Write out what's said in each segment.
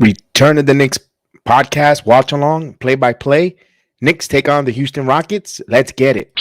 Return of the Knicks podcast, watch along, play by play. Knicks take on the Houston Rockets. Let's get it.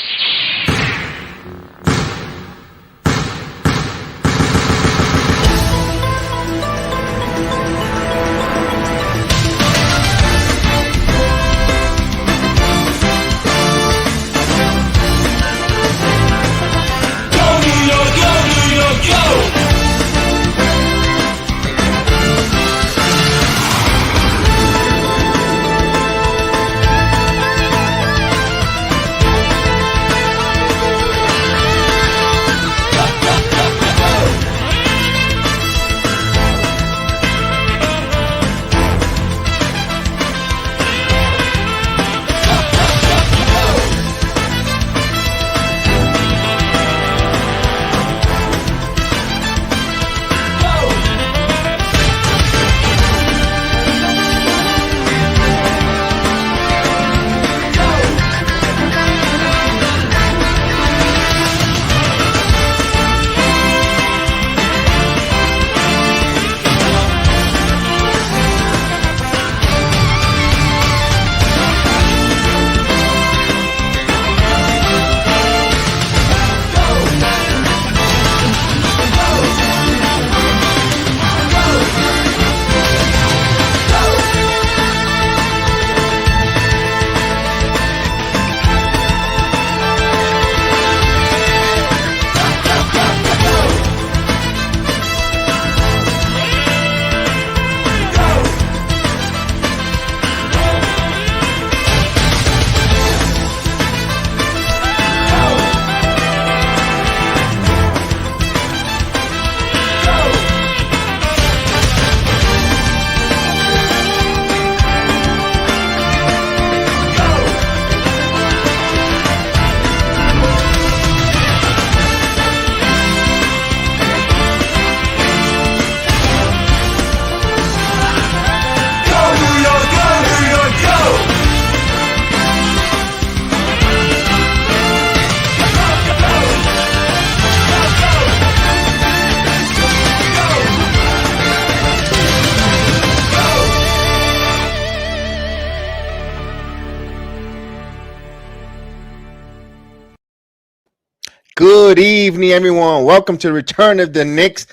Good evening, everyone. Welcome to the Return of the Knicks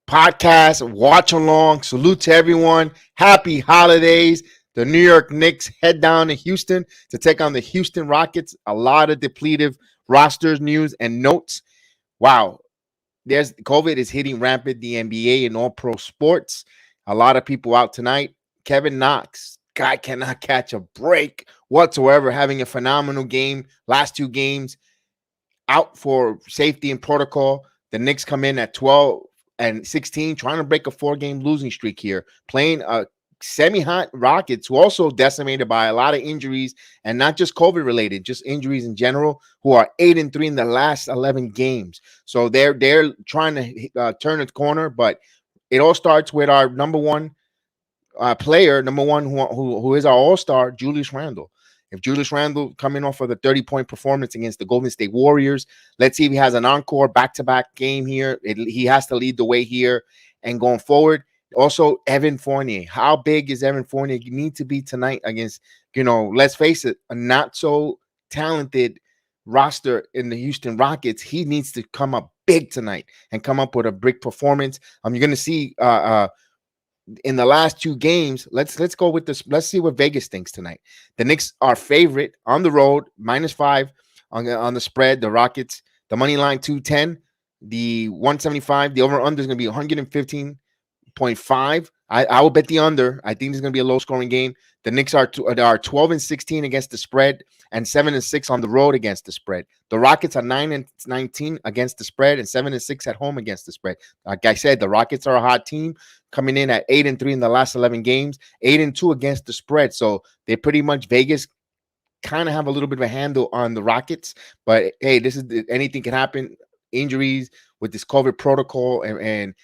podcast. Watch along. Salute to everyone. Happy holidays. The New York Knicks head down to Houston to take on the Houston Rockets. A lot of depletive rosters, news, and notes. Wow. There's COVID is hitting rampant the NBA and all pro sports. A lot of people out tonight. Kevin Knox, guy cannot catch a break whatsoever, having a phenomenal game. Last two games out for safety and protocol. The Knicks come in at 12-16, trying to break a 4-game losing streak here, playing a semi-hot Rockets, who also decimated by a lot of injuries, and not just COVID related, just injuries in general, who are 8-3 in the last 11 games. So they're trying to turn the corner, but it all starts with our number one player, who is our all-star, Julius Randle. If Julius Randle coming off of the 30-point performance against the Golden State Warriors, let's see if he has an encore back-to-back game here. He has to lead the way here and going forward. Also, Evan Fournier. How big is Evan Fournier need to be tonight against, let's face it, a not so talented roster in the Houston Rockets? He needs to come up big tonight and come up with a big performance. You're going to see in the last two games, let's go with this. Let's see what Vegas thinks tonight. The Knicks are favorite on the road, -5 on the spread. The Rockets, the money line 210, the 175. The over/under is going to be 115.5. I will bet the under. I think this is going to be a low-scoring game. The Knicks are 12-16 against the spread and 7-6 on the road against the spread. The Rockets are 9-19 against the spread and 7-6 at home against the spread. Like I said, the Rockets are a hot team, coming in at 8-3 in the last 11 games, 8-2 against the spread. So they pretty much, Vegas kind of have a little bit of a handle on the Rockets. But hey, anything can happen. Injuries with this COVID protocol and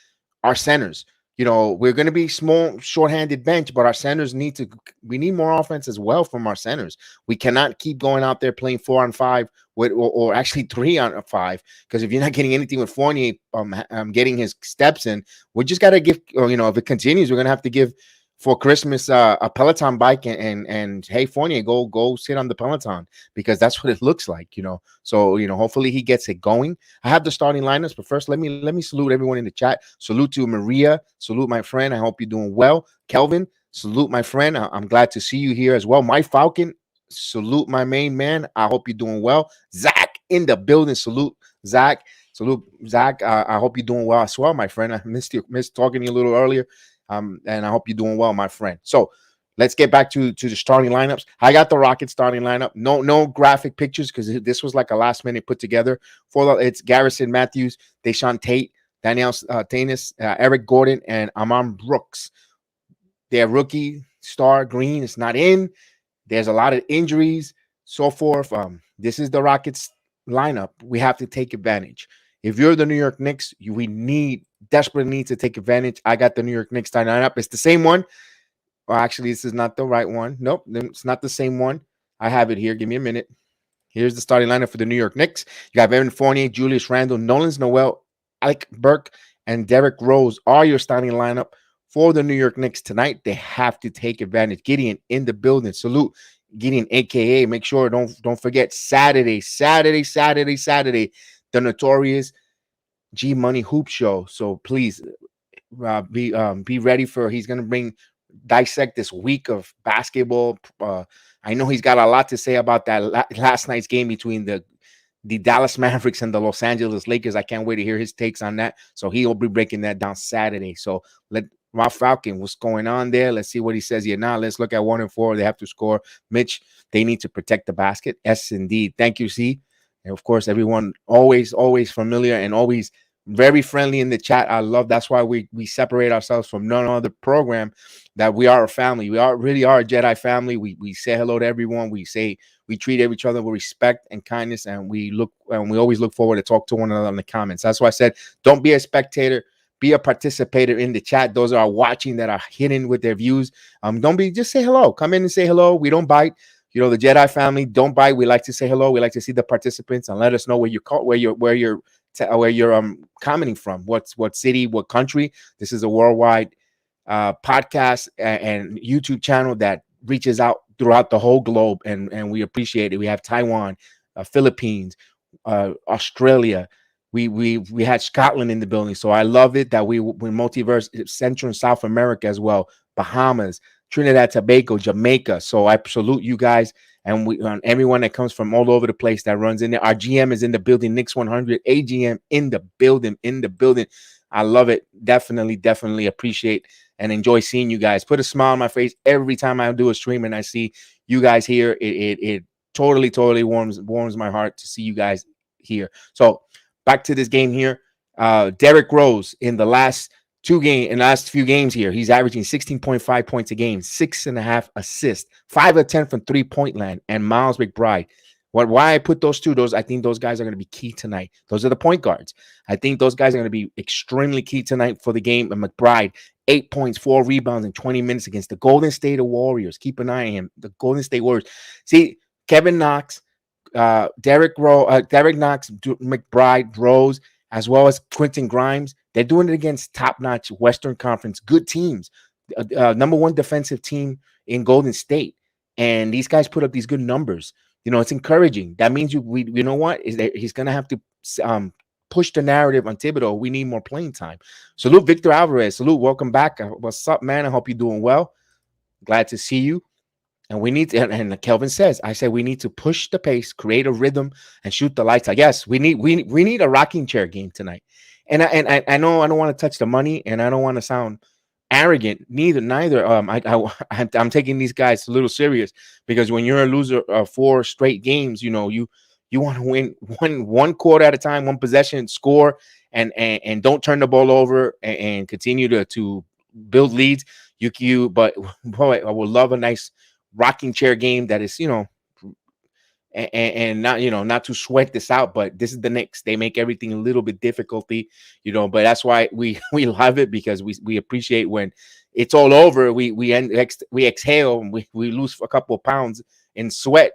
our centers. We're going to be small, short-handed bench, but our centers we need more offense as well from our centers. We cannot keep going out there playing 4-on-5 or actually 3-on-5, because if you're not getting anything with Fournier getting his steps in, we just got to give, if it continues, we're going to have to give for Christmas a Peloton bike, and hey, Fournier, go sit on the Peloton, because that's what it looks like, So hopefully he gets it going. I have the starting lineups, but first let me salute everyone in the chat. Salute to Maria, salute my friend. I hope you're doing well. Kelvin, salute my friend. I'm glad to see you here as well. My Falcon, salute my main man. I hope you're doing well. Zach in the building, salute Zach. Salute Zach. I hope you're doing well as well, my friend. I missed talking to you a little earlier. And I hope you're doing well, my friend. So let's get back to the starting lineups. I got the Rockets starting lineup. No graphic pictures, because this was like a last minute put together. It's Garrison Matthews, Deshaun Tate, Daniel Tanis, Eric Gordon, and Amon Brooks. Their rookie star Green is not in. There's a lot of injuries, so forth. This is the Rockets lineup. We have to take advantage. If you're the New York Knicks, we desperately need to take advantage. I got the New York Knicks starting lineup. It's the same one. Well, actually, this is not the right one. Nope, it's not the same one. I have it here. Give me a minute. Here's the starting lineup for the New York Knicks. You have Evan Fournier, Julius Randle, Nolan Noel, Alec Burke, and Derrick Rose are your starting lineup for the New York Knicks tonight. They have to take advantage. Gideon in the building. Salute Gideon, aka. Make sure don't forget Saturday, the notorious G Money Hoop Show. So please be ready for. He's gonna dissect this week of basketball. I know he's got a lot to say about that last night's game between the Dallas Mavericks and the Los Angeles Lakers. I can't wait to hear his takes on that. So he'll be breaking that down Saturday. So Ralph Falcon, what's going on there? Let's see what he says here. Now let's look at 1 and 4. They have to score. Mitch, they need to protect the basket. Yes, indeed. Thank you, C. And of course, everyone always familiar and always very friendly in the chat. I love that's why we separate ourselves from none other program. That we are a family. We really are a Jedi family. We say hello to everyone. We treat each other with respect and kindness, and we always look forward to talk to one another in the comments. That's why I said, don't be a spectator, be a participator in the chat. Those are watching that are hidden with their views. Just say hello. Come in and say hello. We don't bite. The Jedi family don't bite. We like to say hello. We like to see the participants and let us know where you're commenting from. What city, what country. This is a worldwide podcast and YouTube channel that reaches out throughout the whole globe, and we appreciate it. We have Taiwan, Philippines, Australia. We had Scotland in the building, so I love it that we multiverse Central and South America as well, Bahamas, Trinidad, Tobago, Jamaica. So I salute you guys and everyone that comes from all over the place that runs in there. Our GM is in the building, Knicks 100, AGM in the building. I love it. Definitely appreciate and enjoy seeing you guys. Put a smile on my face every time I do a stream and I see you guys here. It totally warms my heart to see you guys here. So back to this game here. Derrick Rose in the last few games here, he's averaging 16.5 points a game, 6.5 assists, 5 of 10 from 3-point land, and Miles McBride. Why I put those two? I think those guys are going to be key tonight. Those are the point guards. I think those guys are going to be extremely key tonight for the game. And McBride, 8 points, 4 rebounds in 20 minutes against the Golden State Warriors. Keep an eye on him. The Golden State Warriors. See, Kevin Knox, Derrick Knox, McBride, Rose, as well as Quentin Grimes. They're doing it against top-notch Western Conference good teams. Number one defensive team in Golden State. And these guys put up these good numbers. It's encouraging. That means you know what? Is that he's going to have to push the narrative on Thibodeau. We need more playing time. Salute Victor Alvarez. Salute. Welcome back. What's up, man? I hope you're doing well. Glad to see you. And we need to, and Kelvin says, I said we need to push the pace, create a rhythm, and shoot the lights out. Yes, we need a rocking chair game tonight. And I know I don't want to touch the money, and I don't want to sound arrogant. Neither. I'm taking these guys a little serious, because when you're a loser of 4 straight games, you want to win one quarter at a time, one possession, score, and don't turn the ball over, and continue to build leads. But boy, I would love a nice rocking chair game that is, and not to sweat this out, but this is the Knicks. They make everything a little bit difficulty, but that's why we love it, because we appreciate when it's all over. We exhale and we lose a couple of pounds in sweat,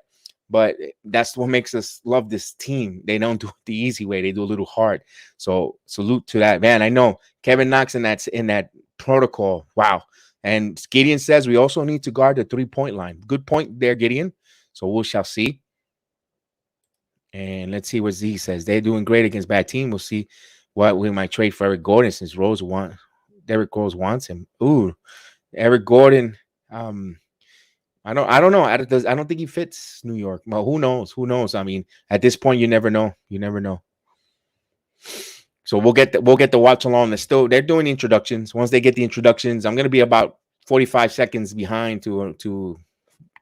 but that's what makes us love this team. They don't do it the easy way. They do a little hard. So salute to that, man. I know Kevin Knox in that protocol. Wow. And Gideon says we also need to guard the 3-point line. Good point there, Gideon. So we shall see. And let's see what Z says. They're doing great against bad team. We'll see what we might trade for Eric Gordon since Derrick Rose wants him. Ooh, Eric Gordon. I don't know. I don't think he fits New York. Well, who knows? Who knows? I mean, at this point, you never know. You never know. So we'll get the watch along. They're doing introductions. Once they get the introductions, I'm gonna be about 45 seconds behind to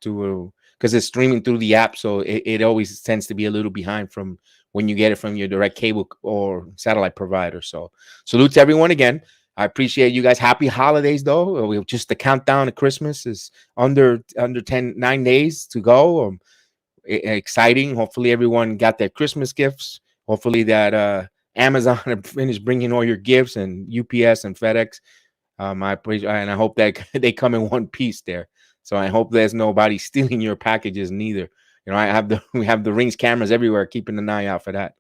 because it's streaming through the app, so it always tends to be a little behind from when you get it from your direct cable or satellite provider. So salute to everyone again. I appreciate you guys. Happy holidays, though. We just the countdown to Christmas is under 9 days to go. Exciting. Hopefully, everyone got their Christmas gifts. Hopefully, that Amazon finished bringing all your gifts and UPS and FedEx. I appreciate, and I hope that they come in one piece there. So I hope there's nobody stealing your packages neither. You know, we have the Rings cameras everywhere, keeping an eye out for that.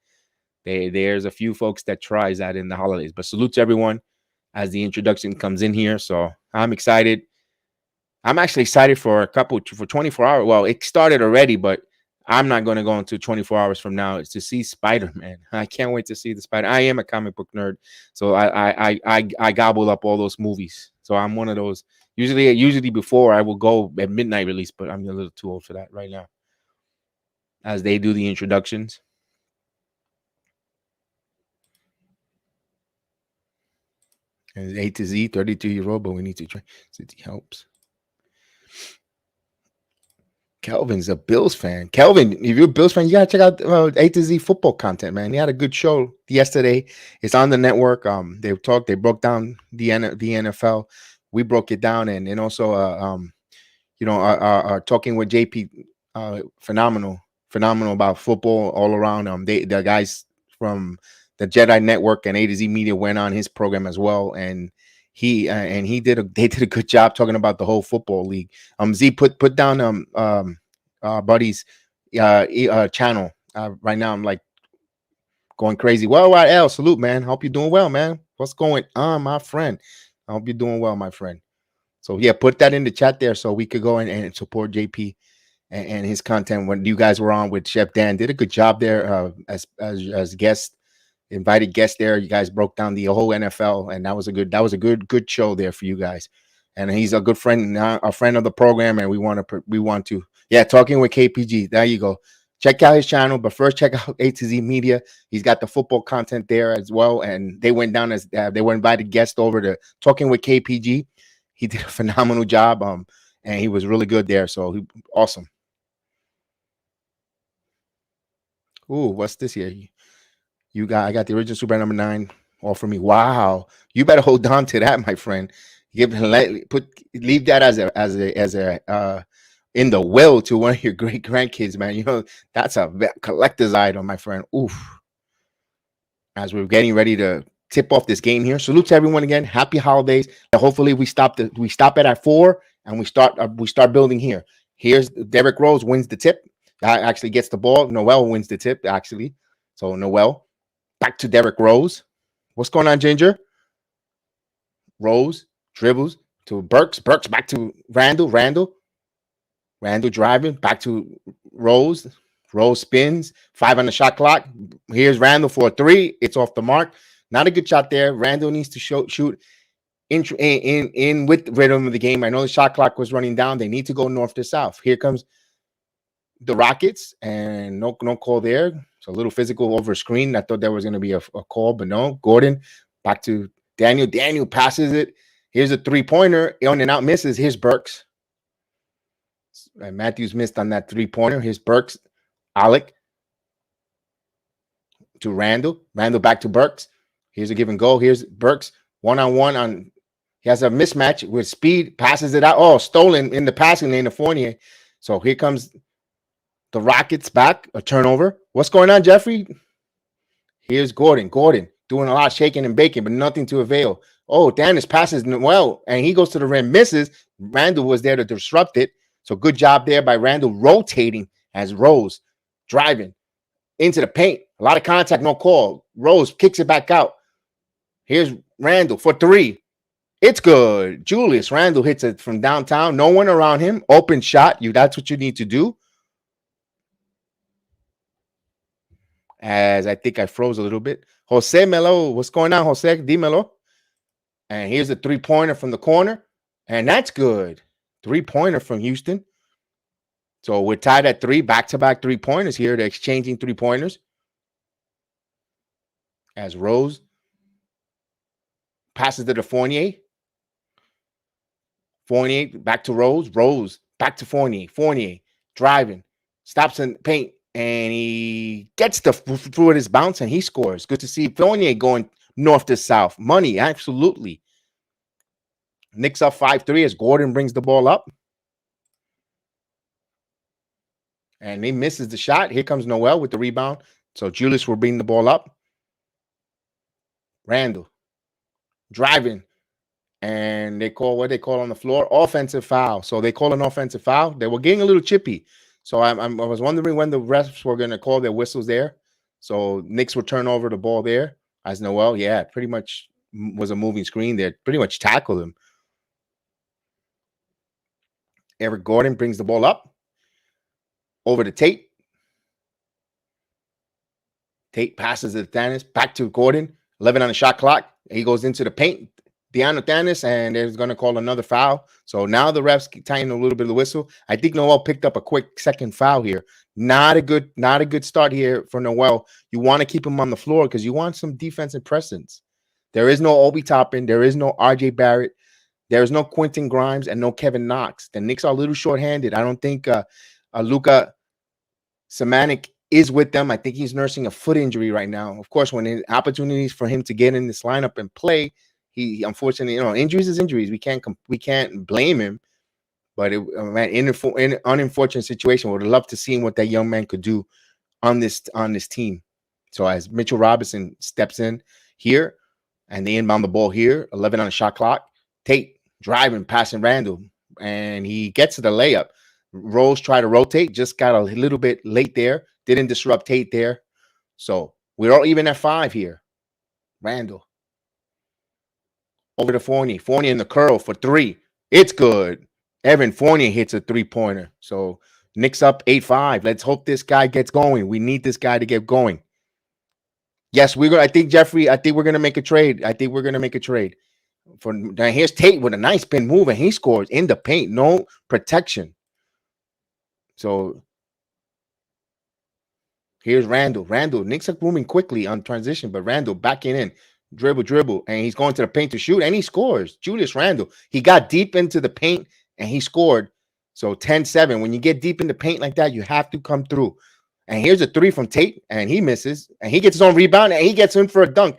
There's a few folks that tries that in the holidays. But salute to everyone as the introduction comes in here. So I'm excited. I'm actually excited for 24 hours. Well, it started already, but I'm not going to go into 24 hours from now. It's to see Spider-Man. I can't wait to see the Spider. I am a comic book nerd, so I gobble up all those movies. So I'm one of those. Usually before I will go at midnight release, but I'm a little too old for that right now. As they do the introductions. And A to Z, 32-year-old, but we need to try. City helps. Kelvin's a Bills fan. Kelvin, if you're a Bills fan, you gotta check out A to Z football content, man. He had a good show yesterday. It's on the network. They broke down the NFL. We broke it down, and also are talking with JP. Phenomenal about football all around. The guys from the Jedi Network and A to Z Media went on his program as well, and they did a good job talking about the whole football league. Z put down buddy's channel right now. I'm like going crazy. Well, L, salute, man. Hope you're doing well, man. What's going on, my friend? I hope you're doing well, my friend. So yeah, put that in the chat there so we could go and support JP and his content. When you guys were on with Chef Dan, did a good job there as guest. Invited guests there. You guys broke down the whole NFL, and that was a good show there for you guys. And he's a good friend, a friend of the program, and we want to talking with KPG. There you go. Check out his channel, but first check out A to Z Media. He's got the football content there as well, and they went down as they were invited guests over to talking with KPG. He did a phenomenal job, and he was really good there. So awesome. Ooh, what's this here? I got the original Super number 9 all for me. Wow, you better hold on to that, my friend. Leave that as a in the will to one of your great grandkids, man. You know, that's a collector's item, my friend. Oof. As we're getting ready to tip off this game here, salute to everyone again. Happy holidays. Hopefully we stop it at 4 and we start building here. Here's Derrick Rose wins the tip. Actually gets the ball. Noel wins the tip, actually. So Noel. Back to Derrick Rose. What's going on, Ginger? Rose dribbles to Burks. Burks back to Randle. Randle driving back to Rose. Rose spins. 5 on the shot clock. Here's Randle for a 3. It's off the mark. Not a good shot there. Randle needs to shoot in with the rhythm of the game. I know the shot clock was running down. They need to go north to south. Here comes the Rockets, and no call there. It's a little physical over screen. I thought there was going to be a call, but no. Gordon back to Daniel. Daniel passes it. Here's a 3-pointer. On and out misses. Here's Burks. And Matthews missed on that 3-pointer. Here's Burks. Alec to Randle. Randle back to Burks. Here's a give and go. Here's Burks. One-on-one on. He has a mismatch with speed. Passes it out. Oh, stolen in the passing lane of Fournier. So here comes the Rockets back, a turnover. What's going on, Jeffrey? Here's Gordon. Gordon doing a lot of shaking and baking, but nothing to avail. Oh, Dennis passes well, and he goes to the rim, misses. Randle was there to disrupt it. So good job there by Randle rotating as Rose driving into the paint. A lot of contact, no call. Rose kicks it back out. Here's Randle for 3. It's good. Julius Randle hits it from downtown. No one around him. Open shot. That's what you need to do. As I think I froze a little bit. Jose Melo, what's going on, Jose? Dímelo. And here's a three-pointer from the corner. And that's good. Three-pointer from Houston. So we're tied at 3, back-to-back three-pointers here. They're exchanging three-pointers. As Rose passes to the Fournier. Fournier back to Rose. Rose back to Fournier. Fournier driving. Stops in paint. And he gets the through his bounce and he scores. Good to see Fournier going north to south. Money, absolutely. Knicks up 5-3 as Gordon brings the ball up. And he misses the shot. Here comes Noel with the rebound. So Julius will bring the ball up. Randle driving. And they call what they call on the floor, offensive foul. So they call an offensive foul. They were getting a little chippy. So I was wondering when the refs were going to call their whistles there. So Knicks would turn over the ball there as Noel. Yeah, pretty much was a moving screen there. Pretty much tackled him. Eric Gordon brings the ball up. Over to Tate. Tate passes to Thanis. Back to Gordon. 11 on the shot clock. He goes into the paint. Deanna Thanis, and they're going to call another foul. So now the refs tying a little bit of the whistle. I think Noel picked up a quick second foul here. Not a good start here for Noel. You want to keep him on the floor because you want some defensive presence. There is no Obi Toppin. There is no RJ Barrett. There is no Quentin Grimes and no Kevin Knox. The Knicks are a little short-handed. I don't think Luka Samanik is with them. I think he's nursing a foot injury right now. Of course, when opportunities for him to get in this lineup and play, he unfortunately, injuries is injuries. We can't blame him, but in an unfortunate situation, would love to see what that young man could do on this team. So as Mitchell Robinson steps in here, and they inbound the ball here, 11 on the shot clock. Tate driving, passing Randle, and he gets to the layup. Rose tried to rotate, just got a little bit late there. Didn't disrupt Tate there. So we're all even at 5 here. Randle. Over to Fournier. Fournier in the curl for 3. It's good. Evan Fournier hits a 3-pointer. So Knicks up 8-5. Let's hope this guy gets going. We need this guy to get going. Yes, we're gonna. I think Jeffrey. I think we're gonna make a trade. Now here's Tate with a nice spin move, and he scores in the paint. No protection. So here's Randle. Knicks are moving quickly on transition, but Randle backing in. Dribble, and he's going to the paint to shoot, and he scores. Julius Randle. He got deep into the paint, and he scored. So 10-7. When you get deep in the paint like that, you have to come through. And here's a 3 from Tate, and he misses, and he gets his own rebound, and he gets in for a dunk.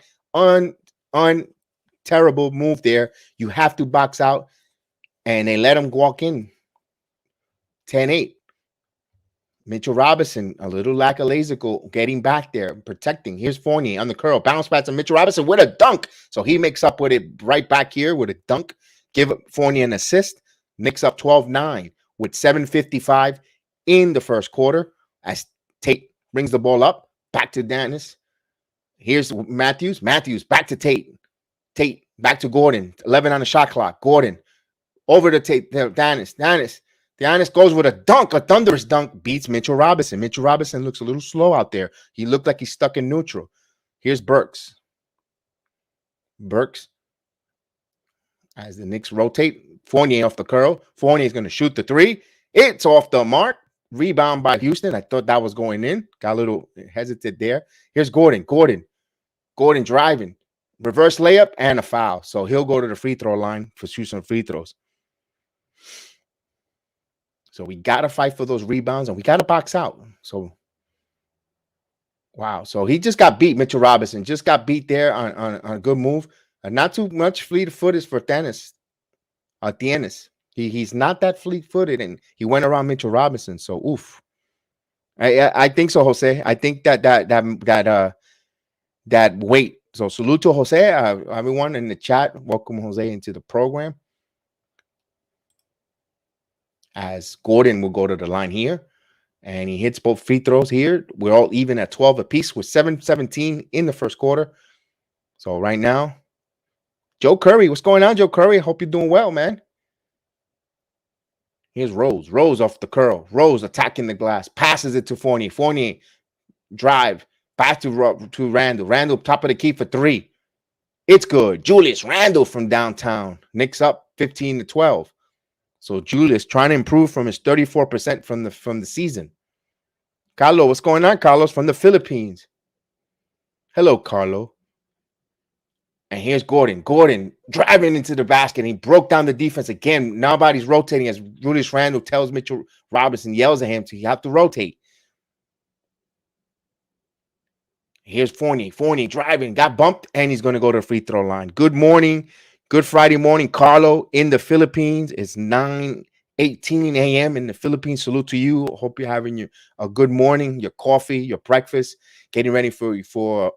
Terrible move there. You have to box out, and they let him walk in. 10-8. Mitchell Robinson, a little lackadaisical, getting back there, protecting. Here's Fournier on the curl. Bounce back to Mitchell Robinson with a dunk. So he makes up with it right back here with a dunk. Give Fournier an assist. Knicks up 12-9 with 7:55 in the first quarter as Tate brings the ball up. Back to Dennis. Here's Matthews. Matthews back to Tate. Tate back to Gordon. 11 on the shot clock. Gordon over to Tate. Dennis. Giannis goes with a dunk, a thunderous dunk, beats Mitchell Robinson. Mitchell Robinson looks a little slow out there. He looked like he's stuck in neutral. Here's Burks. As the Knicks rotate, Fournier off the curl. Fournier is going to shoot the 3. It's off the mark. Rebound by Houston. I thought that was going in. Got a little hesitant there. Here's Gordon. Gordon driving. Reverse layup and a foul. So he'll go to the free throw line for shooting free throws. So we got to fight for those rebounds, and we got to box out. So, wow. So he just got beat. Mitchell Robinson just got beat there on a good move. Not too much fleet-footed for Thanis. He's not that fleet-footed, and he went around Mitchell Robinson. So, oof. I think so, Jose. I think that weight. So salute to Jose. Everyone in the chat, welcome Jose into the program. As Gordon will go to the line here, and he hits both free throws here. We're all even at 12 apiece with 7:17 in the first quarter. So right now, Joe Curry, what's going on, Joe Curry? I hope you're doing well, man. Here's Rose. Rose off the curl. Rose attacking the glass. Passes it to Fournier. Fournier drive. Back to Randle. Randle top of the key for three. It's good. Julius Randle from downtown. Knicks up 15-12. So Julius trying to improve from his 34% from the season. Carlo, what's going on, Carlos, from the Philippines? Hello, Carlo. And here's Gordon. Gordon driving into the basket. And he broke down the defense again. Nobody's rotating as Julius Randle tells Mitchell Robinson, yells at him to have to rotate. Here's Fournier. Fournier driving, got bumped, and he's going to go to the free throw line. Good morning. Good Friday morning, Carlo, in the Philippines. It's 9:18 a.m. in the Philippines. Salute to you. Hope you're having a good morning, your coffee, your breakfast, getting ready for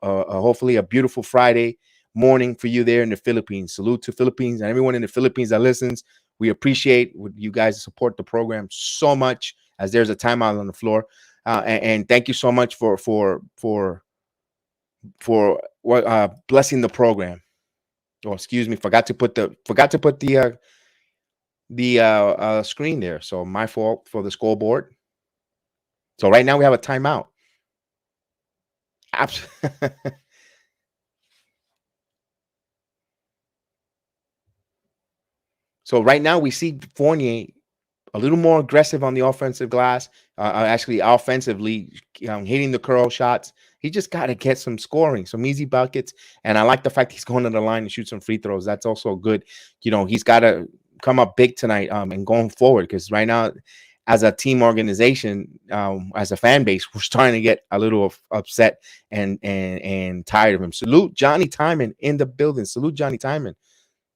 hopefully a beautiful Friday morning for you there in the Philippines. Salute to Philippines and everyone in the Philippines that listens. We appreciate you guys support the program so much as there's a timeout on the floor. And thank you so much for blessing the program. Oh, excuse me, forgot to put the screen there. So my fault for the scoreboard. So right now we have a timeout. So right now we see Fournier a little more aggressive on the offensive glass, actually offensively, hitting the curl shots. He just got to get some scoring, some easy buckets. And I like the fact he's going to the line and shoot some free throws. That's also good. He's got to come up big tonight and going forward, because right now, as a team organization, as a fan base, we're starting to get a little upset and tired of him. Salute Johnny Timon in the building. Salute Johnny Timon.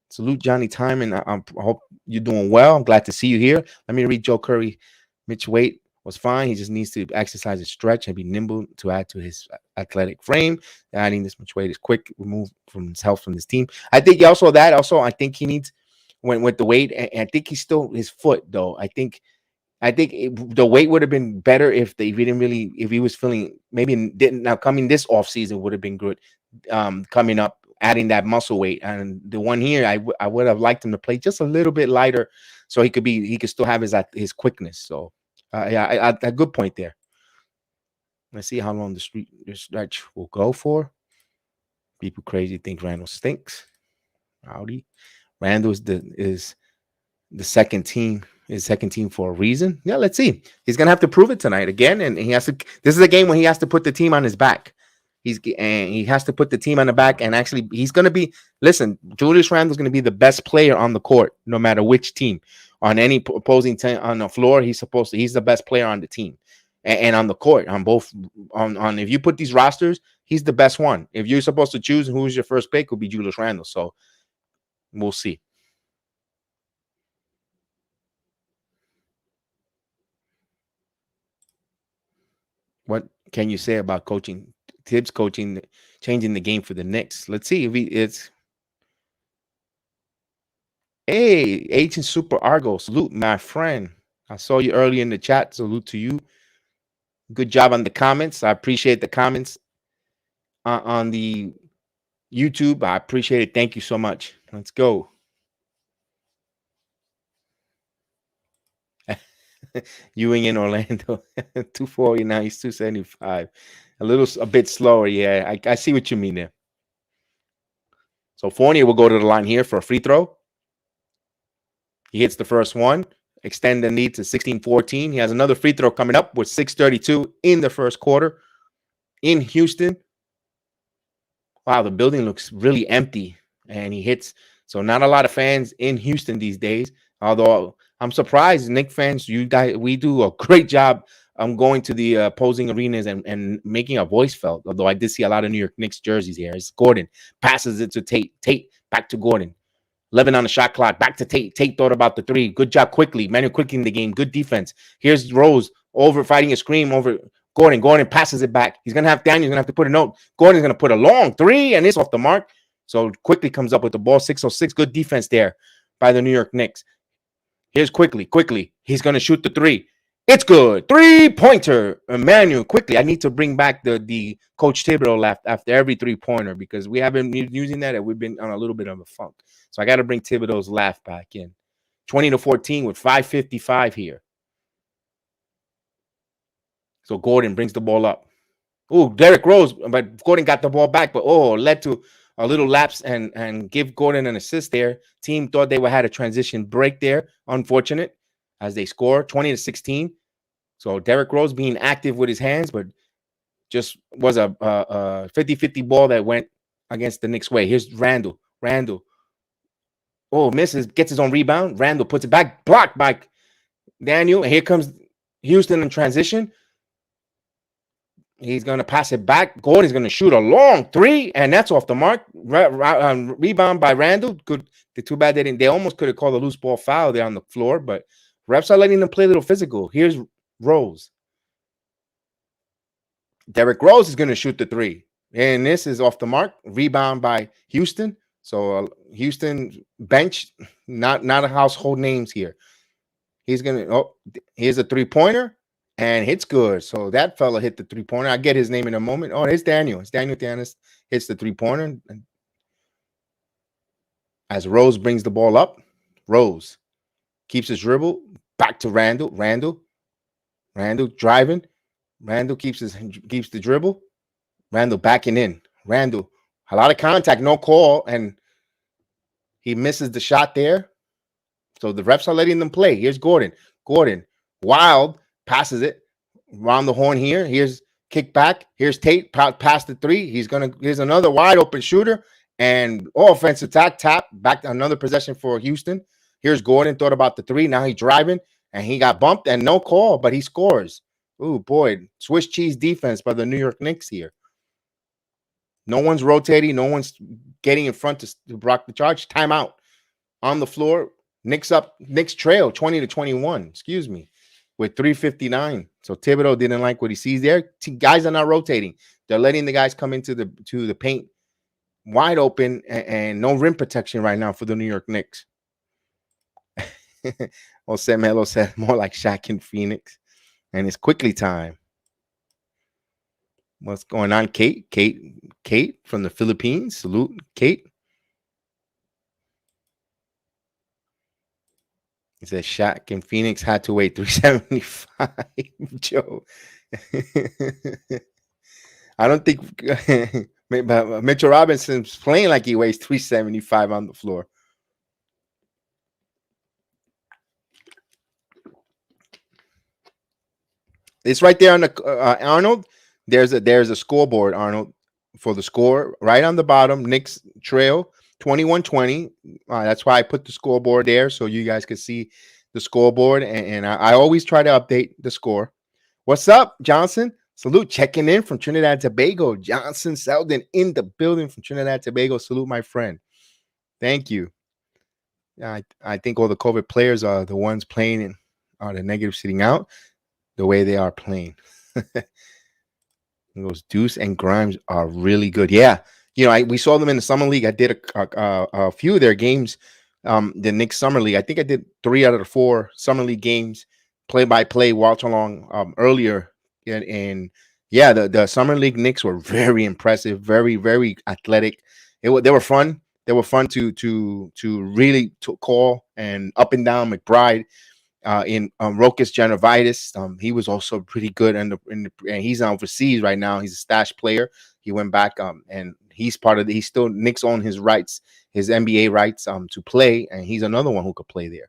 Salute Johnny Timon. I hope you're doing well. I'm glad to see you here. Let me read Joe Curry. Mitch weight was fine. He just needs to exercise and stretch and be nimble to add to his athletic frame. Adding this much weight is quick remove from his health from this team. I think also I think he needs when with the weight. And I think he's still his foot though. I think the weight would have been better if he was feeling maybe didn't now coming this off season would have been good. Coming up, adding that muscle weight, and the one here, I would have liked him to play just a little bit lighter, so he could still have his quickness. So, yeah, a good point there. Let's see how long the stretch will go for. People crazy think Randle stinks. Howdy, Randle is the second team. His second team for a reason. Yeah, let's see. He's gonna have to prove it tonight again, and he has to. This is a game when he has to put the team on his back. He has to put the team on the back, and actually he's going to be. Listen, Julius Randle is going to be the best player on the court, no matter which team. On any opposing team on the floor, he's the best player on the team, and on the court, on both. On if you put these rosters, he's the best one. If you're supposed to choose who's your first pick, will be Julius Randle. So we'll see. What can you say about coaching? Tibbs coaching, changing the game for the Knicks. Let's see if it's. Hey, Agent Super Argo, salute, my friend. I saw you early in the chat. Salute to you. Good job on the comments. I appreciate the comments on the YouTube. I appreciate it. Thank you so much. Let's go. Ewing in Orlando, 240 now. He's 275. A bit slower. Yeah, I see what you mean there. So Fournier will go to the line here for a free throw. He hits the first one, extend the lead to 16-14. He has another free throw coming up with 6:32 in the first quarter in Houston. Wow, the building looks really empty, and he hits. So not a lot of fans in Houston these days. Although I'm surprised, Knicks fans, you guys, we do a great job going to the opposing arenas and making our voice felt. Although I did see a lot of New York Knicks jerseys here. It's Gordon passes it to Tate. Tate back to Gordon. 11 on the shot clock. Back to Tate. Tate thought about the three. Good job quickly. Manuel quickly in the game. Good defense. Here's Rose over fighting a screen over Gordon. Gordon passes it back. He's going to have Daniel's going to have to put a note. Gordon's going to put a long three, and it's off the mark. So quickly comes up with the ball. 6:06. Good defense there by the New York Knicks. Here's quickly. He's going to shoot the three. It's good. 3-pointer. Emmanuel, quickly. I need to bring back the Coach Thibodeau laugh after every 3-pointer because we haven't been using that and we've been on a little bit of a funk. So I got to bring Thibodeau's laugh back in. 20-14 with 5:55 here. So Gordon brings the ball up. Oh, Derrick Rose, but Gordon got the ball back, but led to a little lapse and give Gordon an assist there. Team thought they had a transition break there. Unfortunate as they score 20-16. So Derrick Rose being active with his hands, but just was a 50-50 ball that went against the Knicks' way. Here's Randle. Randle. Oh, misses, gets his own rebound. Randle puts it back, blocked by Daniel. And here comes Houston in transition. He's going to pass it back. Gordon's going to shoot a long three, and that's off the mark. Rebound by Randle. Good. Too bad they didn't. They almost could have called a loose ball foul there on the floor, but refs are letting them play a little physical. Here's Rose. Derrick Rose is going to shoot the three, and this is off the mark. Rebound by Houston. So Houston bench, not a household names here. He's going to. Oh, here's a 3-pointer. And hits good. So that fella hit the 3-pointer. I get his name in a moment. Oh, it's Daniel. It's Daniel Theanis hits the 3-pointer. As Rose brings the ball up, Rose keeps his dribble. Back to Randle. Randle driving. Randle keeps the dribble. Randle backing in. Randle, a lot of contact, no call, and he misses the shot there. So the refs are letting them play. Here's Gordon. Gordon, wild. Passes it around the horn here. Here's kick back. Here's Tate past the three. Here's another wide open shooter and offensive tap back to another possession for Houston. Here's Gordon, thought about the three. Now he's driving and he got bumped and no call, but he scores. Oh boy, Swiss cheese defense by the New York Knicks here. No one's rotating. No one's getting in front to block the charge. Timeout on the floor. Knicks trail 20-21. Excuse me. With 3:59. So Thibodeau didn't like what he sees there. Guys are not rotating. They're letting the guys come into the paint wide open and no rim protection right now for the New York Knicks. Melo said more like Shaq and Phoenix. And it's quickly time. What's going on, Kate? Kate from the Philippines. Salute, Kate. He said Shaq and Phoenix had to wait 375. Joe. I don't think Mitchell Robinson's playing like he weighs 375 on the floor. It's right there on the Arnold. There's a scoreboard, Arnold, for the score right on the bottom. Knicks trail 21-20. That's why I put the scoreboard there so you guys can see the scoreboard. And I always try to update the score. What's up, Johnson? Salute, checking in from Trinidad Tobago. Johnson Selden in the building from Trinidad Tobago. Salute, my friend. Thank you. I think all the COVID players are the ones playing and are the negative sitting out the way they are playing. Those Deuce and Grimes are really good. Yeah. We saw them in the summer league. I did a few of their games. The Knicks summer league. I think I did 3 out of the 4 summer league games, play-by-play, watch along earlier. And yeah, the summer league Knicks were very impressive, very, very athletic. They were fun. They were fun to really call and up and down McBride. In Rokas Janovitis, he was also pretty good, and he's overseas right now. He's a stash player. He went back, and he's part of he's still Knicks on his rights, his NBA rights, to play, and he's another one who could play there.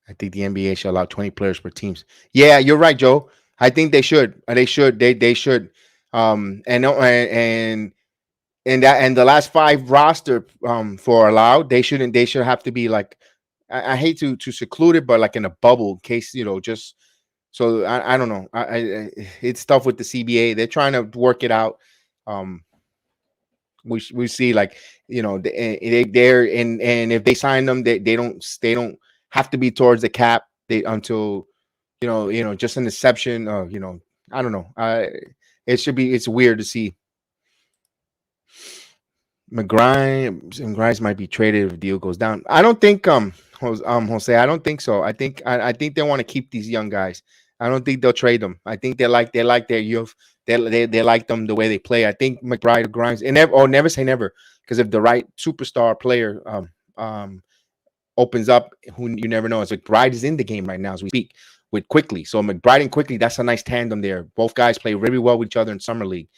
I think the NBA should allow 20 players per teams. Yeah, you're right, Joe. I think they should. They should. They should. And the last 5 roster for allowed, they should have to be like, I hate to seclude it, but like in a bubble in case, just so I don't know. It's tough with the CBA. They're trying to work it out. We see like, they're and if they sign them, they don't have to be towards the cap until just an exception of, I don't know. It's weird to see. McGrimes might be traded if the deal goes down. I don't think Jose, I don't think so. I think they want to keep these young guys. I don't think they'll trade them. I think they like their youth. They like them the way they play. I think McBride or Grimes and never say never, because if the right superstar player opens up, who you never know. As McBride is in the game right now as we speak with Quickly. So McBride and Quickly, that's a nice tandem there. Both guys play really well with each other in summer league.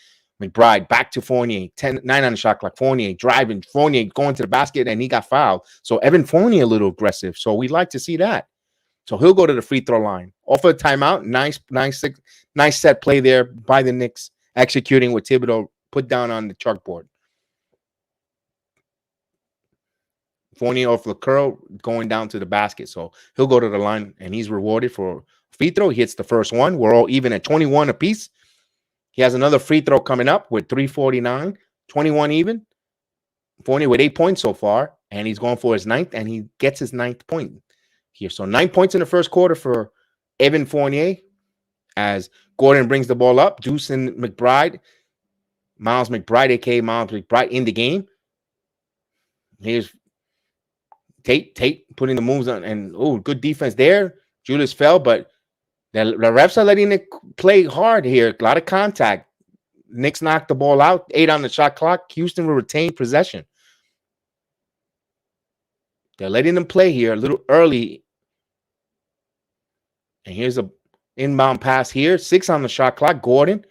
McBride back to Fournier, 9 on the shot clock. Fournier driving, Fournier going to the basket, and he got fouled. So Evan Fournier a little aggressive. So we like to see that. So he'll go to the free throw line. Off of a timeout, nice set play there by the Knicks, executing what Thibodeau put down on the chalkboard. Fournier off the curl, going down to the basket. So he'll go to the line, and he's rewarded for free throw. He hits the first one. We're all even at 21 apiece. He has another free throw coming up with 3:49, 21 even. Fournier with 8 points so far, and he's going for his ninth, and he gets his ninth point here. So 9 points in the first quarter for Evan Fournier as Gordon brings the ball up. Deuce and McBride, Miles McBride, a.k.a. Miles McBride, in the game. Here's Tate putting the moves on, and good defense there. Julius fell, but the refs are letting it play hard here. A lot of contact. Knicks knocked the ball out. 8 on the shot clock. Houston will retain possession. They're letting them play here a little early. And here's a inbound pass here. 6 on the shot clock. Gordon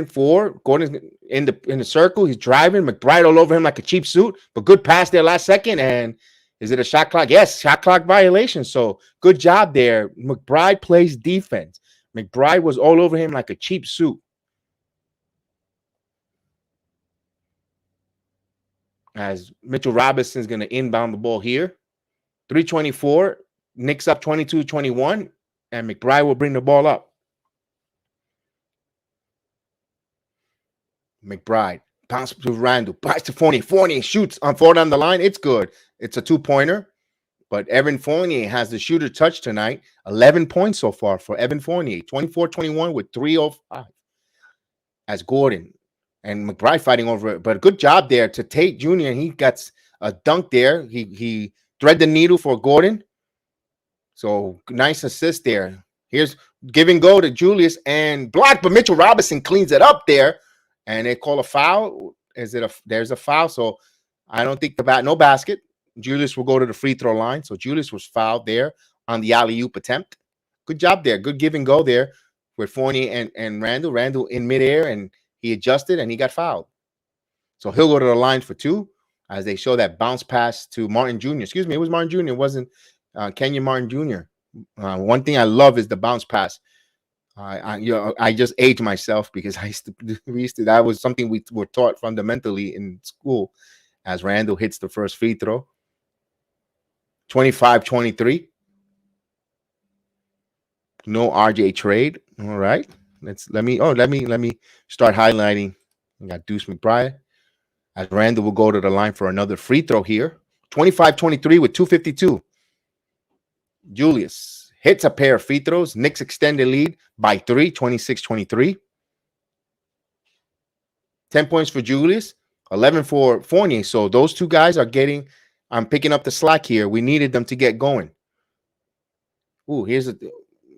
4. Gordon's in the circle. He's driving. McBride all over him like a cheap suit. But good pass there last second. And is it a shot clock? Yes, shot clock violation. So good job there. McBride plays defense. McBride was all over him like a cheap suit. As Mitchell Robinson's going to inbound the ball here. 3:24. Knicks up 22-21. And McBride will bring the ball up. McBride bounce to Randle. Pass to Fournier. Fournier shoots on 4 down the line. It's good. It's a 2-pointer. But Evan Fournier has the shooter touch tonight. 11 points so far for Evan Fournier. 24-21 with 3:05. As Gordon and McBride fighting over it. But a good job there to Tate Jr. He got a dunk there. He thread the needle for Gordon. So nice assist there. Here's give and go to Julius and block, but Mitchell Robinson cleans it up there. And they call a foul. There's a foul. So I don't think no basket. Julius will go to the free throw line. So Julius was fouled there on the alley-oop attempt. Good job there. Good give and go there with Fournier and Randle. Randle in midair, and he adjusted and he got fouled. So he'll go to the line for 2 as they show that bounce pass to Martin Jr. Excuse me, it was Martin Jr. It wasn't Kenyon Martin Jr. One thing I love is the bounce pass. I just aged myself because that was something we were taught fundamentally in school. As Randle hits the first free throw, 25-23. No RJ trade. All right, let me start highlighting. We got Deuce McBride as Randle will go to the line for another free throw here. 25-23 with 2:52. Julius hits a pair of free throws. Knicks extend the lead by 3, 26-23. 10 points for Julius, 11 for Fournier. So those two guys are I'm picking up the slack here. We needed them to get going. Here's a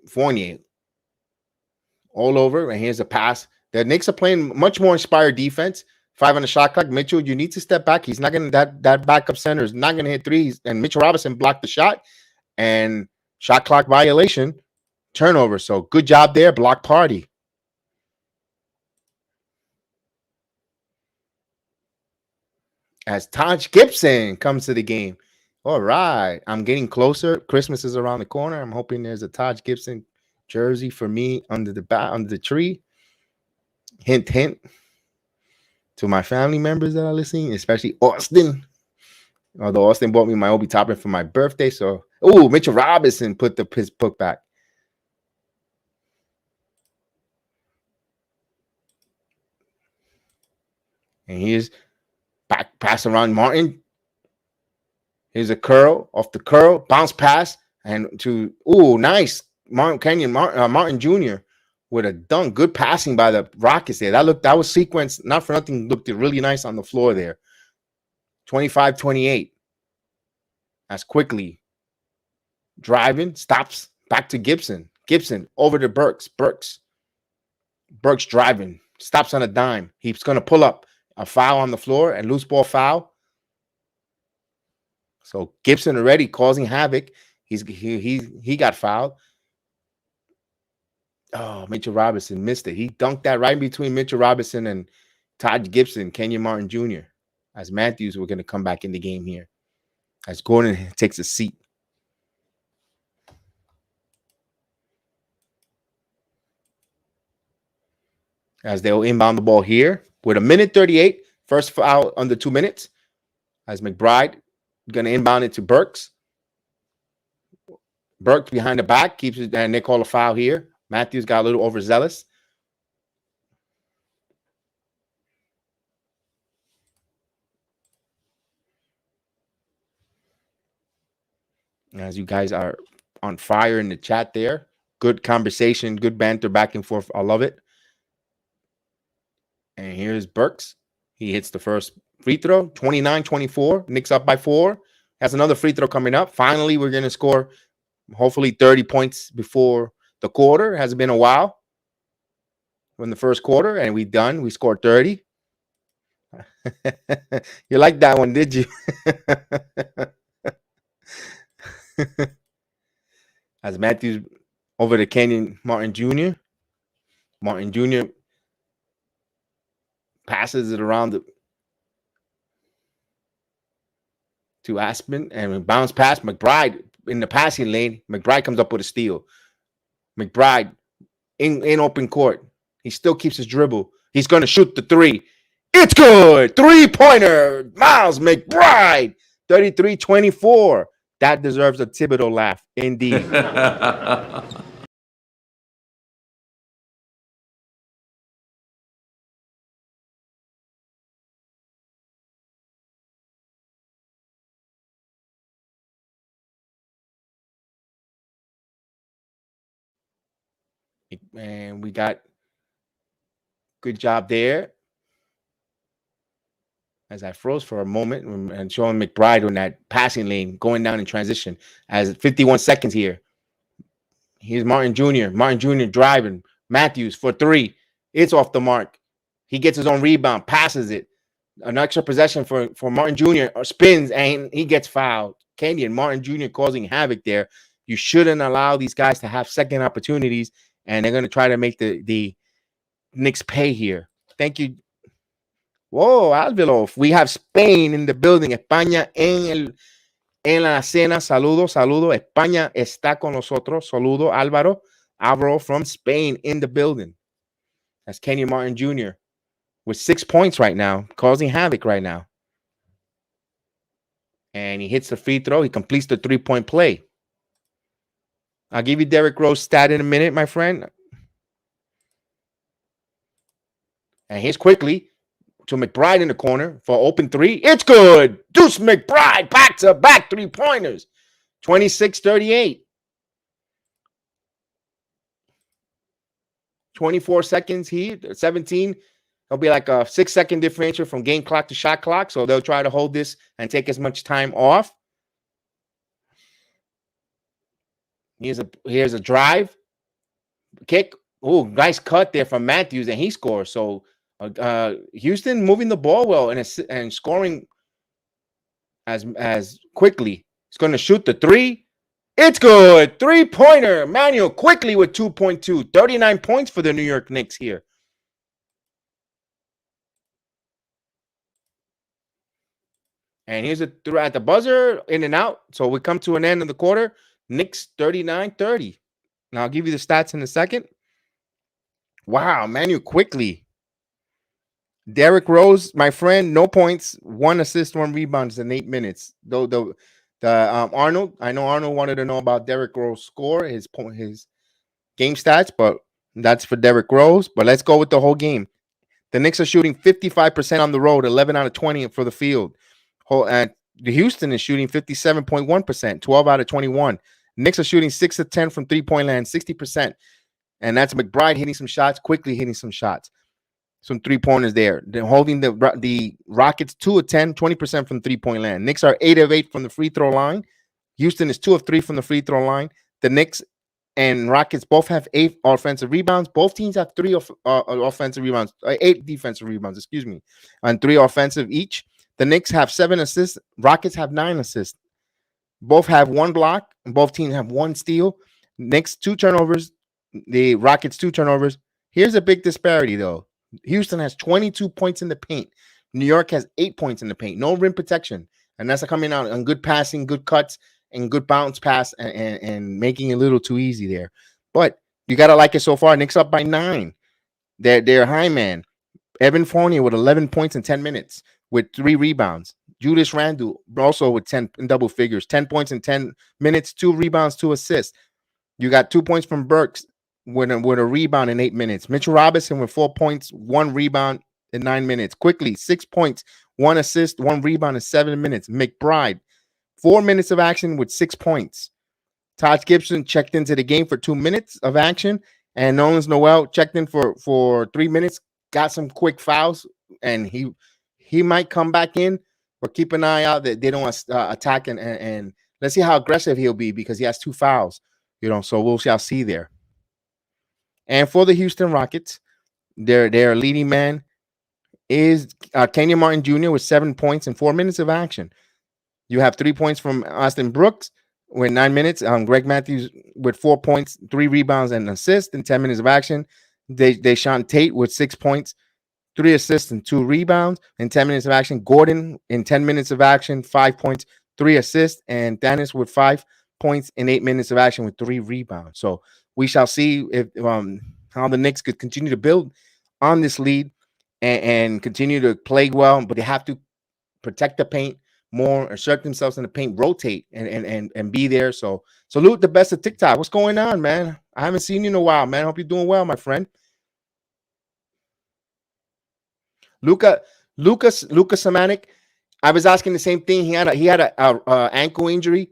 Fournier all over, and here's a pass. The Knicks are playing much more inspired defense. 5 on the shot clock. Mitchell, you need to step back. He's not going to, that backup center is not going to hit threes. And Mitchell Robinson blocked the shot. And shot clock violation, turnover. So good job there, block party. As Taj Gibson comes to the game. All right, I'm getting closer. Christmas is around the corner. I'm hoping there's a Taj Gibson jersey for me under the tree. Hint, hint to my family members that are listening, especially Austin. Although Austin bought me my Obi Toppin for my birthday. So, Mitchell Robinson put his book back. And here's back pass around Martin. Here's a curl off the curl, bounce pass, and to nice Martin Jr. with a dunk. Good passing by the Rockets there. That was sequenced. Not for nothing. Looked really nice on the floor there. 25-28. That's quickly. Driving, stops, back to Gibson. Gibson over to Burks. Burks driving, stops on a dime. He's going to pull up a foul on the floor and loose ball foul. So Gibson already causing havoc. He got fouled. Oh, Mitchell Robinson missed it. He dunked that right between Mitchell Robinson and Todd Gibson, Kenyon Martin Jr. As Matthews were going to come back in the game here. As Gordon takes a seat. As they'll inbound the ball here with 1:38, first foul under 2 minutes. As McBride going to inbound it to Burks. Burks behind the back keeps it, and they call a foul here. Matthews got a little overzealous. As you guys are on fire in the chat there. Good conversation, good banter back and forth. I love it. And here's Burks. He hits the first free throw, 29-24. Knicks up by 4. Has another free throw coming up. Finally, we're going to score hopefully 30 points before the quarter. It hasn't been a while from the first quarter, and we scored 30. You liked that one, did you? As Matthews over to Kenyon Martin Jr. Martin Jr. passes it around to Aspen and bounce past McBride in the passing lane. McBride comes up with a steal. McBride in open court. He still keeps his dribble. He's going to shoot the 3. It's good. 3-pointer. Miles McBride. 33-24. That deserves a Thibodeau laugh. Indeed. And we got good job there. As I froze for a moment and showing McBride on that passing lane going down in transition. As 51 seconds here. Here's Martin Jr. Martin Jr. driving. Matthews for 3. It's off the mark. He gets his own rebound, passes it. An extra possession for Martin Jr. Spins and he gets fouled. Kenyon Martin Jr. causing havoc there. You shouldn't allow these guys to have second opportunities, and they're going to try to make the Knicks pay here. Thank you. Whoa, Alvelo. We have Spain in the building. España en la cena. Saludo. España está con nosotros. Saludo, Álvaro. Álvaro from Spain in the building. That's Kenyon Martin Jr. with 6 points right now, causing havoc right now. And he hits the free throw. He completes the 3-point play. I'll give you Derrick Rose stat in a minute, my friend. And here's quickly to McBride in the corner for open 3. It's good. Deuce McBride, back-to-back 3-pointers. 26-38. 24 seconds here, 17. It'll be like a 6-second differential from game clock to shot clock. So they'll try to hold this and take as much time off. Here's a drive. Kick. Oh, nice cut there from Matthews, and he scores. So Houston moving the ball well and scoring as quickly. He's going to shoot the 3. It's good. 3-pointer. Manuel quickly with 2.2. 39 points for the New York Knicks here. And here's a throw at the buzzer, in and out. So we come to an end of the quarter. Knicks 39-30. Now I'll give you the stats in a second. Wow, Manuel quickly. Derrick Rose, my friend, no points, 1 assist, 1 rebound in 8 minutes. Though Arnold, I know Arnold wanted to know about Derrick Rose score, his game stats, but that's for Derrick Rose. But let's go with the whole game. The Knicks are shooting 55% on the road, 11 out of 20 for the field. And the Houston is shooting 57.1%, 12 out of 21. Knicks are shooting 6 of 10 from three-point land, 60%. And that's McBride hitting some shots, quickly hitting some shots. Some 3-pointers there. They're holding the Rockets 2 of 10, 20% from 3-point land. Knicks are 8 of 8 from the free throw line. Houston is 2 of 3 from the free throw line. The Knicks and Rockets both have 8 offensive rebounds. Both teams have 3 offensive rebounds, 8 defensive rebounds, excuse me, and 3 offensive each. The Knicks have 7 assists. Rockets have 9 assists. Both have 1 block. Both teams have 1 steal. Knicks 2 turnovers. The Rockets 2 turnovers. Here's a big disparity, though. Houston has 22 points in the paint. New York has 8 points in the paint. No rim protection. And that's coming out on good passing, good cuts, and good bounce pass, and making it a little too easy there. But you got to like it so far. Knicks up by 9. They're high man. Evan Fournier with 11 points in 10 minutes with 3 rebounds. Julius Randle also with 10 in double figures, 10 points in 10 minutes, 2 rebounds, 2 assists. You got 2 points from Burks with a rebound in 8 minutes. Mitchell Robinson with 4 points, 1 rebound in 9 minutes. Quickly, 6 points, 1 assist, 1 rebound in 7 minutes. McBride, 4 minutes of action with 6 points. Taj Gibson checked into the game for 2 minutes of action. And Nolan Noel checked in for 3 minutes, got some quick fouls, and he might come back in, but keep an eye out that they don't attack, and let's see how aggressive he'll be because he has 2 fouls, so we'll shall see there. And for the Houston Rockets, their leading man is Kenyon Martin Jr. with 7 points and 4 minutes of action. You have 3 points from Austin Brooks with 9 minutes. Greg Matthews with 4 points, 3 rebounds, and an assist in 10 minutes of action. Deshaun Tate with 6 points, 3 assists, and 2 rebounds in 10 minutes of action. Gordon in 10 minutes of action, 5 points, 3 assists, and Dennis with 5 points in 8 minutes of action with 3 rebounds. So we shall see if how the Knicks could continue to build on this lead and continue to play well, but they have to protect the paint more, assert themselves in the paint, rotate and be there. So salute the best of TikTok. What's going on, man? I haven't seen you in a while, man. I hope you're doing well, my friend. Luka Samanik, I was asking the same thing. He had a ankle injury,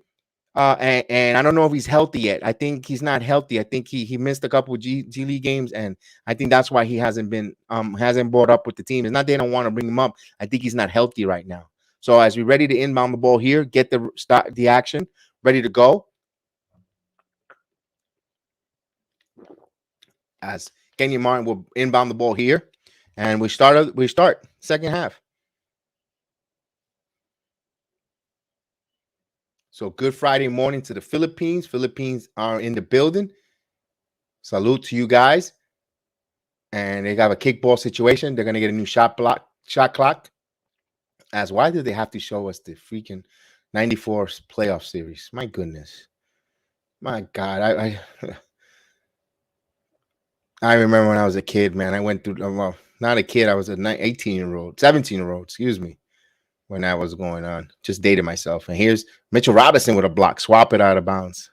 and I don't know if he's healthy yet. I think he's not healthy. I think he missed a couple of G League games, and I think that's why he hasn't brought up with the team. It's not they don't want to bring him up. I think he's not healthy right now. So as we're ready to inbound the ball here, get the action ready to go. As Kenyon Martin will inbound the ball here. And we start second half. So good Friday morning to the Philippines. Philippines are in the building. Salute to you guys. And they got a kickball situation. They're going to get a new shot clock. As why did they have to show us the freaking 94 playoff series? My goodness. My God. I remember when I was a kid, man. I went through, well, not a kid. I was an 18-year-old, 17-year-old, excuse me, when that was going on. Just dated myself. And here's Mitchell Robinson with a block. Swap it out of bounds.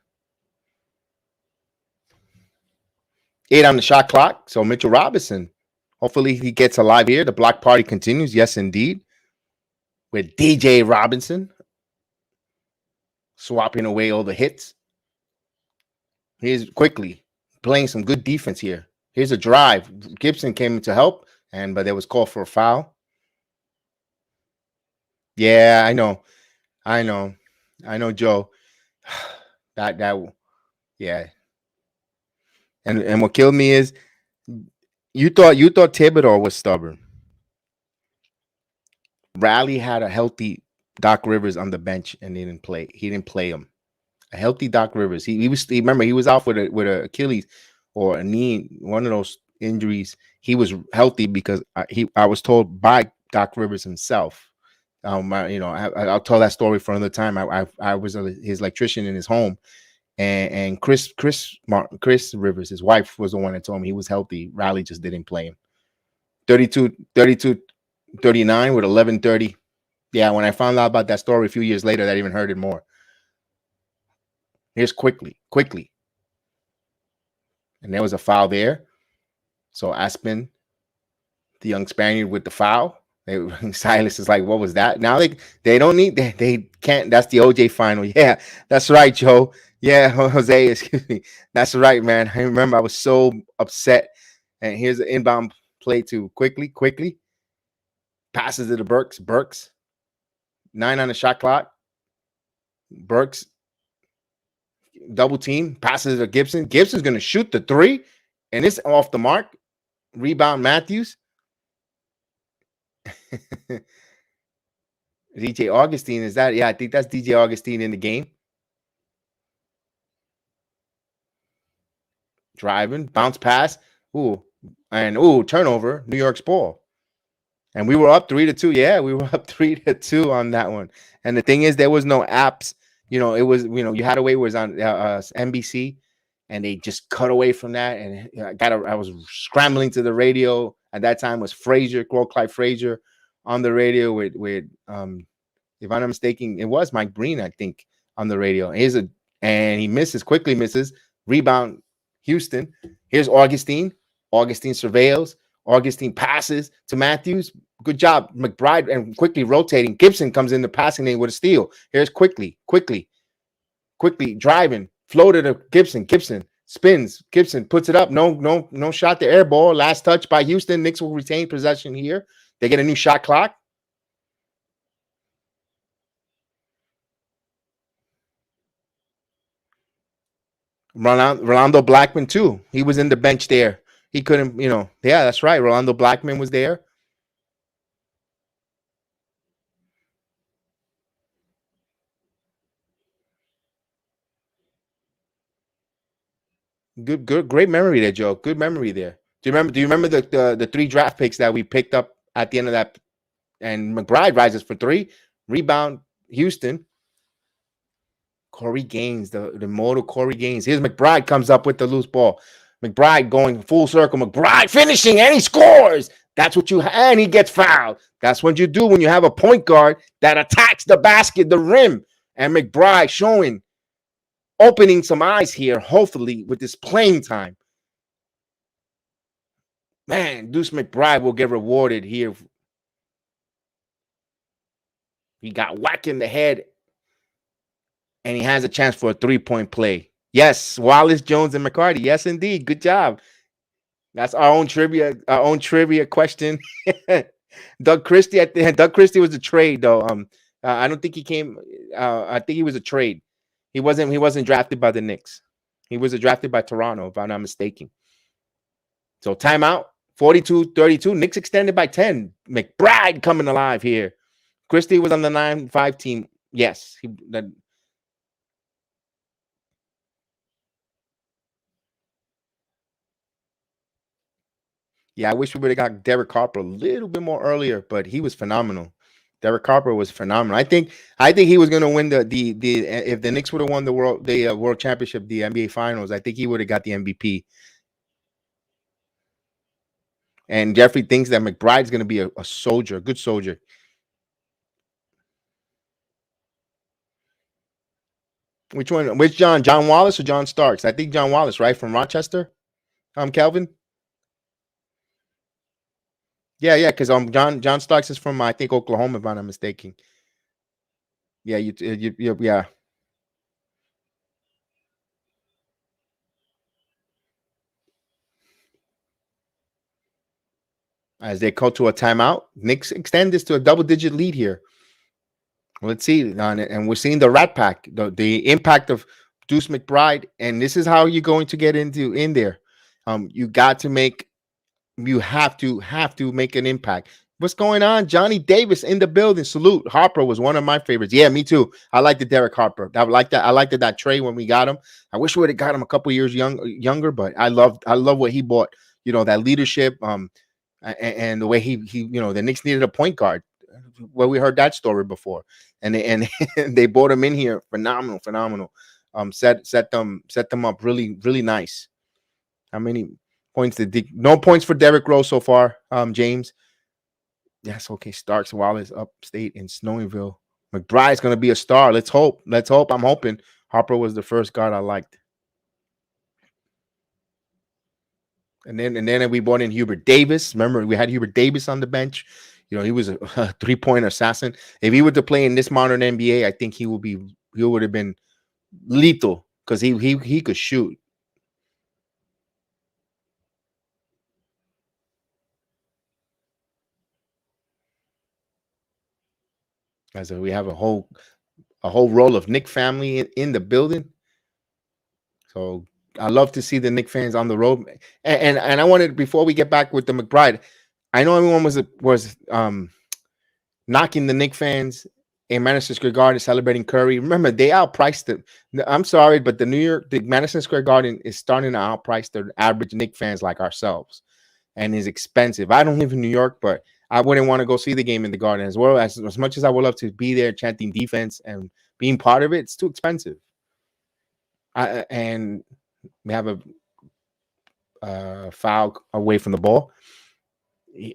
8 on the shot clock. So Mitchell Robinson, hopefully he gets alive here. The block party continues. Yes, indeed. With DJ Robinson swapping away all the hits. Here's quickly playing some good defense here. Here's a drive. Gibson came to help, but there was called for a foul. Yeah, I know, Joe. Yeah. And what killed me is you thought Thibodeau was stubborn. Riley had a healthy Doc Rivers on the bench and he didn't play him. A healthy Doc Rivers. He was out with a Achilles or a knee, one of those injuries. He was healthy because I was told by Doc Rivers himself. I'll tell that story for another time. I was his electrician in his home, and Chris Rivers, his wife, was the one that told me he was healthy. Riley just didn't play him. 32-39 with 11:30. Yeah, when I found out about that story a few years later, that even hurt it more. Here's quickly. And there was a foul there. So Aspen, the young Spaniard with the foul. Silas is like, what was that? Now they don't need, they can't. That's the OJ final. Yeah, that's right, Joe. Yeah, Jose, excuse me. That's right, man. I remember I was so upset. And here's an inbound play to quickly passes it to Burks 9 on the shot clock. Burks double team passes it to Gibson. Gibson's going to shoot the three, and it's off the mark. Rebound Matthews. DJ Augustine, is that? Yeah, I think that's DJ Augustine in the game. Driving, bounce pass. Turnover. New York's ball. And we were up 3-2. Yeah, we were up 3-2 on that one. And the thing is, there was no apps. It was, you had away was on NBC, and they just cut away from that. And I was scrambling to the radio at that time. Was Frazier, Clyde Frazier, on the radio with if I'm not mistaken, it was Mike Breen, I think, on the radio. And he quickly misses. Rebound, Houston. Here's Augustine. Augustine surveils. Augustine passes to Matthews. Good job, McBride, and quickly rotating. Gibson comes in the passing lane with a steal. Here's quickly driving. Floated to Gibson. Gibson spins. Gibson puts it up. No shot. The air ball. Last touch by Houston. Knicks will retain possession here. They get a new shot clock. Rolando Blackman too. He was in the bench there. He couldn't, yeah, that's right. Rolando Blackman was there. Good, great memory there, Joe. Good memory there. Do you remember the 3 draft picks that we picked up at the end of that? And McBride rises for 3. Rebound, Houston. Corey Gaines, the mortal Corey Gaines. Here's McBride, comes up with the loose ball. McBride going full circle. McBride finishing, and he scores. That's what and he gets fouled. That's what you do when you have a point guard that attacks the basket, the rim. And McBride opening some eyes here, hopefully, with this playing time. Man, Deuce McBride will get rewarded here. He got whacked in the head, and he has a chance for a 3-point play. Yes, Wallace, Jones, and McCarty. Yes, indeed. Good job. That's our own trivia question. Doug Christie. Doug Christie was a trade, though. I don't think he came. I think he was a trade. He wasn't drafted by the Knicks. He was drafted by Toronto, if I'm not mistaken. So timeout. 42-32. Knicks extended by 10. McBride coming alive here. Christie was on the 9-5 team. Yes, yeah, I wish we would have got Derek Harper a little bit more earlier, but he was phenomenal. Derek Harper was phenomenal. I think he was going to win the if the Knicks would have won the world championship, the NBA Finals. I think he would have got the MVP. And Jeffrey thinks that McBride's going to be a soldier, a good soldier. Which one? Which John? John Wallace or John Starks? I think John Wallace, right, from Rochester. Kelvin. Yeah, because John Starks is from, I think, Oklahoma, if I'm not mistaken. Yeah, yeah. As they go to a timeout, Knicks extend this to a double-digit lead here. Let's see, and we're seeing the Rat Pack, the impact of Deuce McBride, and this is how you're going to get in there. You have to make an impact. What's going on? Johnny Davis in the building. Salute. Harper was one of my favorites. Yeah, me too. I like the Derek Harper. I like that. I liked that trade when we got him. I wish we would have got him a couple years younger, but I love what he bought. That leadership. And the way he the Knicks needed a point guard. Well, we heard that story before, and they brought him in here. Phenomenal. Set them up really, really nice. How many points no points for Derrick Rose so far, James? Yes, okay. Starks Wallace upstate in Snowville. McBride's going to be a star. Let's hope. I'm hoping. Harper was the first guard I liked. And then we brought in Hubert Davis. Remember, we had Hubert Davis on the bench. He was a 3-point assassin. If he were to play in this modern NBA, I think he would have been lethal because he could shoot. As we have a whole roll of Nick family in the building. So I love to see the Nick fans on the road. And I wanted, before we get back with the McBride, I know everyone was knocking the Nick fans in Madison Square Garden celebrating Curry. Remember, they outpriced them. I'm sorry, but the Madison Square Garden is starting to outprice the average Nick fans like ourselves, and is expensive. I don't live in New York, but I wouldn't want to go see the game in the Garden as well. As much as I would love to be there chanting defense and being part of it, it's too expensive. And we have a foul away from the ball.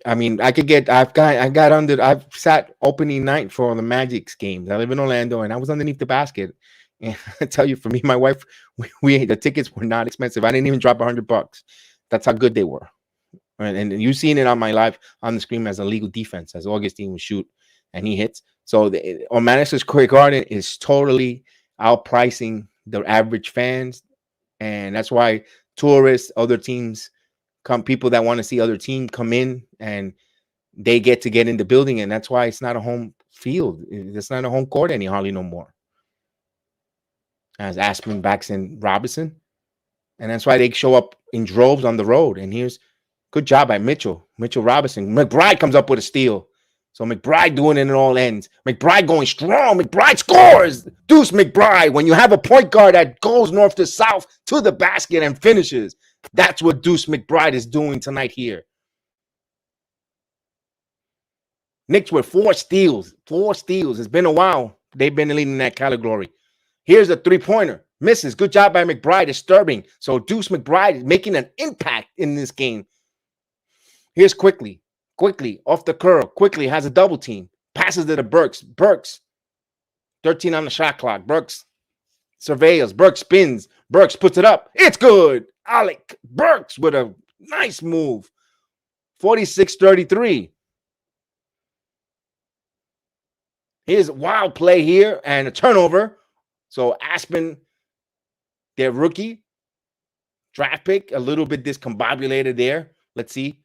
I mean, I've sat opening night for the Magic's games. I live in Orlando, and I was underneath the basket. And I tell you, for me, my wife, we the tickets were not expensive. I didn't even drop $100. That's how good they were. And you've seen it on my live on the screen as a legal defense, as Augustine would shoot and he hits. So on Madison Square Garden is totally outpricing the average fans, and that's why tourists, other teams people that want to see other team come in, and they get in the building, and that's why it's not a home field. It's not a home court hardly no more. As Aspen backs in Robinson, and that's why they show up in droves on the road. And here's good job by Mitchell Robinson. McBride comes up with a steal. So McBride doing it in all ends. McBride going strong. McBride scores. Deuce McBride. When you have a point guard that goes north to south to the basket and finishes, that's what Deuce McBride is doing tonight here. Knicks with 4 steals. 4 steals. It's been a while. They've been leading that category. Here's a three-pointer. Misses. Good job by McBride. Disturbing. So Deuce McBride is making an impact in this game. Here's Quickly off the curl. Quickly has a double team. Passes it to Burks. 13 on the shot clock. Burks surveils. Burks spins. Burks puts it up. It's good. Alec Burks with a nice move. 46-33. Here's a wild play here and a turnover. So Aspen, their rookie draft pick, a little bit discombobulated there. Let's see.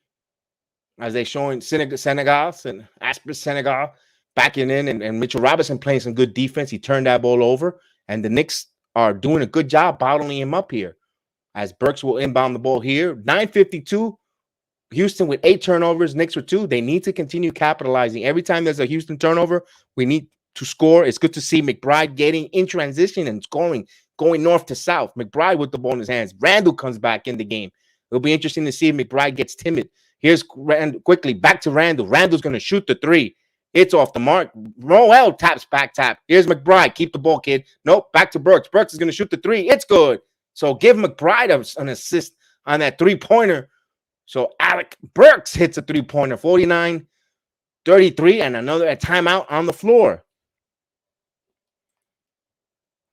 As they're showing Senegal and Aspen Senegal backing in, and Mitchell Robinson playing some good defense. He turned that ball over, and the Knicks are doing a good job bottling him up here. As Burks will inbound the ball here. 9:52. Houston with 8 turnovers. Knicks with 2. They need to continue capitalizing. Every time there's a Houston turnover, we need to score. It's good to see McBride getting in transition and scoring, going north to south. McBride with the ball in his hands. Randle comes back in the game. It'll be interesting to see if McBride gets timid. Here's Randle quickly back to Randle. Randle's going to shoot the 3. It's off the mark. Roel taps back tap. Here's McBride. Keep the ball, kid. Nope. Back to Burks. Burks is going to shoot the 3. It's good. So give McBride an assist on that 3-pointer. So Alec Burks hits a 3-pointer. 49-33, and another timeout on the floor.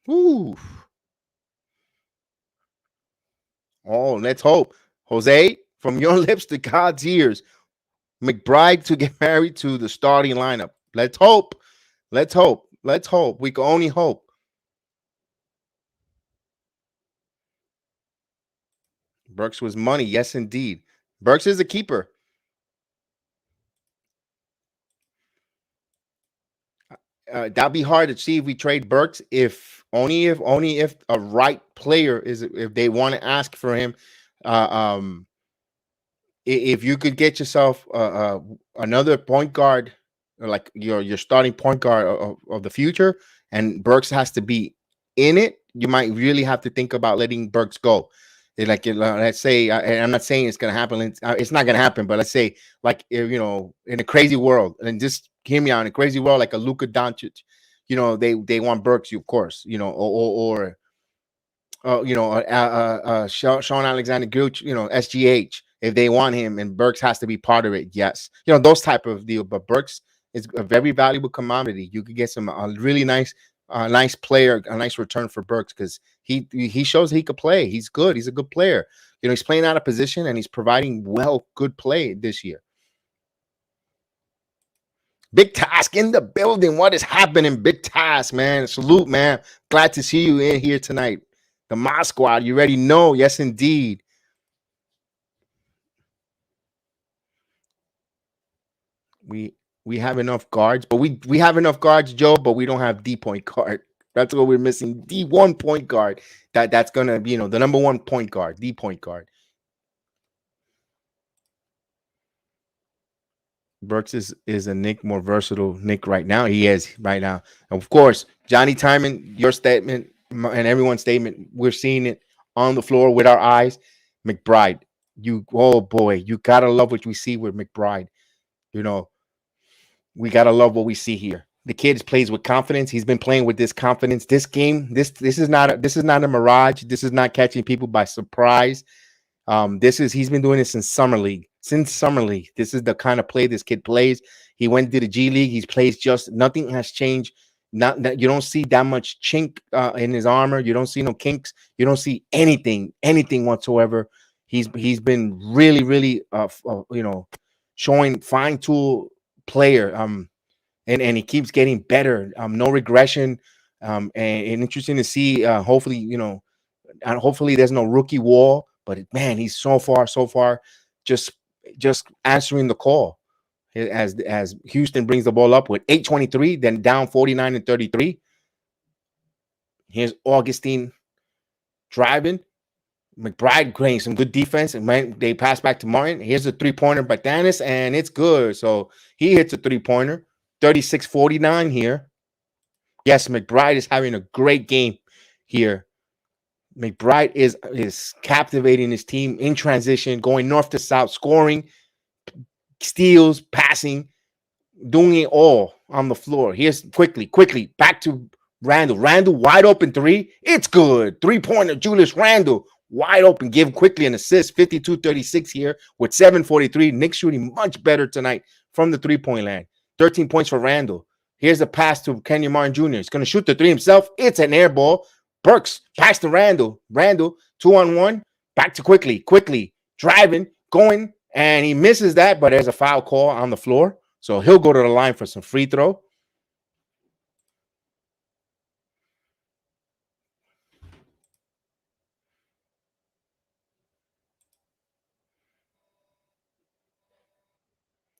Ooh. Oh, let's hope. Jose, from your lips to God's ears, McBride to get married to the starting lineup. Let's hope. Let's hope. Let's hope. We can only hope. Burks was money. Yes, indeed. Burks is a keeper. That'd be hard to see if we trade Burks if a right player is, if they want to ask for him. If you could get yourself another point guard, like your starting point guard of the future, and Burks has to be in it, you might really have to think about letting Burks go. Let's say, and I'm not saying it's going to happen. It's not going to happen, but let's say, like, in a crazy world, and just hear me out, in a crazy world, like a Luka Doncic, they want Burks, of course, or Sean Alexander Gooch, SGH, if they want him, and Burks has to be part of it. Yes, those type of deal. But Burks is a very valuable commodity. You could get a really nice player, a nice return for Burks, because he shows he could play. He's good. He's a good player. He's playing out of position, and he's providing good play this year. Big Task in the building. What is happening, Big Task, man? Salute, man. Glad to see you in here tonight. The Mod Squad, you already know. Yes, indeed. We have enough guards, but we have enough guards, Joe, but we don't have D point guard. That's what we're missing. D1 point guard. That's gonna be, the number one point guard, D point guard. Burks is a Nick, more versatile Nick right now. He is right now. Of course, Johnny Timon, your statement and everyone's statement, we're seeing it on the floor with our eyes. McBride, oh boy, you gotta love what we see with McBride. You know, we gotta love what we see here. The kid plays with confidence. He's been playing with this confidence. This game, this is not a mirage. This is not catching people by surprise. He's been doing this since summer league. Since summer league, this is the kind of play this kid plays. He went to the G League. He plays just nothing has changed. Not that you don't see that much chink in his armor. You don't see no kinks. You don't see anything whatsoever. He's been really, really, showing fine tool player. And he keeps getting better. No regression. And interesting to see. Hopefully, and hopefully there's no rookie wall. But man, he's so far, just answering the call as Houston brings the ball up with 8:23, then down 49 and 33. Here's Augustine driving. McBride playing some good defense, and they pass back to Martin. Here's a 3-pointer by Thanis, and it's good. So he hits a 3-pointer. 36-49 here. Yes, McBride is having a great game here. McBride is captivating his team in transition, going north to south, scoring, steals, passing, doing it all on the floor. Here's quickly back to Randle. Randle wide open three. It's good. 3-pointer, Julius Randle wide open. Give quickly an assist. 52-36 here with 7:43. Knicks shooting much better tonight from the 3-point line. 13 points for Randle. Here's a pass to Kenyon Martin Jr. He's going to shoot the three himself. It's an air ball. Burks pass to Randle. Randle 2-on-1. Back to quickly driving, going, and he misses that, but there's a foul call on the floor. So he'll go to the line for some free throw.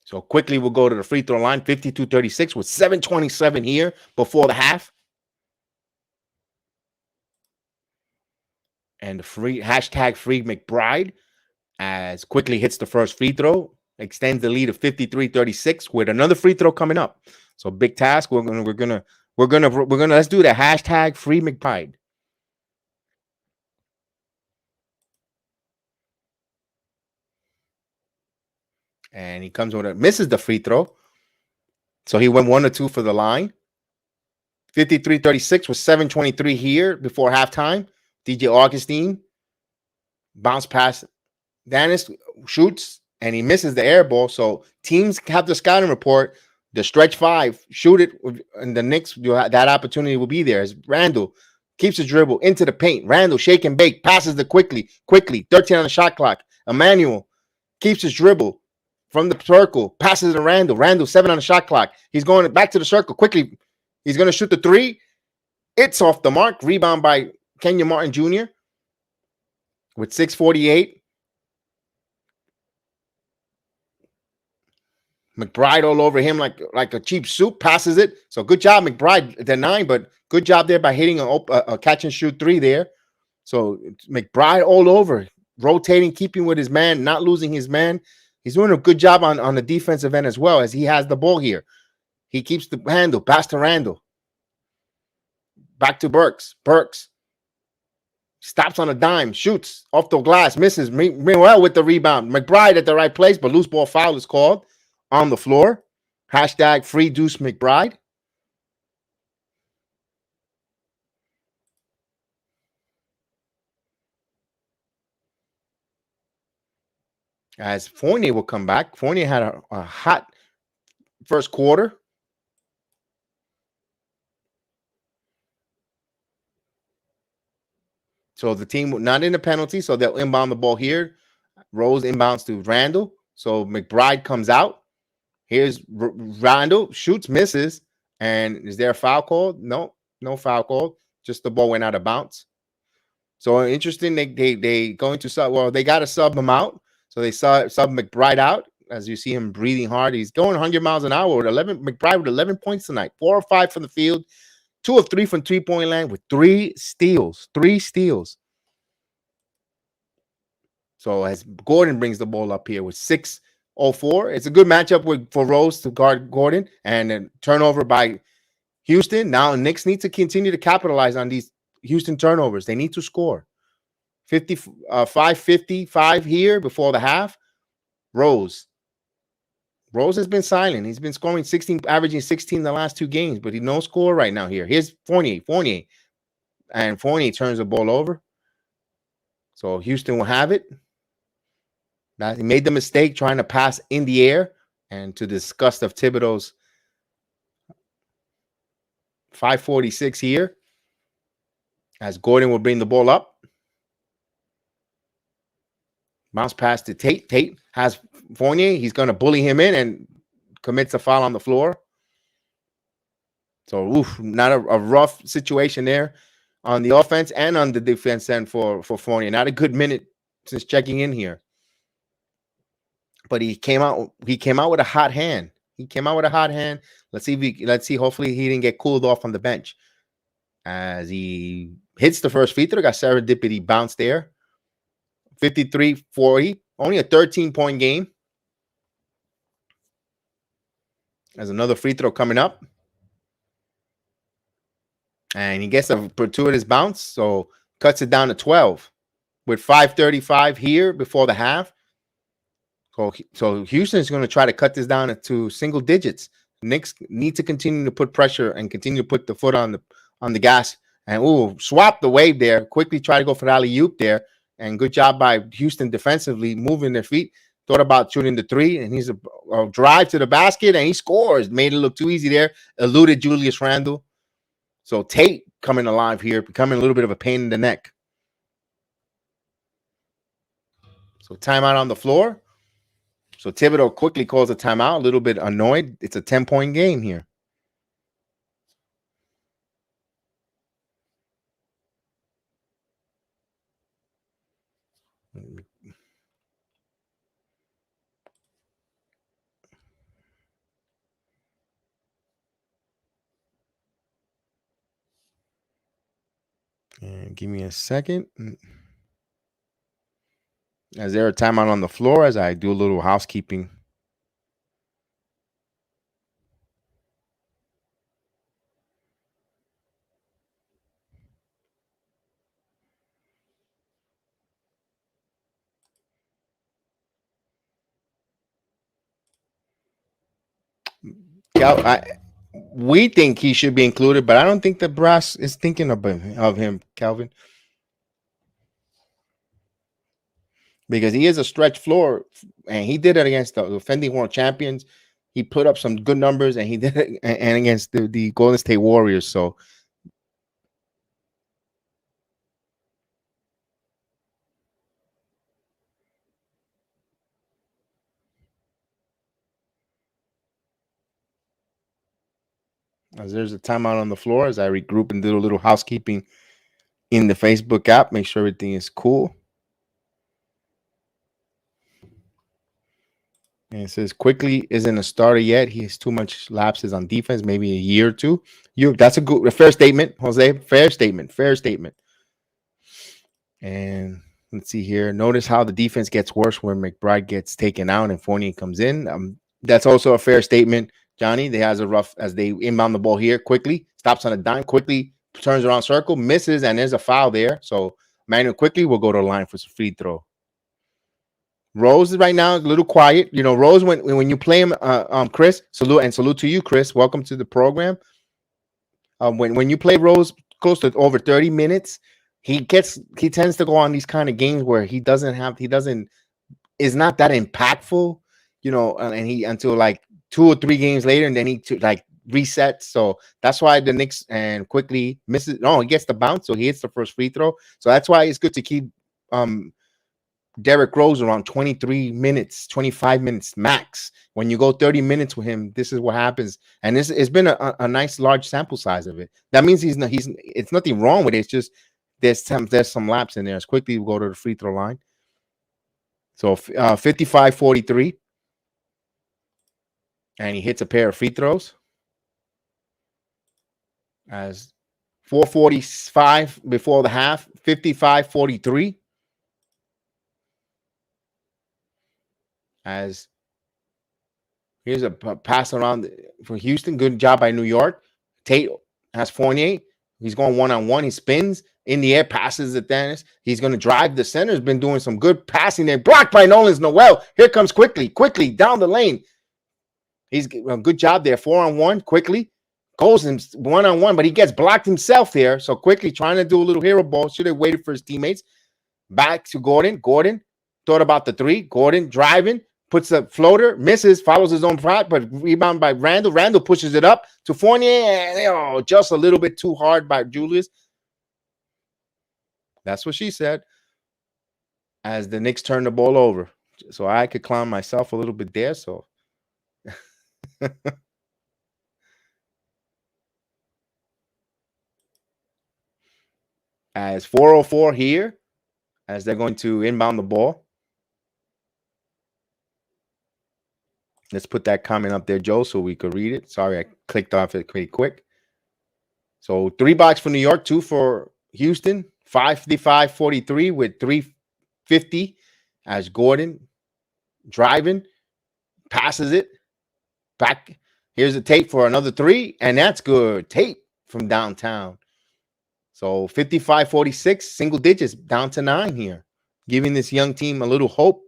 So quickly we'll go to the free throw line. 52-36 with 7:27 here before the half. And the free McBride as quickly hits the first free throw, extends the lead of 53-36 with another free throw coming up. So big task. We're gonna let's do the hashtag free McBride. And he comes with misses the free throw. So he went 1 or 2 for the line. 53-36 with 7:23 here before halftime. DJ Augustine bounce pass. Dennis shoots and he misses the air ball. So teams have the scouting report. The stretch 5, shoot it, and the Knicks, that opportunity will be there. As Randle keeps his dribble into the paint. Randle shake and bake, passes it quickly. 13 on the shot clock. Emmanuel keeps his dribble from the circle, passes it to Randle. Randle 7 on the shot clock. He's going back to the circle quickly. He's going to shoot the 3. It's off the mark. Rebound by Kenyon Martin Jr. with 6:48. McBride all over him like a cheap soup, passes it. So good job, McBride, the 9, but good job there by hitting a catch and shoot 3 there. So McBride all over, rotating, keeping with his man, not losing his man. He's doing a good job on the defensive end as well, as he has the ball here. He keeps the handle, pass to Randle. Back to Burks. Burks stops on a dime, shoots off the glass, misses. Meanwhile with the rebound. McBride at the right place, but loose ball foul is called on the floor. Hashtag free Deuce McBride. As Fournier will come back. Fournier had a hot first quarter. So the team not in the penalty, so they'll inbound the ball here. Rose inbounds to Randle. So McBride comes out. Here's Randle, shoots, misses. And is there a foul call? No foul call. Just the ball went out of bounds. So interesting, they going to sub. Well, they got to sub him out. So they sub McBride out. as you see him breathing hard. He's going 100 miles an hour with 11. McBride with 11 points tonight, 4 or 5 from the field, 2 of 3 from 3-point land with 3 steals. 3 steals. So as Gordon brings the ball up here with 6:04, it's a good matchup for Rose to guard Gordon, and then turnover by Houston. Now Knicks need to continue to capitalize on these Houston turnovers. They need to score. 5:55 here before the half. Rose has been silent. He's been scoring 16, averaging 16 the last 2 games, but he no score right now here. Here's Fournier, and Fournier turns the ball over. So Houston will have it. Now, he made the mistake trying to pass in the air, and to the disgust of Thibodeau's. 5:46 here as Gordon will bring the ball up. Bounce pass to Tate. Tate has Fournier. He's going to bully him in and commits a foul on the floor. So, not a rough situation there on the offense and on the defense end for Fournier. Not a good minute since checking in here. But he came out with a hot hand. Let's see. Hopefully he didn't get cooled off on the bench. As he hits the first free throw, got serendipity bounce there. 53-40. Only a 13-point game. There's another free throw coming up. And he gets a fortuitous bounce, so cuts it down to 12 with 5:35 here before the half. So Houston is going to try to cut this down to single digits. Knicks need to continue to put pressure and continue to put the foot on the gas. And swap the wave there. Quickly try to go for the alley-oop there. And good job by Houston defensively, moving their feet. Thought about shooting the 3, and he's a drive to the basket, and he scores. Made it look too easy there. Eluded Julius Randle. So Tate coming alive here, becoming a little bit of a pain in the neck. So timeout on the floor. So Thibodeau quickly calls a timeout, a little bit annoyed. It's a 10-point game here. And give me a second. Is there a timeout on the floor as I do a little housekeeping? We think he should be included, but I don't think the brass is thinking of him, Calvin. Because he is a stretch floor, and he did it against the defending world champions. He put up some good numbers, and he did it and against the Golden State Warriors. So as there's a timeout on the floor as I regroup and do a little housekeeping in the Facebook app, make sure everything is cool. And it says quickly isn't a starter yet. He has too much lapses on defense, maybe a year or two. That's a fair statement, Jose. Fair statement. And let's see here. Notice how the defense gets worse when McBride gets taken out and Fournier comes in. That's also a fair statement, Johnny. They has a rough as they inbound the ball here quickly, stops on a dime, quickly turns around circle, misses, and there's a foul there. So Manuel quickly will go to the line for some free throw. Rose is right now a little quiet. You know, Rose, when you play him, Chris, salute to you, Chris. Welcome to the program. When you play Rose close to over 30 minutes, he tends to go on these kind of games where is not that impactful, you know, and he until like 2 or 3 games later, and then he resets. So that's why the Knicks and quickly misses. No, he gets the bounce, so he hits the first free throw. So that's why it's good to keep Derrick Rose around 23 minutes, 25 minutes max. When you go 30 minutes with him, this is what happens. And it's been a nice large sample size of it. That means it's nothing wrong with it. It's just there's some laps in there. As quickly we'll go to the free throw line. So 55-43. and he hits a pair of free throws. As 4:45 before the half, 55-43. As here's a pass around for Houston. Good job by New York. Tate has Fournier. He's going one-on-one. He spins in the air, passes it Dennis. He's going to drive. The center's been doing some good passing there. Blocked by Noel. Here comes quickly down the lane. He's a good job there. 4-on-1, quickly. Goes in one-on-one, but he gets blocked himself there. So quickly trying to do a little hero ball. Should have waited for his teammates. Back to Gordon. Gordon thought about the three. Gordon driving. Puts a floater, misses, follows his own shot, but rebound by Randle. Randle pushes it up to Fournier, and just a little bit too hard by Julius. That's what she said. As the Knicks turn the ball over. So I could clown myself a little bit there. So as 4:04 here, as they're going to inbound the ball. Let's put that comment up there, Joe, so we could read it. Sorry, I clicked off it pretty quick. So 3 blocks for New York, 2 for Houston, 55-43 with 3:50 as Gordon driving, passes it back. Here's a Tate for another 3, and that's good. Tate from downtown. So 55-46, single digits, down to 9 here, giving this young team a little hope.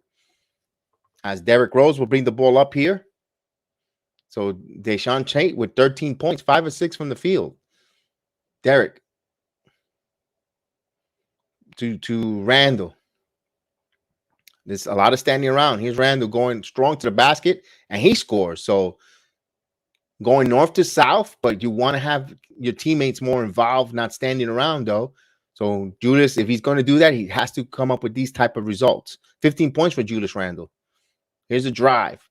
As Derrick Rose will bring the ball up here. So Deshaun Tate with 13 points, 5 of 6 from the field. Derrick to Randle. There's a lot of standing around. Here's Randle going strong to the basket, and he scores. So going north to south, but you want to have your teammates more involved, not standing around, though. So Julius, if he's going to do that, he has to come up with these type of results. 15 points for Julius Randle. Here's a drive,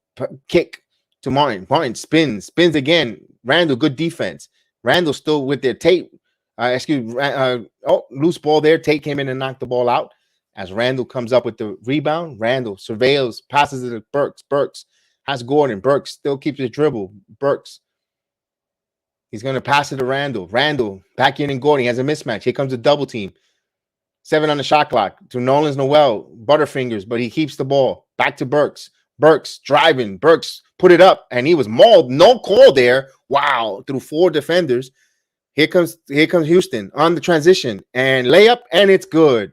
kick to Martin. Martin spins again. Randle, good defense. Randle still with their Tate. Loose ball there. Tate came in and knocked the ball out. As Randle comes up with the rebound, Randle surveils, passes it to Burks. Burks has Gordon. Burks still keeps the dribble. Burks. He's going to pass it to Randle. Randle back in and Gordon. He has a mismatch. Here comes a double team. 7 on the shot clock to Noel. Butterfingers, but he keeps the ball. Back to Burks. Burks driving. Burks put it up, and he was mauled. No call there. Wow, through 4 defenders. Here comes Houston on the transition and layup, and it's good.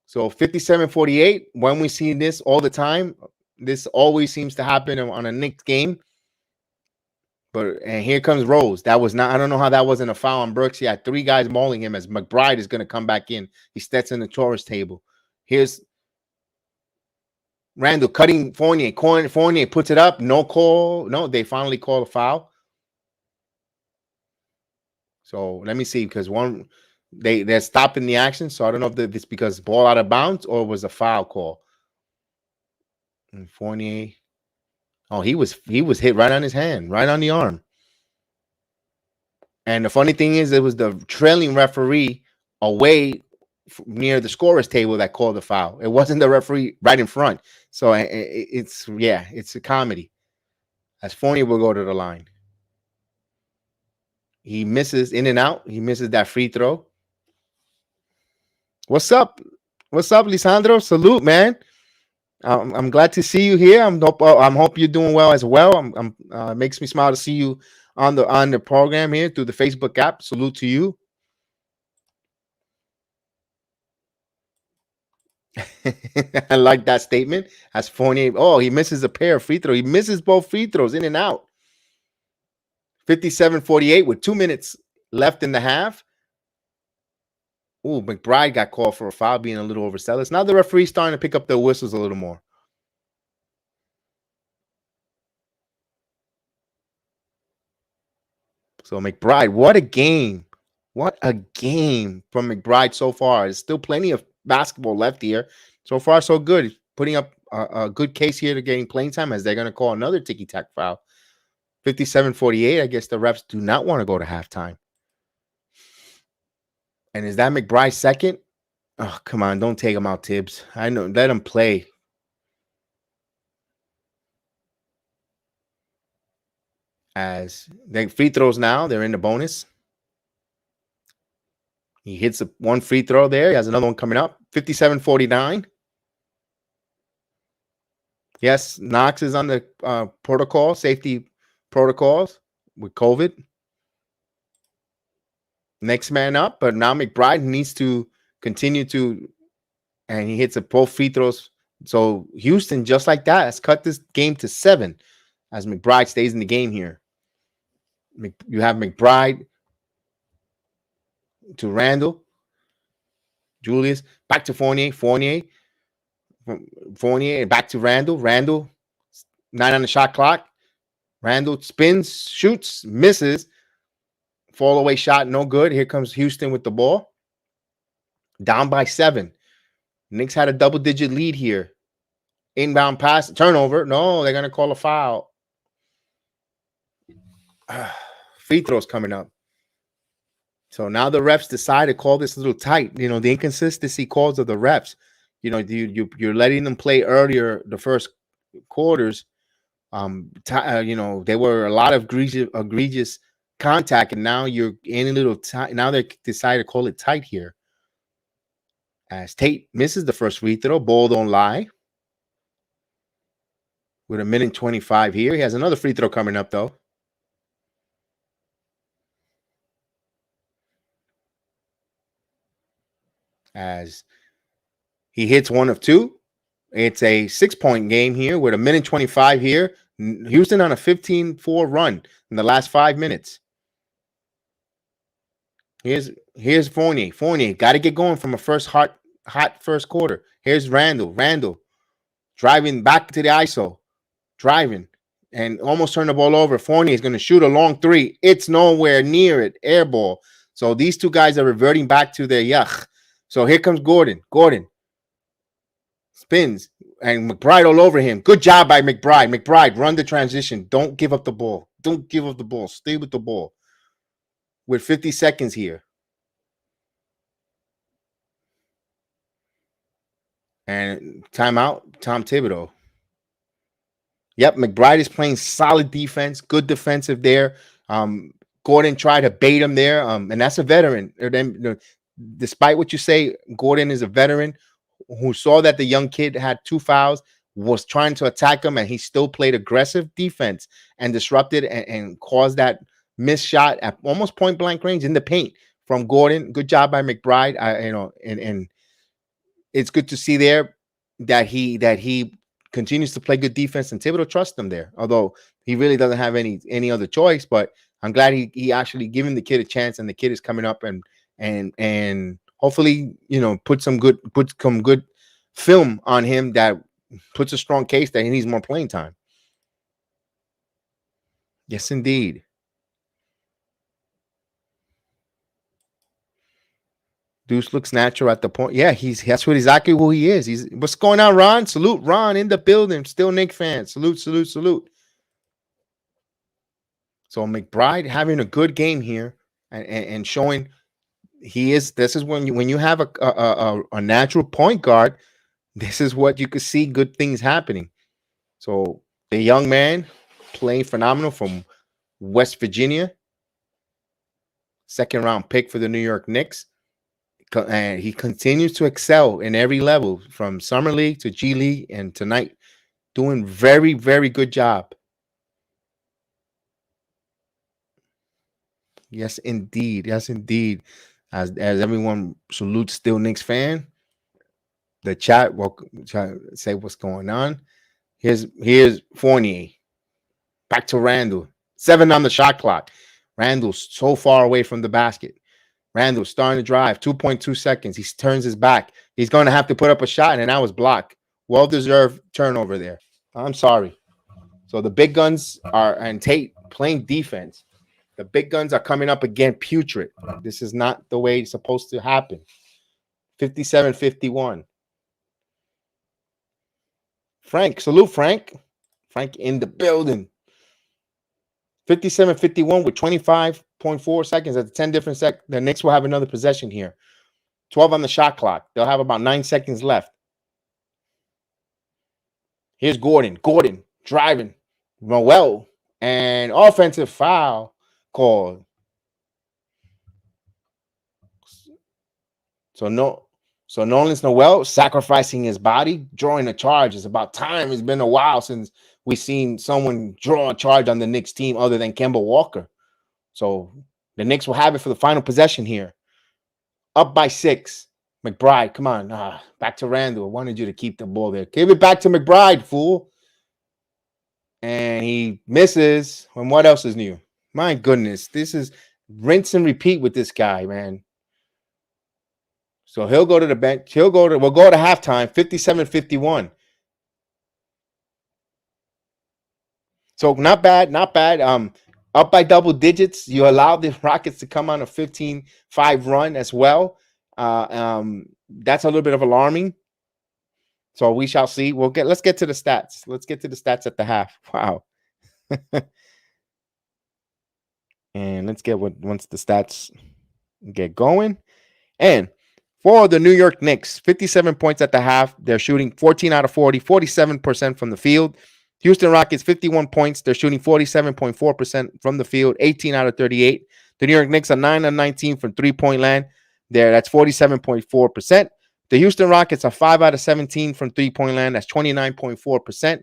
So 57-48. When we see this all the time, this always seems to happen on a Knicks game. And here comes Rose. That was not. I don't know how that wasn't a foul on Burks. He had 3 guys mauling him as McBride is going to come back in. He steps in the Torres table. Here's Randle cutting Fournier. Fournier puts it up. No call. No, they finally call a foul. So let me see, because they're stopping the action. So I don't know if it's because ball out of bounds or it was a foul call. And Fournier, he was hit right on his hand, right on the arm. And the funny thing is, it was the trailing referee away near the scorer's table that called the foul. It wasn't the referee right in front. So it's a comedy. As Fournier will go to the line. He misses in and out. He misses that free throw. What's up? What's up, Lisandro? Salute, man. I'm glad to see you here. I'm hope you're doing well as well. Makes me smile to see you on the program here through the Facebook app. Salute to you. I like that statement. As Fournier, he misses a pair of free throws. He misses both free throws in and out. 57-48 with 2 minutes left in the half. Ooh, McBride got called for a foul, being a little overzealous. Now the referee's starting to pick up the whistles a little more. So McBride, what a game. What a game from McBride so far. There's still plenty of basketball left here. So far, so good. He's putting up a good case here to getting playing time, as they're going to call another ticky-tack foul. 57-48. I guess the refs do not want to go to halftime. And is that McBride's second? Oh, come on. Don't take him out, Tibbs. I know. Let him play. As they free throws now, they're in the bonus. He hits one free throw there. He has another one coming up. 57-49. Yes, Knox is on the protocol, safety protocols with COVID. Next man up, but now McBride needs to continue to, and he hits both free throws. So Houston, just like that, has cut this game to 7 as McBride stays in the game here. You have McBride to Randle, Julius, back to Fournier, back to Randle. Randle, 9 on the shot clock. Randle spins, shoots, misses. Fall away shot, no good. Here comes Houston with the ball. Down by 7. Knicks had a double-digit lead here. Inbound pass, turnover. No, they're going to call a foul. Free throws coming up. So now the refs decide to call this a little tight. You know, the inconsistency calls of the refs. You know, you're letting them play earlier the first quarters. You know, there were a lot of egregious contact, and now you're in a little tight. Now they decide to call it tight here. As Tate misses the first free throw, ball don't lie. With 1:25 here, he has another free throw coming up though. As he hits one of two. It's a 6-point game here with 1:25 here. Houston on a 15-4 run in the last 5 minutes. Here's Fournier. Fournier got to get going from a hot first quarter. Here's Randle. Randle driving back to the ISO. Driving and almost turned the ball over. Fournier is going to shoot a long 3. It's nowhere near it. Air ball. So these two guys are reverting back to their yuck. So here comes Gordon. Gordon spins and McBride all over him. Good job by McBride. McBride, run the transition. Don't give up the ball. Don't give up the ball. Stay with the ball. With 50 seconds here. And timeout, Tom Thibodeau. Yep, McBride is playing solid defense. Good defensive there. Gordon tried to bait him there. And that's a veteran. Despite what you say, Gordon is a veteran who saw that the young kid had 2 fouls, was trying to attack him, and he still played aggressive defense and disrupted and caused that missed shot at almost point blank range in the paint from Gordon. Good job by McBride. And it's good to see there that he continues to play good defense, and Thibodeau trusts him there. Although he really doesn't have any other choice, but I'm glad he actually giving the kid a chance, and the kid is coming up and hopefully, you know, put some good film on him that puts a strong case that he needs more playing time. Yes, indeed. Deuce looks natural at the point. Yeah, that's exactly who he is. What's going on, Ron? Salute, Ron, in the building. Still Knicks fan. Salute. So McBride having a good game here and showing this is when you have a natural point guard, this is what you could see good things happening. So the young man playing phenomenal from West Virginia, 2nd round pick for the New York Knicks. And he continues to excel in every level from Summer League to G League and tonight, doing very, very good job. Yes, indeed. As everyone salutes Still Knicks fan, the chat will say what's going on. Here's Fournier. Back to Randle. 7 on the shot clock. Randle's so far away from the basket. Randle starting to drive. 2.2 seconds. He turns his back. He's going to have to put up a shot, and that was blocked. Well-deserved turnover there. I'm sorry. So the big guns and Tate playing defense. The big guns are coming up again putrid. This is not the way it's supposed to happen. 57-51. Frank, salute Frank. Frank in the building. 57-51 with 25.4 seconds at the 10 different seconds. The Knicks will have another possession here. 12 on the shot clock. They'll have about 9 seconds left. Here's Gordon. Gordon driving. Well, And offensive foul called. So no, so Nolan's Noel sacrificing his body, drawing a charge. It's about time. It's been a while since we've seen someone draw a charge on the Knicks team other than Kemba Walker. So the Knicks will have it for the final possession here. Up by 6. McBride, come on. Back to Randle. I wanted you to keep the ball there. Give it back to McBride, fool. And he misses. And what else is new? My goodness. This is rinse and repeat with this guy, man. So he'll go to the bench. We'll go to halftime, 57-51. So not bad. Up by double digits. You allow the Rockets to come on a 15-5 run as well. That's a little bit of alarming. So we shall see. Let's get to the stats. Let's get to the stats at the half. Wow. And let's get once the stats get going. And for the New York Knicks, 57 points at the half. They're shooting 14 out of 40, 47% from the field. Houston Rockets, 51 points. They're shooting 47.4% from the field, 18 out of 38. The New York Knicks are 9 of 19 from three-point land. That's 47.4%. The Houston Rockets are 5 out of 17 from three-point land. That's 29.4%.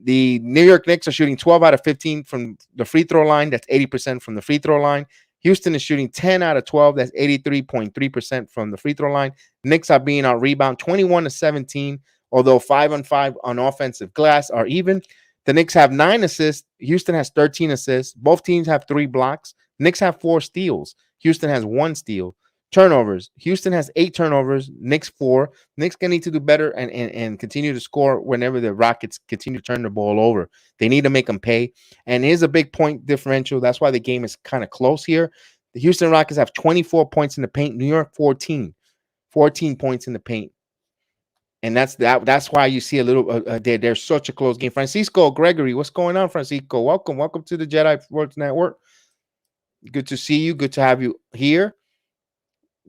The New York Knicks are shooting 12 out of 15 from the free throw line. That's 80% from the free throw line. Houston is shooting 10 out of 12. That's 83.3% from the free throw line. Knicks are being out rebound 21 to 17, although 5-on-5 on offensive glass are even. The Knicks have 9 assists. Houston has 13 assists. Both teams have 3 blocks. Knicks have 4 steals. Houston has 1 steal. Turnovers. Houston has 8 turnovers. Knicks 4. Knicks going to need to do better and continue to score whenever the Rockets continue to turn the ball over. They need to make them pay. And here's a big point differential. That's why the game is kind of close here. The Houston Rockets have 24 points in the paint. New York 14. 14 points in the paint. And that's why you see a little there's such a close game. Francisco Gregory, what's going on, Francisco? Welcome to the Jedi Sports Network. Good to see you. Good to have you here.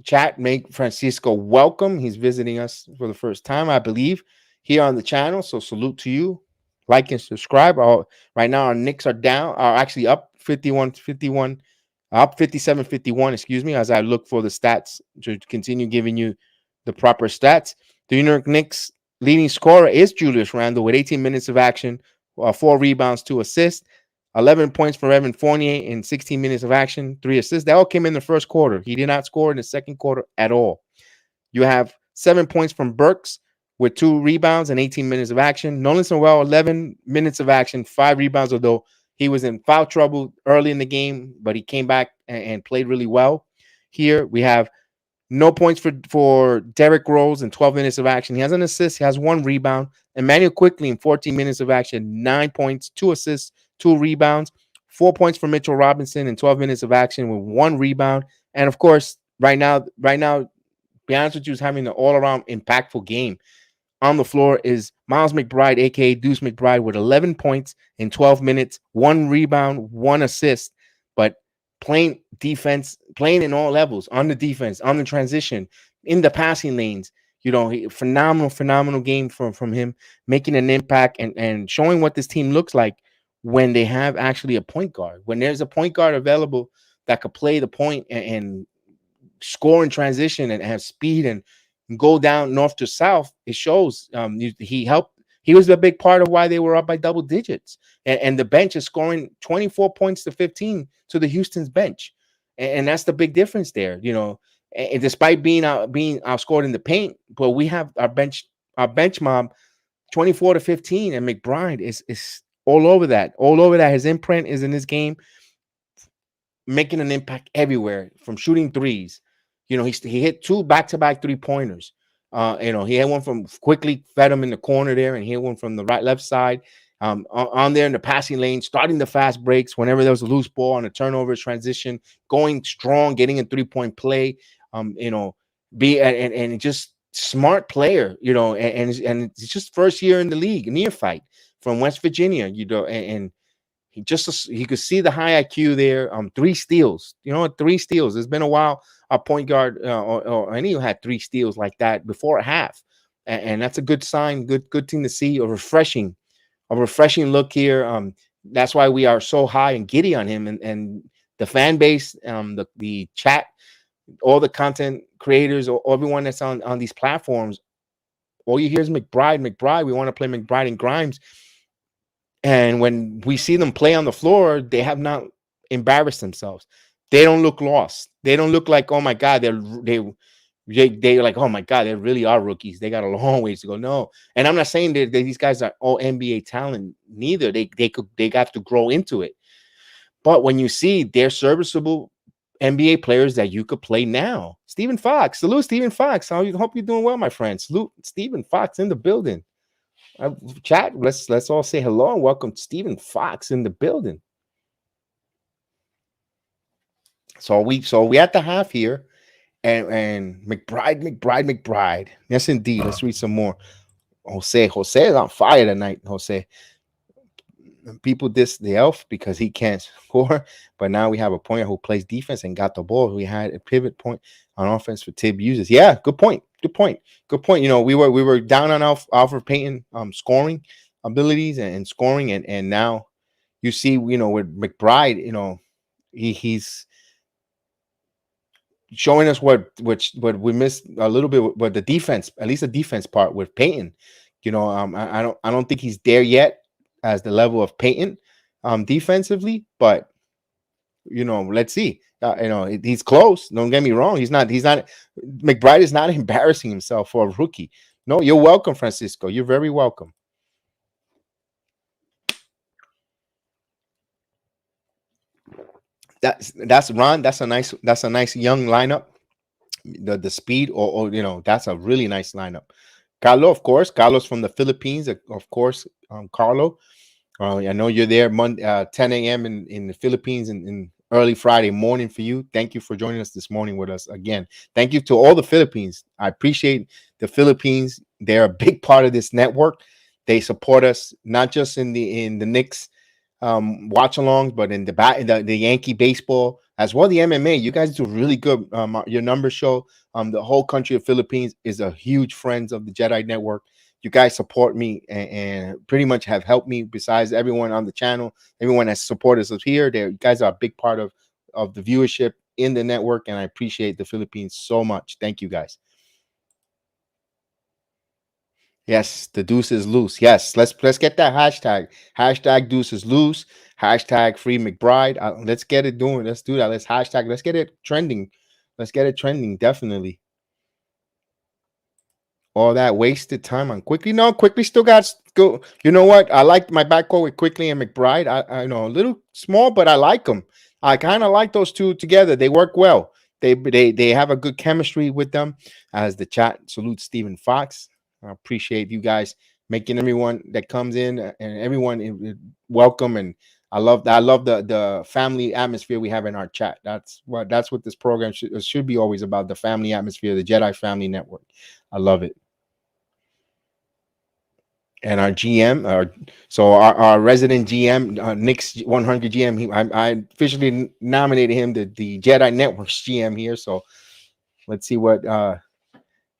Chat, make Francisco welcome. He's visiting us for the first time, I believe, here on the channel. So salute to you. Like and subscribe. Right now, our Knicks are actually up 51-51, up 57-51, excuse me, as I look for the stats to continue giving you the proper stats. The New York Knicks leading scorer is Julius Randle with 18 minutes of action, 4 rebounds, 2 assists. 11 points for Evan Fournier in 16 minutes of action, 3 assists. That all came in the first quarter. He did not score in the second quarter at all. You have 7 points from Burks with 2 rebounds and 18 minutes of action. Nolan Noel, 11 minutes of action, 5 rebounds, although he was in foul trouble early in the game, but he came back and played really well. Here we have no points for Derrick Rose in 12 minutes of action. He has an assist. He has 1 rebound. Emmanuel Quickly in 14 minutes of action, 9 points, 2 assists, 2 rebounds. 4 points for Mitchell Robinson in 12 minutes of action with 1 rebound. And of course, right now, be honest with you, is having an all-around impactful game on the floor is Miles McBride, aka Deuce McBride, with 11 points in 12 minutes, 1 rebound, 1 assist. But playing defense, playing in all levels, on the defense, on the transition, in the passing lanes. Phenomenal game from him, making an impact and showing what this team looks like when they have actually a point guard. When there's a point guard available that could play the point and score in transition and have speed and go down north to south, it shows. He helped. He was a big part of why they were up by double digits. And the bench is scoring 24 points to 15 to the Houston's bench. And that's the big difference there, And despite being outscored in the paint, but we have our bench mob 24 to 15, and McBride is all over that. His imprint is in this game, making an impact everywhere from shooting threes. He hit 2 back-to-back 3-pointers. He had one from Quickly, fed him in the corner there, and he had one from the left side. On there in the passing lane, starting the fast breaks whenever there was a loose ball on a turnover transition, going strong, getting a 3-point play. Just smart player, and it's just first year in the league, neophyte from West Virginia, and he could see the high IQ there. 3 steals, 3 steals. It's been a while. A point guard or any had 3 steals like that before a half, and that's a good sign. Good thing to see. A refreshing look here. That's why we are so high and giddy on him, and the fan base, the chat, all the content creators, or everyone that's on these platforms. All you hear is McBride, McBride. We want to play McBride and Grimes. And when we see them play on the floor, they have not embarrassed themselves. They don't look lost. They don't look like, oh my God, they're like, oh my God, they really are rookies. They got a long ways to go. No, and I'm not saying that these guys are all NBA talent. Neither they got to grow into it. But when you see they're serviceable NBA players that you could play now, Stephen Fox, salute Stephen Fox. I hope you're doing well, my friend. Salute Stephen Fox in the building. Chat, let's all say hello and welcome Stephen Fox in the building. So we at the half here, and McBride. Yes, indeed. Let's read some more. Jose is on fire tonight. Jose, people diss the elf because he can't score, but now we have a point who plays defense and got the ball. We had a pivot point on offense for Tib uses. Yeah, good point. Good point. Good point. You know, we were down on Alfred Payton scoring abilities and scoring, and now you see, you know, with McBride, you know, he's showing us what we missed a little bit, but the defense, at least the defense part with Payton, you know, I don't think he's there yet as the level of Payton defensively, but you know, let's see. You know, he's close. Don't get me wrong. He's not. McBride is not embarrassing himself for a rookie. No, you're welcome, Francisco. You're very welcome. That's Ron. That's a nice young lineup. The speed, or you know, that's a really nice lineup. Carlo, of course. Carlos from the Philippines, of course. Carlo. I know you're there 10 a.m. in the Philippines, and early Friday morning for you. Thank you for joining us this morning with us again. Thank you to all the Philippines. I appreciate the Philippines. They're a big part of this network. They support us not just in the Knicks watch alongs, but in the Yankee baseball as well, the MMA. You guys do really good. Your numbers show the whole country of Philippines is a huge friends of the Jedi Network. You guys support me and pretty much have helped me. Besides everyone on the channel, everyone that supports us here, you guys are a big part of the viewership in the network, and I appreciate the Philippines so much. Thank you, guys. Yes, the deuce is loose. Yes, let's get that hashtag. Hashtag deuce is loose. Hashtag free McBride. Let's get it doing. Let's do that. Let's hashtag. Let's get it trending. Let's get it trending. Definitely. All that wasted time on Quickly. No, Quickly still got go. You know what? I like my backcourt with Quickly and McBride. I know a little small, but I like them. I kind of like those two together. They work well. They have a good chemistry with them. As the chat salutes Stephen Fox. I appreciate you guys making everyone that comes in and everyone welcome. And I love the family atmosphere we have in our chat. That's what this program should be always about, the family atmosphere, the Jedi Family Network. I love it. And our GM, our resident GM, Knicks 100 GM, I officially nominated him the Jedi Network's GM here. So let's see what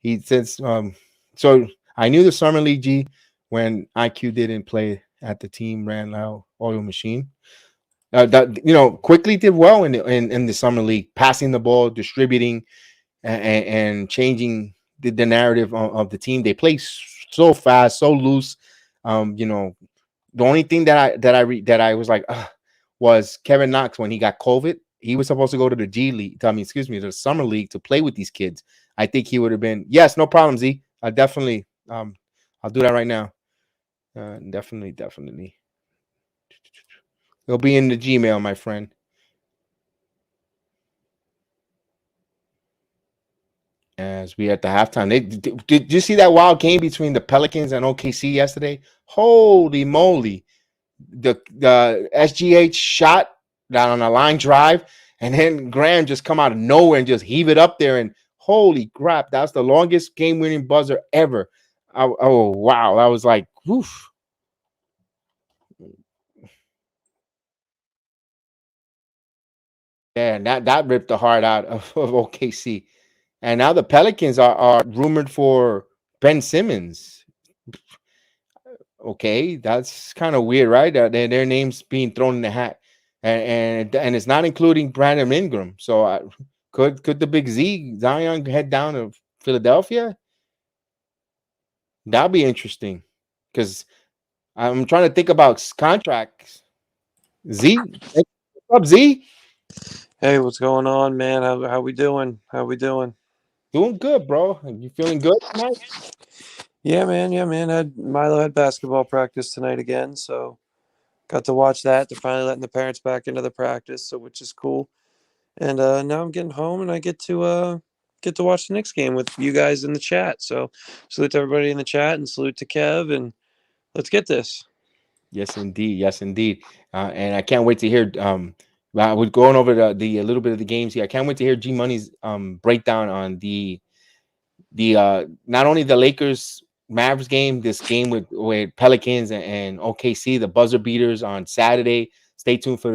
he says. So I knew the summer league G when IQ didn't play at the team ran out oil machine. That quickly did well in the summer league, passing the ball, distributing, and changing the narrative of the team. They play so fast, so loose. You know, the only thing that I was like was Kevin Knox when he got COVID. He was supposed to go to the G League. I mean, excuse me, the summer league to play with these kids. I think he would have been yes, no problem. Z, I definitely. I'll do that right now. Definitely. It'll be in the Gmail, my friend. As we at the halftime, did you see that wild game between the Pelicans and OKC yesterday? Holy moly! The SGH shot down on a line drive, and then Graham just come out of nowhere and just heave it up there. And holy crap, that's the longest game-winning buzzer ever. Oh wow, that was like, woof. Yeah, and that ripped the heart out of OKC. And now the Pelicans are rumored for Ben Simmons. Okay, that's kind of weird, right? Their names being thrown in the hat, and it's not including Brandon Ingram. So could the Big Z Zion head down to Philadelphia? That'd be interesting because I'm trying to think about contracts. Z, what's up, Z? Hey, what's going on, man? How we doing? How we doing? Doing good, bro. You feeling good tonight? Yeah, man. Yeah, man. Milo had basketball practice tonight again, so got to watch that. They're finally letting the parents back into the practice, so which is cool. And now I'm getting home, and I get to watch the Knicks game with you guys in the chat. So salute to everybody in the chat, and salute to Kev, and let's get this. Yes, indeed. Yes, indeed. And I can't wait to hear. We're going over the a little bit of the games here. I can't wait to hear G Money's breakdown on the not only the Lakers Mavs game, this game with Pelicans and OKC, the buzzer beaters on Saturday. Stay tuned for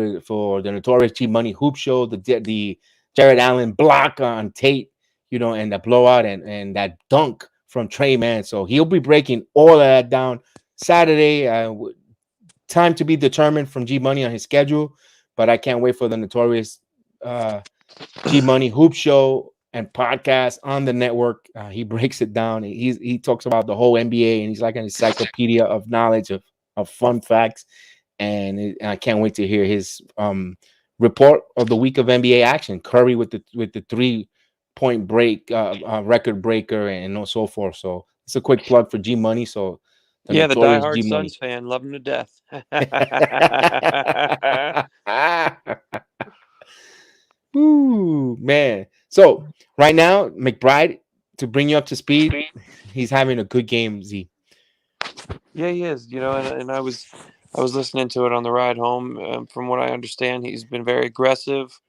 the Notorious G Money Hoop Show, the Jared Allen block on Tate, and the blowout and that dunk from Trey Man. So he'll be breaking all of that down Saturday. Time to be determined from G Money on his schedule, but I can't wait for the Notorious uh, G Money Hoop Show and podcast on the network. He breaks it down. He talks about the whole NBA, and he's like an encyclopedia of knowledge of fun facts. And I can't wait to hear his report of the week of NBA action. Curry with the 3-point break, record breaker, and so forth. So it's a quick plug for G Money. So the Yeah, the Notorious G diehard Money. Suns fan, love him to death. Ooh, man. So right now, McBride, to bring you up to speed, he's having a good game, Z. Yeah, he is. And I was listening to it on the ride home. From what I understand, he's been very aggressive.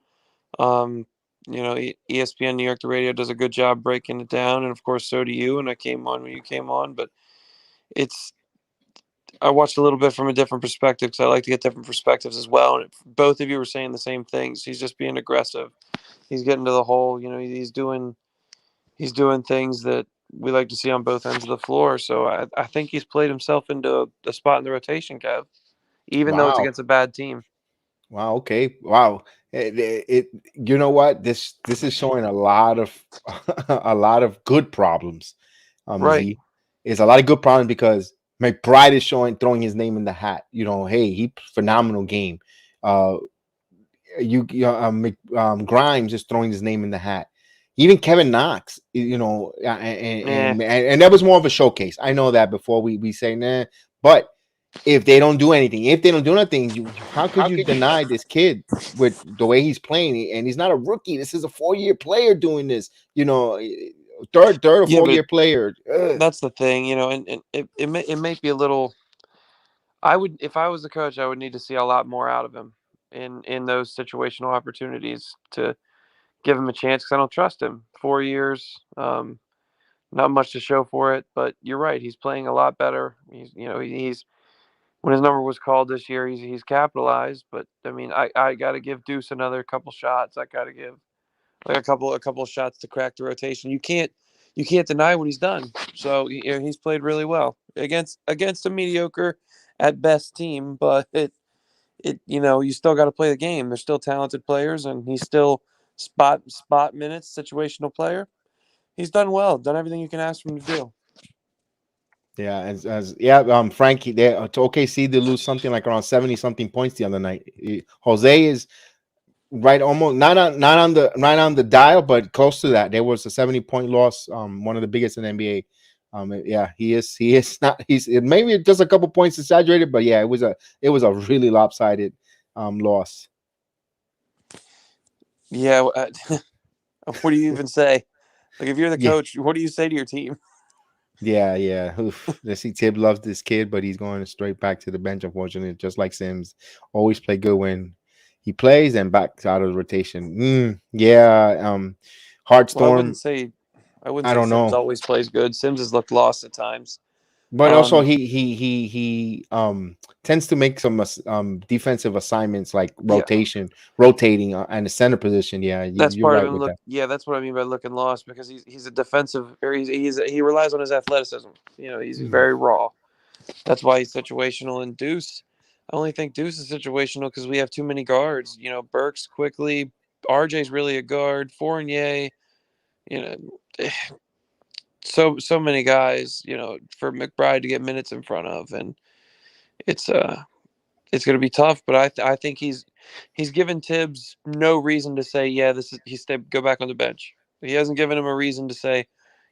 Um, ESPN New York, the radio does a good job breaking it down, and of course, so do you. And I came on when you came on, but it's I watched a little bit from a different perspective because I like to get different perspectives as well. And both of you were saying the same things. He's just being aggressive. He's getting to the hole. He's doing things that we like to see on both ends of the floor. So I think he's played himself into a spot in the rotation, Kev, even though it's Wow. against a bad team. Wow. Okay. Wow. You know what? This is showing a lot of a lot of good problems. Right. Z, it's a lot of good problems because McBride is throwing his name in the hat. Hey, he phenomenal game. Uh, Grimes is throwing his name in the hat. Even Kevin Knox, Yeah. and that was more of a showcase. I know that before we say nah, but if they don't do anything, how could you deny this kid with the way he's playing? And he's not a rookie. This is a 4-year player doing this. Third or Yeah, but 4-year player. Ugh. that's the thing, and it may be a little. I would, if I was the coach, I would need to see a lot more out of him in those situational opportunities to give him a chance because I don't trust him. 4 years, not much to show for it. But you're right, he's playing a lot better. He's when his number was called this year, he's capitalized. But I mean, I got to give Deuce another couple shots. I got to give like a couple of shots to crack the rotation. You can't deny what he's done. So he's played really well against a mediocre at best team, but you still got to play the game. They're still talented players, and he's still spot minutes situational player. He's done well, done everything you can ask him to do. Yeah, as yeah, Frankie, they to OKC they lose something like around 70 something points the other night. Jose is right, almost not on the dial, but close to that. There was a 70-point loss, one of the biggest in the NBA. Yeah, he is not he's maybe just a couple points exaggerated, but yeah, it was a really lopsided loss. Yeah, what do you even say? Like if you're the Yeah, coach, what do you say to your team? yeah. Oof. Let's see, Tibb loves this kid, but he's going straight back to the bench, unfortunately, just like Sims. Always play good when he plays and backs out of the rotation. Yeah, Well, Heartstorm. I wouldn't I say don't Sims know. always plays good. Sims has looked lost at times. But also Um, he tends to make some defensive assignments like yeah, rotating and the center position. Yeah, that's you're part of right him. with Look, that. yeah, that's what I mean by looking lost because he's a defensive, or he relies on his athleticism. He relies on his athleticism. He Mhm. very raw. That's why he's situational. And Deuce, I only think Deuce is situational because we have too many guards. Burks quickly. RJ's really a guard. Fournier, you know, so many guys. For McBride to get minutes in front of, and it's it's going to be tough. But I think he's given Tibbs no reason to say, yeah, this is go back on the bench. He hasn't given him a reason to say,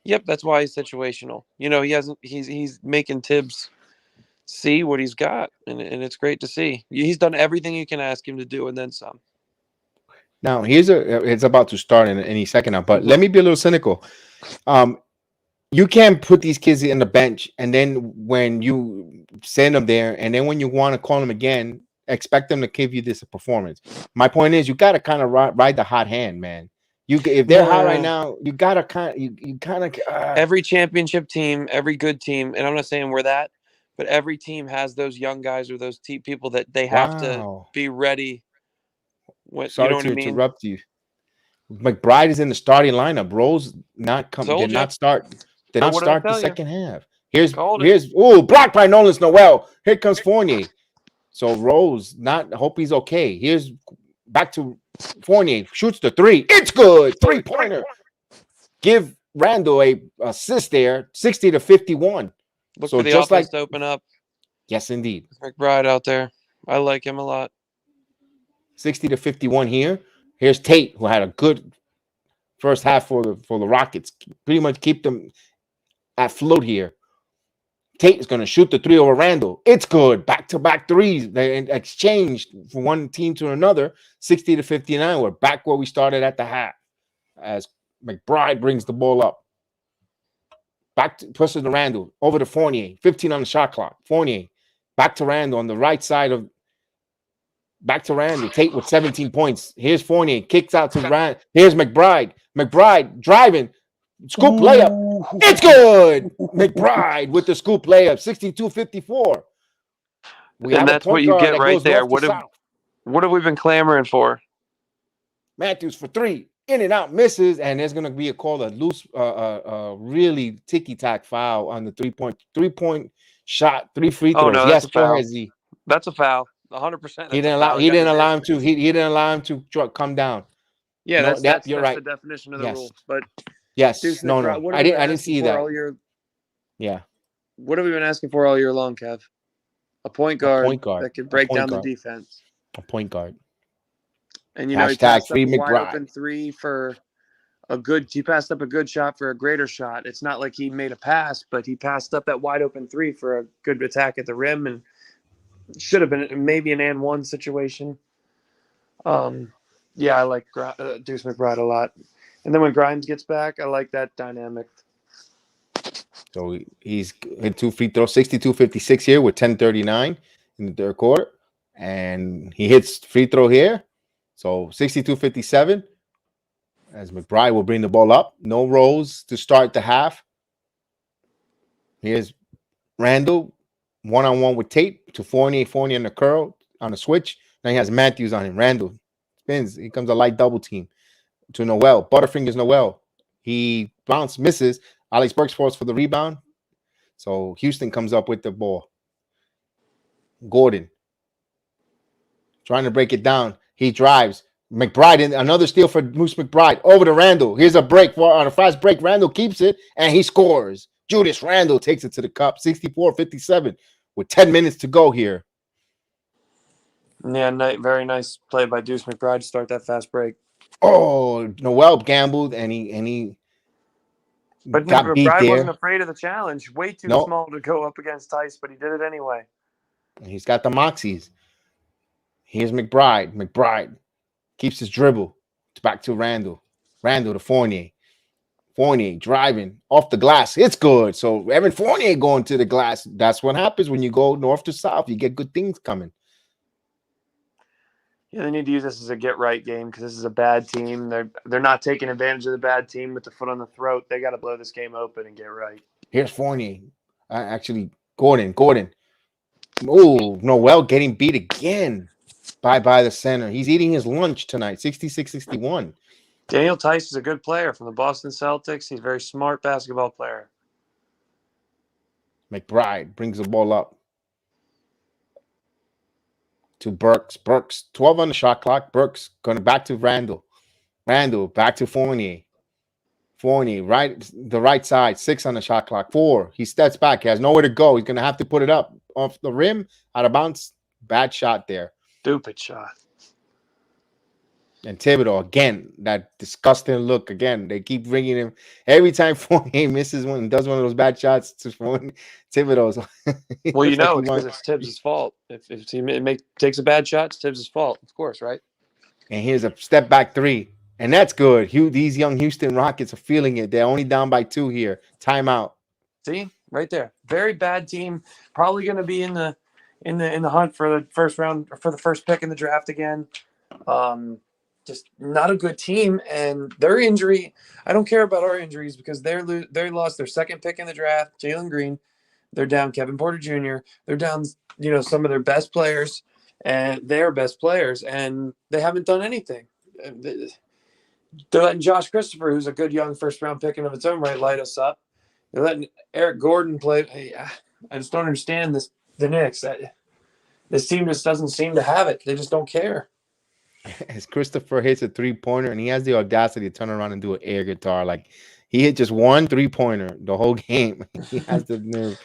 yep, that's why he's situational. He hasn't. He's making Tibbs see what he's got, and it's great to see. He's done everything you can ask him to do, and then some. Now, it's about to start in any second now, but Mm-hmm. let me be a little cynical. You can't put these kids in the bench, and then when you send them there, and then when you want to call them again, expect them to give you this performance. My point is, you got to kind of ride the hot hand, man. If they're hot right now, you got to kind of every championship team, every good team, and I'm not saying we're that, but every team has those young guys or those people that they have to be ready. You know what I mean? Interrupt you. McBride is in the starting lineup. Rose did not start the second half. Here's blocked by Nolan's Noel. Here comes Fournier. So Rose, hope he's okay. Here's back to Fournier. Shoots the three. It's good. 3-pointer. Give Randle a assist there. 60-51. Look for the offense to open up. Yes, indeed. McBride out there. I like him a lot. 60-51 here. Here's Tate, who had a good first half for the Rockets. Pretty much keep them at float here. Tate is going to shoot the three over Randle. It's good. Back-to-back threes. They exchanged from one team to another. 60-59. We're back where we started at the half as McBride brings the ball up. Pushes to Randle. Over to Fournier. 15 on the shot clock. Fournier. Back to Randle on the right side of. Back to Randle. Tate with 17 points. Here's Fournier. Kicks out to Randle. Here's McBride. McBride driving. Scoop layup. It's good. McBride with the scoop layup. 62-54. And that's what you get right there. What have we been clamoring for? Matthews for three. In and out misses. And there's going to be a loose, really ticky-tack foul on the three-point shot. 3 free throws. Oh, no, yes, go ahead, Z. That's a foul. 100%. He didn't allow him to. He didn't allow him to come down. Yeah, that's right. The definition of the rule. But yes, no, I didn't see that. Yeah. What have we been asking for all year long, Kev? A point guard that could break down the defense. A point guard. And he passed up a wide open three for he passed up a good shot for a greater shot. It's not like he made a pass, but he passed up that wide open three for a good attack at the rim, and should have been maybe an and one situation. Yeah, I like Deuce McBride a lot. And then when Grimes gets back, I like that dynamic. So he's hit 2 free throws, 62-56 here with 10:39 in the third quarter. And he hits free throw here. So 62-57 as McBride will bring the ball up. No Rose to start the half. Here's Randle one-on-one with Tate to Fournier on the curl on the switch. Now he has Matthews on him. Randle spins. He comes a light double team to Noel. Butterfingers Noel. He misses. Alex Burks falls for the rebound. So Houston comes up with the ball. Gordon trying to break it down. He drives. McBride, another steal for Moose McBride. Over to Randle. Here's a break. On a fast break, Randle keeps it, and he scores. Julius Randle takes it to the cup. 64-57 with 10 minutes to go here. Yeah, very nice play by Deuce McBride to start that fast break. Oh, Noel gambled, and he but got beat there. Wasn't afraid of the challenge. Way too small to go up against Tice, but he did it anyway. He's got the moxies. Here's McBride. McBride keeps his dribble. Back to Randle. Randle to Fournier. Fournier driving off the glass. It's good. So Evan Fournier going to the glass. That's what happens when you go north to south. You get good things coming. Yeah, they need to use this as a get-right game because this is a bad team. They're not taking advantage of the bad team with the foot on the throat. They got to blow this game open and get right. Here's Fournier. Actually, Gordon. Oh, Noel getting beat again by the center. He's eating his lunch tonight. 66-61. Daniel Tice is a good player from the Boston Celtics. He's a very smart basketball player. McBride brings the ball up to Burks. Burks, 12 on the shot clock. Burks going back to Randle. Randle back to Fournier. Fournier, the right side, 6 on the shot clock. 4. He steps back. He has nowhere to go. He's going to have to put it up off the rim, out of bounds. Bad shot there. Stupid shot. And Thibodeau, again, that disgusting look. Again, they keep bringing him. Every time Fournier misses one and does one of those bad shots, to Thibodeau's. Well, you know, it's because it's Tibbs' fault. If he takes a bad shot, it's Tibbs' fault, of course, right? And here's a step back 3. And that's good. These young Houston Rockets are feeling it. They're only down by 2 here. Timeout. See, right there. Very bad team. Probably going to be in the hunt for the first round, for the first pick in the draft again. Just not a good team, and their injury. I don't care about our injuries because they lost their second pick in the draft, Jalen Green. They're down Kevin Porter Jr. They're down, some of their best players, and they haven't done anything. They're letting Josh Christopher, who's a good young first round pick in of its own right, light us up. They're letting Eric Gordon play. Hey, I just don't understand this. The Knicks. This team just doesn't seem to have it. They just don't care. As Christopher hits a 3-pointer, and he has the audacity to turn around and do an air guitar. Like, he hit just one 3-pointer the whole game. He has the nerve.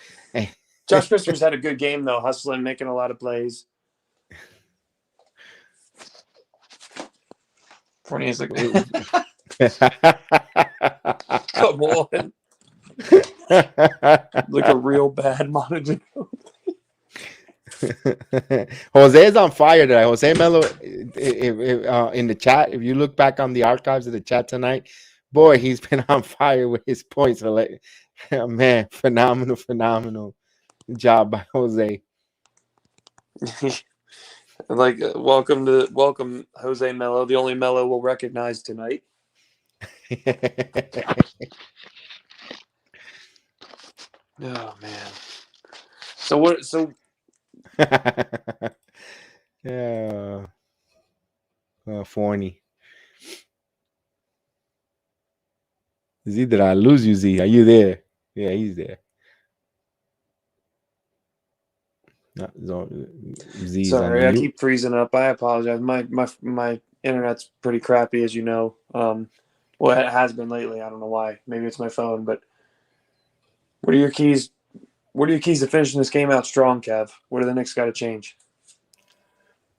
Josh Christopher's had a good game, though, hustling, making a lot of plays. Fournier's like, come on. Like a real bad monitor. Jose is on fire today. Jose Melo, in the chat, if you look back on the archives of the chat tonight, boy, he's been on fire with his points. Man, phenomenal job by Jose. Welcome Jose Melo, the only Melo we'll recognize tonight. Oh man. So yeah. Forney. Z, did I lose you, Z? Are you there? Yeah, he's there. Z's sorry, I keep freezing up. I apologize. My internet's pretty crappy, as you know. Well, it has been lately. I don't know why. Maybe it's my phone. But what are your keys? What are your keys to finishing this game out strong, Kev? What do the Knicks got to change?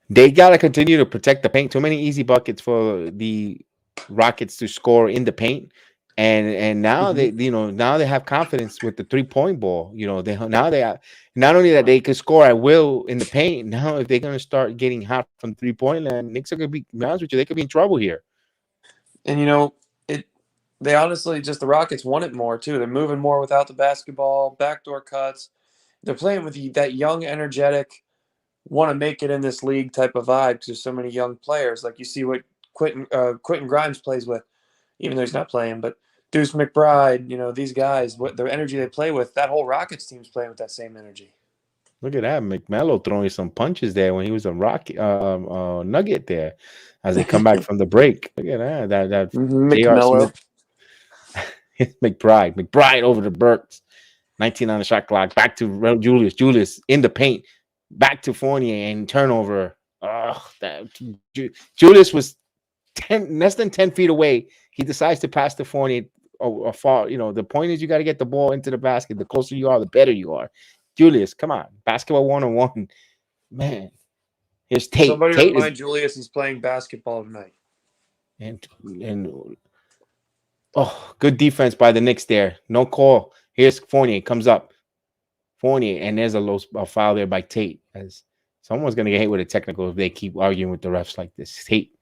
They got to continue to protect the paint. Too many easy buckets for the Rockets to score in the paint. And now they now they have confidence with the 3-point ball. They are not only that they can score at will in the paint. Now if they're going to start getting hot from 3-point land, Knicks are going to be honest with you, they could be in trouble here. And they honestly the Rockets want it more too. They're moving more without the basketball, backdoor cuts. They're playing with that young, energetic, want to make it in this league type of vibe because there's so many young players. Like you see what Quentin Grimes plays with, even though he's not playing, but Deuce McBride, these guys, what their energy they play with, that whole Rockets team's playing with that same energy. Look at that. McMello throwing some punches there when he was a Nugget there as they come back from the break. Look at that McMello. McBride over to Burks. 19 on the shot clock. Back to Julius in the paint. Back to Fournier and turnover. Julius was less than 10 feet away. He decides to pass to Fournier or far. The point is you got to get the ball into the basket. The closer you are, the better you are. Julius, come on. Basketball 1-on-1. Man. Here's Tate. Somebody remind Julius he's playing basketball tonight. And good defense by the Knicks there. No call. Here's Fournier. Comes up. Fournier. And there's a foul there by Tate. As someone's going to get hit with a technical if they keep arguing with the refs like this. Tate.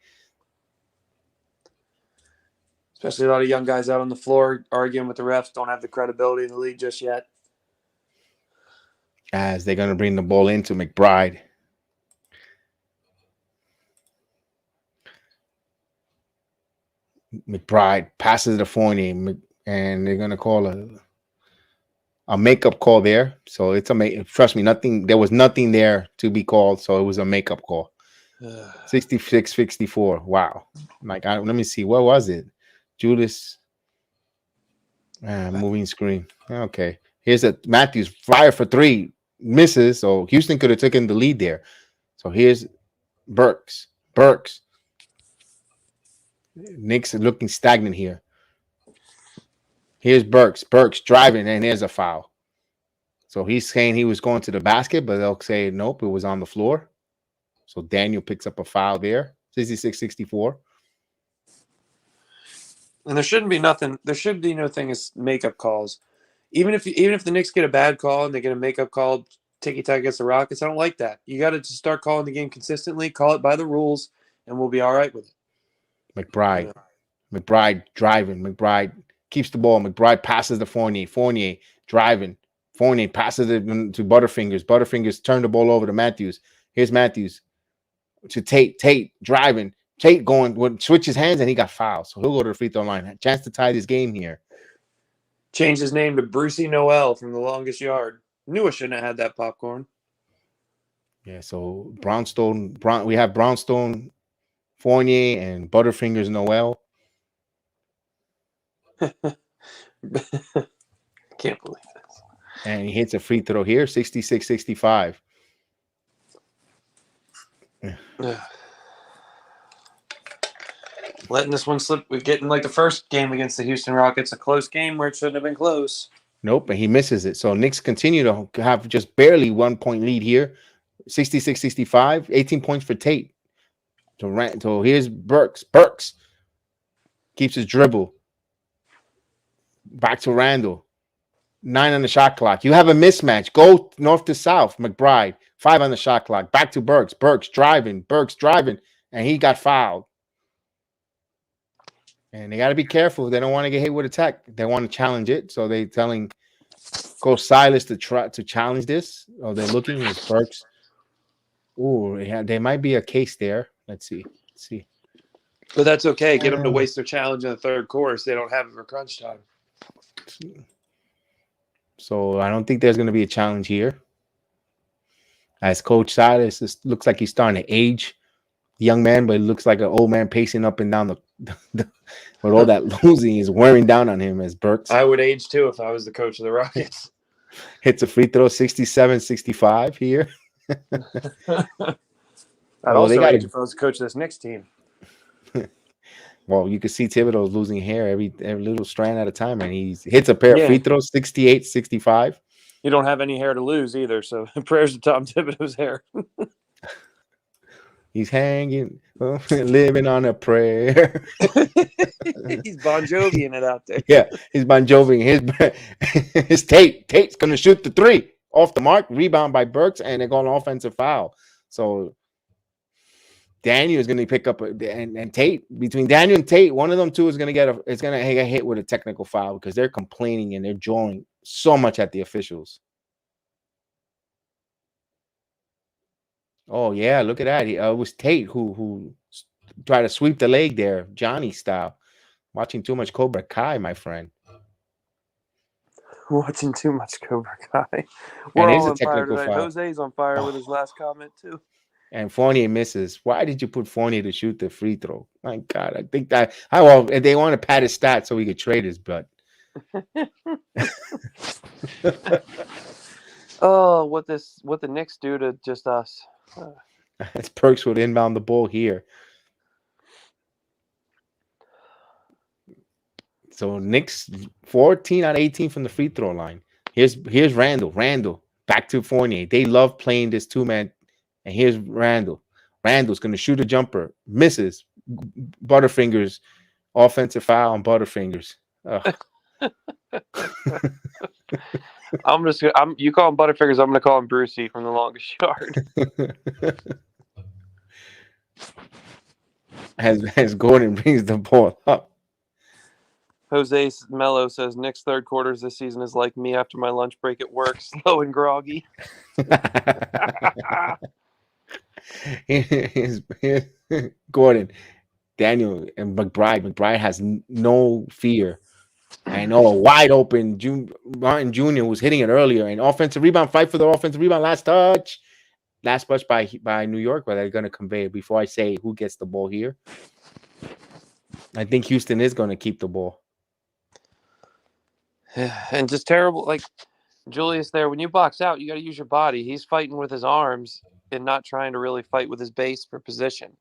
Especially a lot of young guys out on the floor arguing with the refs, don't have the credibility in the league just yet. As they're going to bring the ball into McBride. McBride passes to Fournier, and they're going to call a makeup call there. So it's trust me, there was nothing there to be called, so it was a makeup call. 66-64. Wow. Let me see. What was it? Julius. Moving screen. Okay. Here's a Matthews fire for three, misses. So Houston could have taken the lead there. So here's Burks. Knicks are looking stagnant here. Here's Burks driving, and there's a foul. So he's saying he was going to the basket, but they'll say nope, it was on the floor. So Daniel picks up a foul there. 66-64. And there shouldn't be nothing. There should be no thing as makeup calls. Even if the Knicks get a bad call and they get a makeup call, ticky-tack against the Rockets, I don't like that. You got to just start calling the game consistently, call it by the rules, and we'll be all right with it. McBride driving. McBride keeps the ball. McBride passes to Fournier. Fournier driving. Fournier passes it to Butterfingers. Butterfingers turn the ball over to Matthews. Here's Matthews to Tate. Tate driving. Tate would switch his hands, and he got fouled. So he'll go to the free throw line. Chance to tie this game here. Changed his name to Brucey Noel from The Longest Yard. Knew I shouldn't have had that popcorn. Yeah, so we have Brownstone, Fournier, and Butterfingers Noel. Can't believe this. And he hits a free throw here, 66-65. Letting this one slip. We're getting like the first game against the Houston Rockets, a close game where it shouldn't have been close. Nope, and he misses it. So Knicks continue to have just barely 1 point lead here, 66-65, 18 points for Tate. So here's Burks. Burks keeps his dribble. Back to Randle. 9 on the shot clock. You have a mismatch. Go north to south. McBride. 5 on the shot clock. Back to Burks. Burks driving. And he got fouled. And they got to be careful. They don't want to get hit with a tech. They want to challenge it. So they're telling Coach Silas to try to challenge this. Oh, they're looking at Burks. Ooh, there might be a case there. Let's see. But that's okay. Get them to waste their challenge in the third quarter so they don't have it for crunch time. So I don't think there's going to be a challenge here. As Coach Silas looks like he's starting to age. Young man, but it looks like an old man pacing up and down the with all that losing is wearing down on him as Burks. I would age too if I was the coach of the Rockets. Hits a free throw, 67-65 here. I'd also age if I was the coach of this Knicks team. Well, you can see Thibodeau's losing hair every little strand at a time, and he hits a pair of free throws, 68-65. You don't have any hair to lose either, so prayers to Tom Thibodeau's hair. He's hanging, living on a prayer. He's Bon Jovi-ing it out there. Yeah, he's Bon Jovi. His Tate's going to shoot the three off the mark, rebound by Burks, and they're going offensive foul. So Daniel is going to pick up and Tate. Between Daniel and Tate, one of them two is going to get hit with a technical foul because they're complaining and they're jawing so much at the officials. Oh yeah, look at that. It was Tate who tried to sweep the leg there, Johnny style. Watching too much Cobra Kai, my friend. Watching too much Cobra Kai. We're all on fire today. Jose's on fire with his last comment too. And Fournier misses. Why did you put Fournier to shoot the free throw? My God, I think they want to pad his stats so we could trade his butt. Oh, what the Knicks do to just us. As Perks would inbound the ball here. So Knicks 14 out of 18 from the free throw line. Here's Randle. Randle back to Fournier. They love playing this two-man. And here's Randle. Randle's going to shoot a jumper. Misses. Butterfingers. Offensive foul on Butterfingers. You call him Butterfingers. I'm going to call him Brucey from The Longest Yard. As Gordon brings the ball up. Jose Mello says Knicks third quarters this season is like me after my lunch break at work, slow and groggy. Gordon, Daniel, and McBride. McBride has no fear. I know a wide open Martin Jr. was hitting it earlier. And offensive rebound, fight for the offensive rebound. Last touch by New York, but they're going to convey it. Before I say who gets the ball here, I think Houston is going to keep the ball. And just terrible. Like Julius, there, when you box out, you got to use your body. He's fighting with his arms and not trying to really fight with his base for position.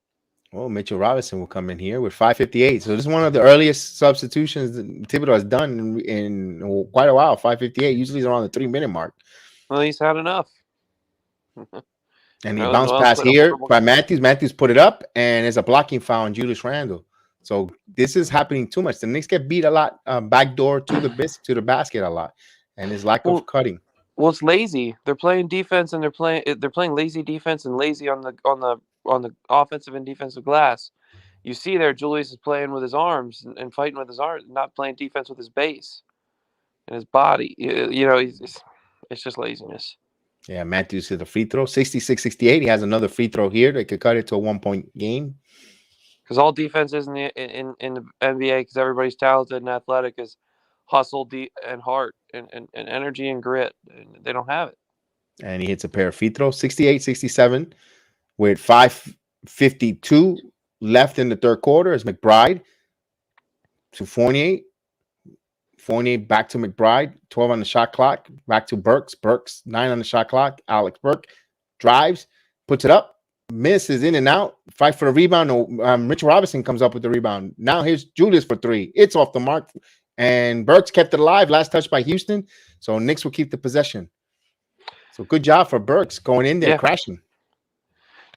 Oh, Mitchell Robinson will come in here with 5:58. So this is one of the earliest substitutions that Thibodeau has done in quite a while. 5:58. Usually it's around the 3 minute mark. Well, he's had enough. And he Well, bounced it's pass been a here horrible by game. Matthews. Matthews put it up, and it's a blocking foul on Julius Randle. So this is happening too much. The Knicks get beat a lot, backdoor to the basket a lot, and his lack of Well, cutting. well, it's lazy. They're playing defense and they're playing lazy defense and lazy on the offensive and defensive glass. You see there, Julius is playing with his arms and fighting with his arms, not playing defense with his base and his body. It's just laziness. Yeah, Matthews hit a free throw, 66-68. He has another free throw here. They could cut it to a 1 point game. Because all defense is in the NBA, because everybody's talented and athletic, is hustle and heart and energy and grit. And they don't have it. And he hits a pair of free throws, 68-67, with 5:52 left in the third quarter as McBride to Fournier. Fournier back to McBride, 12 on the shot clock. Back to Burks. Burks, 9 on the shot clock. Alex Burke drives, puts it up, misses in and out. Fight for the rebound. Mitchell Robinson comes up with the rebound. Now here's Julius for 3. It's off the mark. And Burks kept it alive. Last touch by Houston. So Knicks will keep the possession. So good job for Burks going in there, crashing.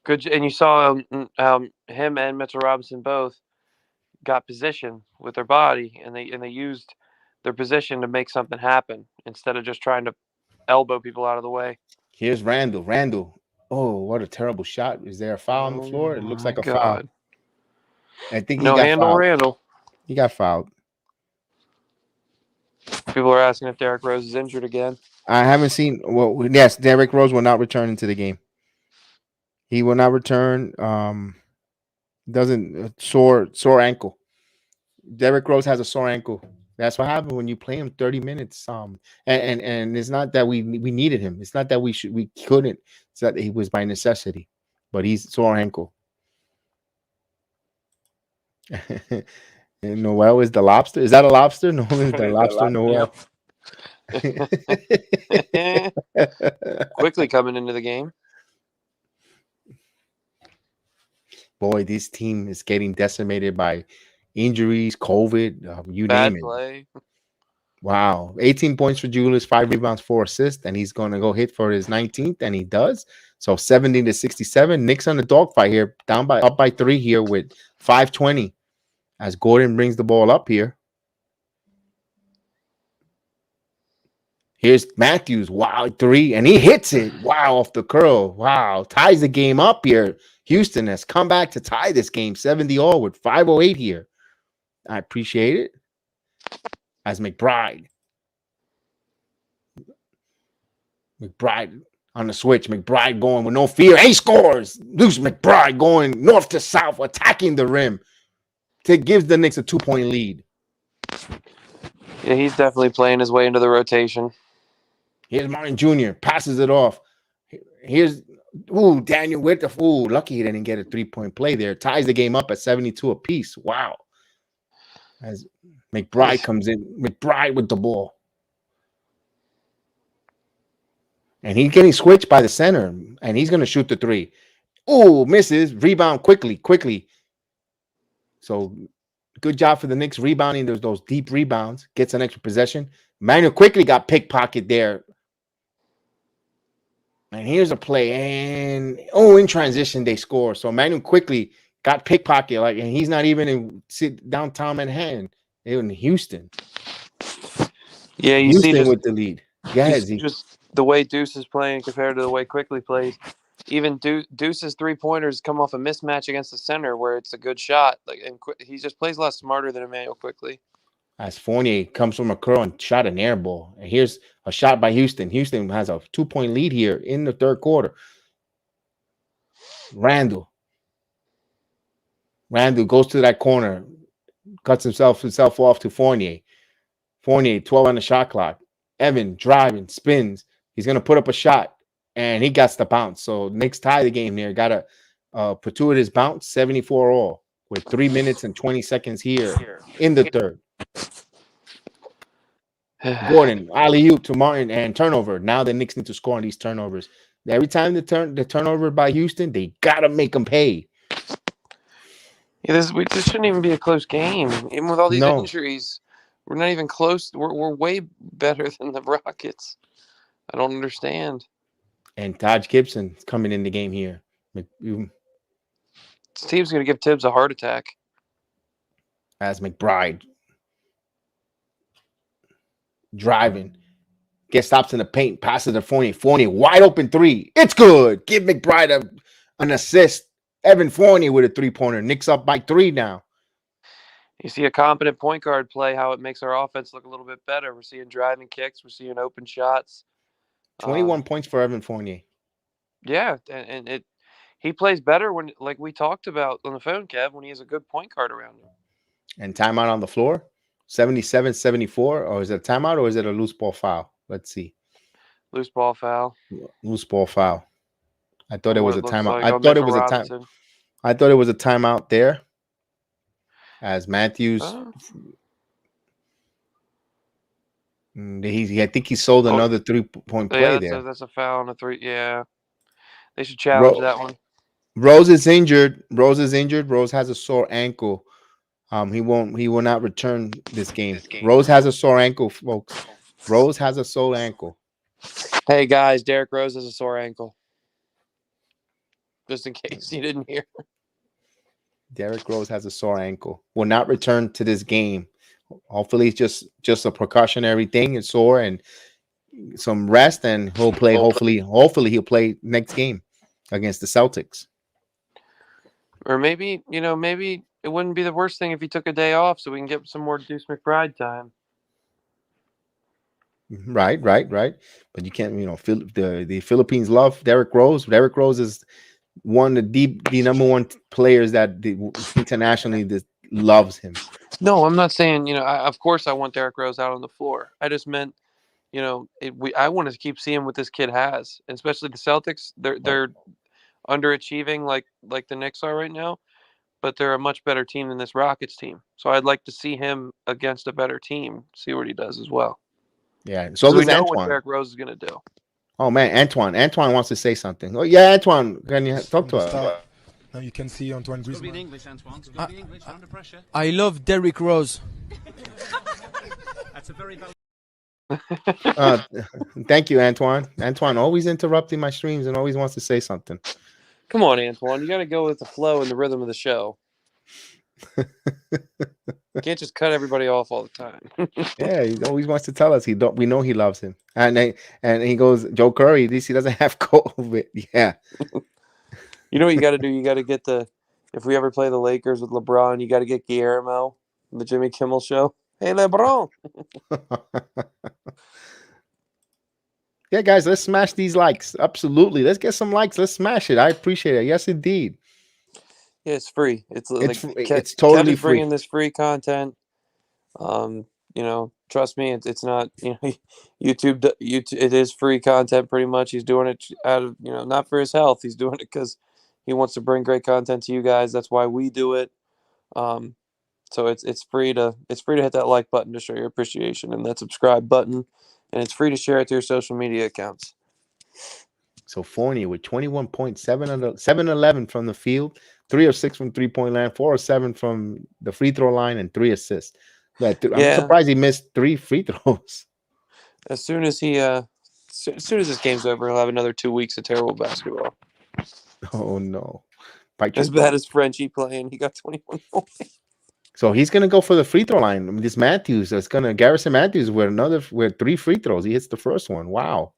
Good, and you saw him and Mitchell Robinson both got position with their body, and they used their position to make something happen instead of just trying to elbow people out of the way. Here's Randle. Randle. Oh, what a terrible shot. Is there a foul on the floor? It looks like a foul. I think he got fouled. Randle. He got fouled. People are asking if Derrick Rose is injured again. I haven't seen. Well, yes, Derrick Rose will not return into the game. He will not return. Doesn't sore ankle. Derrick Rose has a sore ankle. That's what happened when you play him 30 minutes. And it's not that we needed him. It's not that we couldn't. It's that he was by necessity. But he's sore ankle. And Noel is the lobster. Is that a lobster? No, is the lobster Noel. Quickly coming into the game. Boy, this team is getting decimated by injuries, COVID, you Bad name it. play. Wow. 18 points for Julius, 5 rebounds, 4 assists, and he's going to go hit for his 19th, and he does. So 70-67. Knicks on the dogfight here, up by 3 here with 5:20 as Gordon brings the ball up here. Here's Matthews. Wow, 3, and he hits it. Wow, off the curl. Wow, ties the game up here. Houston has come back to tie this game 70-all with 5:08 here. I appreciate it. As McBride on the switch. McBride going with no fear. He scores. Loose McBride going north to south, attacking the rim. It gives the Knicks a 2-point lead. Yeah, he's definitely playing his way into the rotation. Here's Martin Jr. passes it off. Here's Daniel with the lucky he didn't get a 3-point play there. Ties the game up at 72 apiece. Wow. As McBride comes in, McBride with the ball. And he's getting switched by the center, and he's going to shoot the 3. Oh, misses. Rebound quickly. So good job for the Knicks rebounding. There's those deep rebounds. Gets an extra possession. Manuel quickly got pickpocket there. And here's a play. And, in transition, they score. So Manuel quickly got pickpocket. And he's not even in downtown Manhattan. They're in Houston. Yeah, you Houston see with the lead. Yeah, just the way Deuce is playing compared to the way Quickly plays. Even Deuce's 3-pointers come off a mismatch against the center where it's a good shot. He just plays a lot smarter than Emmanuel Quickly. As Fournier comes from a curl and shot an air ball. And here's a shot by Houston. Houston has a 2-point lead here in the third quarter. Randle goes to that corner, cuts himself off to Fournier. Fournier, 12 on the shot clock. Evan driving, spins. He's going to put up a shot, and he got the bounce. So Knicks tie the game there. Got a fortuitous bounce, 74-all, with 3 minutes and 20 seconds here in the third. Gordon, alley-oop to Martin, and turnover. Now the Knicks need to score on these turnovers. Every time the turnover by Houston, they gotta make them pay. Yeah, this shouldn't even be a close game. Even with all these No, injuries, we're not even close. We're way better than the Rockets. I don't understand. and Taj Gibson is coming in the game here. This team's gonna give Tibbs a heart attack. As McBride driving, gets stops in the paint, passes to Fournier. Fournier wide open three. It's good. Give McBride an assist. Evan Fournier with a 3-pointer. Knicks up by 3 now. You see a competent point guard play, how it makes our offense look a little bit better. We're seeing driving kicks. We're seeing open shots. 21 points for Evan Fournier. Yeah, and he plays better when, like we talked about on the phone, Kev, when he has a good point guard around him. And timeout on the floor, 77-74. Or is it a timeout or is it a loose ball foul? Let's see. Loose ball foul. Loose ball foul. I thought it was a timeout. Like I thought it was a time. I thought it was a timeout there. As Matthews, I think he sold another 3-point play there. That's a foul on a 3. Yeah, they should challenge that one. Rose is injured. Rose has a sore ankle. He will not return this game. Rose has a sore ankle, folks. Rose has a sore ankle. Hey guys, Derrick Rose has a sore ankle. Just in case you didn't hear. Derrick Rose has a sore ankle. Will not return to this game. Hopefully, it's just a precautionary thing. It's sore and some rest, and he'll play. Hopefully, he'll play next game against the Celtics. Or maybe it wouldn't be the worst thing if he took a day off so we can get some more Deuce McBride time. Right. But you can't, the Philippines love Derrick Rose. Derrick Rose is one of the number one players that internationally loves him. No, I'm not saying, of course I want Derrick Rose out on the floor. I just meant, I want to keep seeing what this kid has, and especially the Celtics. They're underachieving like the Knicks are right now, but they're a much better team than this Rockets team. So I'd like to see him against a better team, see what he does as well. Yeah, so we know what Derrick Rose is going to do. Oh man, Antoine wants to say something. Oh yeah, Antoine, can you talk to us? Now you can see Antoine Griezmann. English, Antoine. English under pressure. I love Derrick Rose. That's a very thank you, Antoine. Antoine always interrupting my streams and always wants to say something. Come on, Antoine. You got to go with the flow and the rhythm of the show. You can't just cut everybody off all the time. Yeah, he always wants to tell us we know he loves him. And he goes, Joe Curry, he doesn't have COVID. Yeah. You know what you got to do? You got to get if we ever play the Lakers with LeBron, you got to get Guillermo from the Jimmy Kimmel show. Hey, LeBron. Yeah, guys, let's smash these likes. Absolutely. Let's get some likes. Let's smash it. I appreciate it. Yes, indeed. Yeah, it's free. It's totally free. Bringing this free content. Trust me, it's not. YouTube. It is free content. Pretty much, he's doing it out of not for his health. He's doing it because he wants to bring great content to you guys. That's why we do it. So it's free to hit that like button to show your appreciation, and that subscribe button, and it's free to share it to your social media accounts. So Fournier with 21 points, 7-11 from the field, 3 of 6 from 3-point line, 4 of 7 from the free throw line, and 3 assists. I'm surprised he missed 3 free throws. As soon as this game's over, he'll have another 2 weeks of terrible basketball. Oh no! As bad as Frenchie playing, he got 21 points. So he's gonna go for the free throw line. I mean, this Matthews, Garrison Matthews with 3 free throws. He hits the first one. Wow.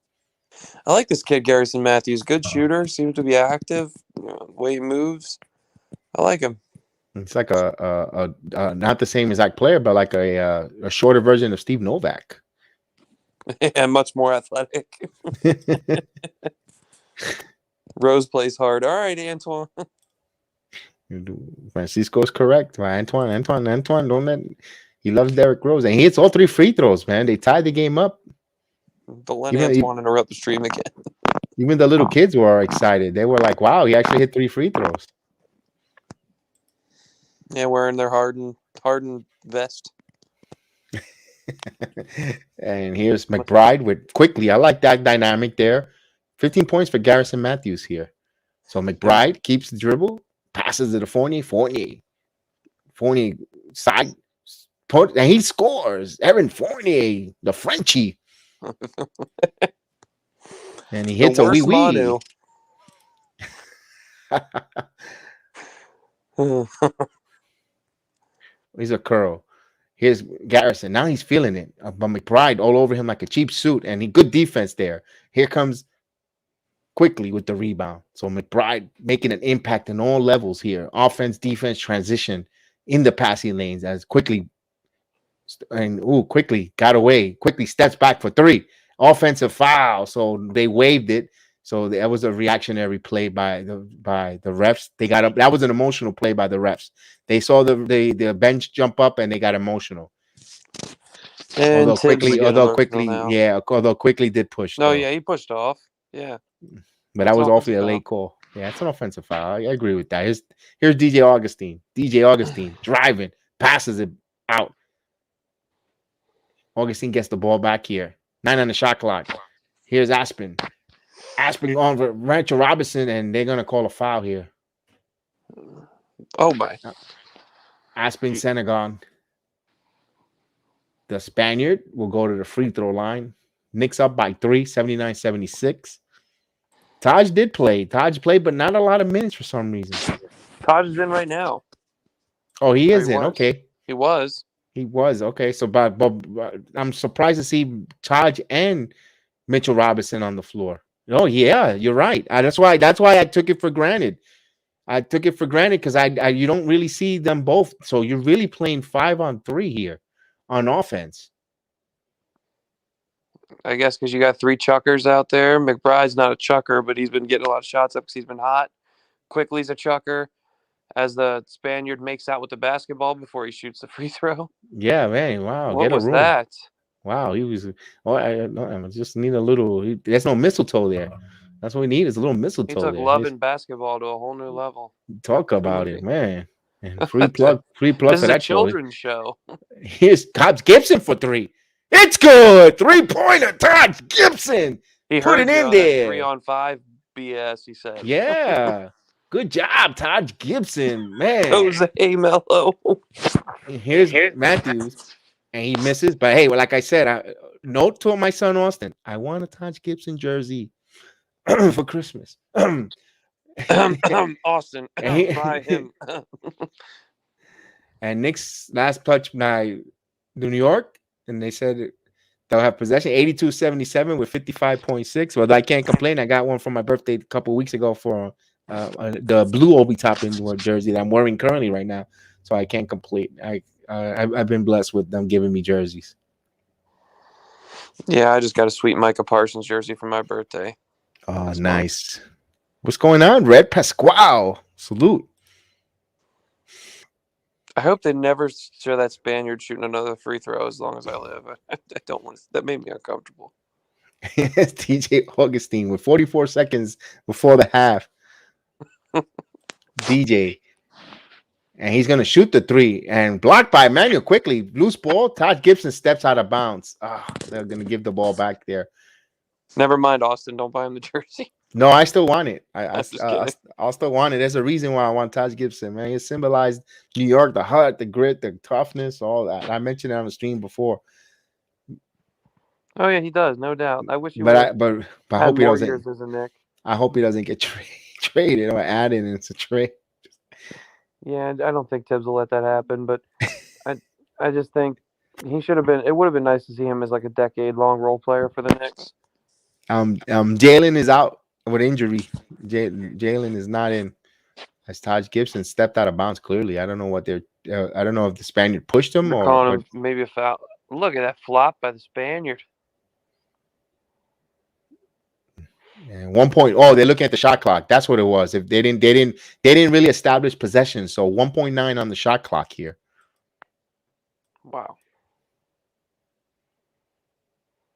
I like this kid, Garrison Matthews. Good shooter. Seems to be active. The way he moves, I like him. It's like a not the same exact player, but like a shorter version of Steve Novak. And much more athletic. Rose plays hard. All right, Antoine. Francisco's correct. Antoine, don't let. He loves Derrick Rose, and he hits all 3 free throws. Man, they tied the game up. Don't let Antoine interrupt the stream again. Even the little kids were excited. They were like, "Wow, he actually hit 3 free throws." Yeah, wearing their hardened vest. And here's McBride with quickly. I like that dynamic there. 15 points for Garrison Matthews here. So McBride keeps the dribble, passes it to Fournier. Fournier side put, and he scores. Evan Fournier, the Frenchie. And he hits The a wee worst wee. Manu. He's a curl. Here's Garrison. Now he's feeling it. But McBride all over him like a cheap suit, and he good defense there. Here comes quickly with the rebound. So McBride making an impact in all levels here. Offense, defense, transition in the passing lanes as quickly quickly got away. Quickly steps back for three. Offensive foul. So they waived it. So that was a reactionary play by the refs. They got up. That was an emotional play by the refs. They saw the bench jump up and they got emotional. And Although quickly, now. yeah. Although quickly did push. No, though. yeah, he pushed off. Yeah, But that was awfully a late call. Yeah, it's an offensive foul. I agree with that. Here's DJ Augustine. DJ Augustine driving, passes it out. Augustine gets the ball back here. 9 on the shot clock. Here's Aspen. Aspen on Rancho Robinson, and they're gonna call a foul here. Oh my! Aspen Senegal. The Spaniard will go to the free throw line. Knicks up by 3, 79-76. Taj did play. Taj played, but not a lot of minutes for some reason. Taj is in right now. Oh, he is in. Okay. He was. He was. Okay. So, but I'm surprised to see Taj and Mitchell Robinson on the floor. Oh, yeah, you're right. That's why I took it for granted. I took it for granted because you don't really see them both. So you're really playing 5-on-3 here on offense. I guess because you got 3 chuckers out there. McBride's not a chucker, but he's been getting a lot of shots up because he's been hot. Quickly's a chucker as the Spaniard makes out with the basketball before he shoots the free throw. Yeah, man. Wow. What was that? Wow. He was. Oh, I just need a little. There's no mistletoe there. That's what we need is a little mistletoe. He took love and basketball to a whole new level. Talk about it, man. And free plug this for is that a children's show. Here's Taj Gibson for 3. It's good. 3-pointer, Taj Gibson. He put it in there. 3-on-5 BS. He said. Yeah. Good job, Taj Gibson, man. Jose Mello. Here's Matthews, and he misses. But hey, well, like I said, note to my son Austin, I want a Taj Gibson jersey for Christmas. Austin, buy him. And Knicks last touch by New York, and they said they'll have possession 82-77 with 55.6. Well, I can't complain. I got one for my birthday a couple weeks ago for the blue Obi Toppin jersey that I'm wearing currently right now, so I can't complain. I've been blessed with them giving me jerseys. Yeah, I just got a sweet Micah Parsons jersey for my birthday. Oh, nice. What's going on, Red Pasquale? Salute. I hope they never show that Spaniard shooting another free throw as long as I live. I don't want to. That made me uncomfortable. DJ Augustine with 44 seconds before the half. DJ. And he's going to shoot the 3 and blocked by Emmanuel quickly. Loose ball. Taj Gibson steps out of bounds. They're going to give the ball back there. Never mind, Austin. Don't buy him the jersey. No, I still want it. I'll still want it. There's a reason why I want Taj Gibson, man. It symbolized New York, the heart, the grit, the toughness, all that. I mentioned it on the stream before. Oh yeah, he does, no doubt. I wish he but I hope he doesn't. Years as a Knick. I hope he doesn't get traded or added into trade. Yeah, I don't think Tibbs will let that happen. But I just think he should have been. It would have been nice to see him as like a decade-long role player for the Knicks. Jalen is out with injury. Jalen is not in. As Taj Gibson stepped out of bounds clearly. I don't know what they're. I don't know if the Spaniard pushed him They're calling him maybe a foul. Look at that flop by the Spaniard. And 1 point. Oh, they're looking at the shot clock. That's what it was. If they didn't really establish possession. So 1.9 on the shot clock here. Wow.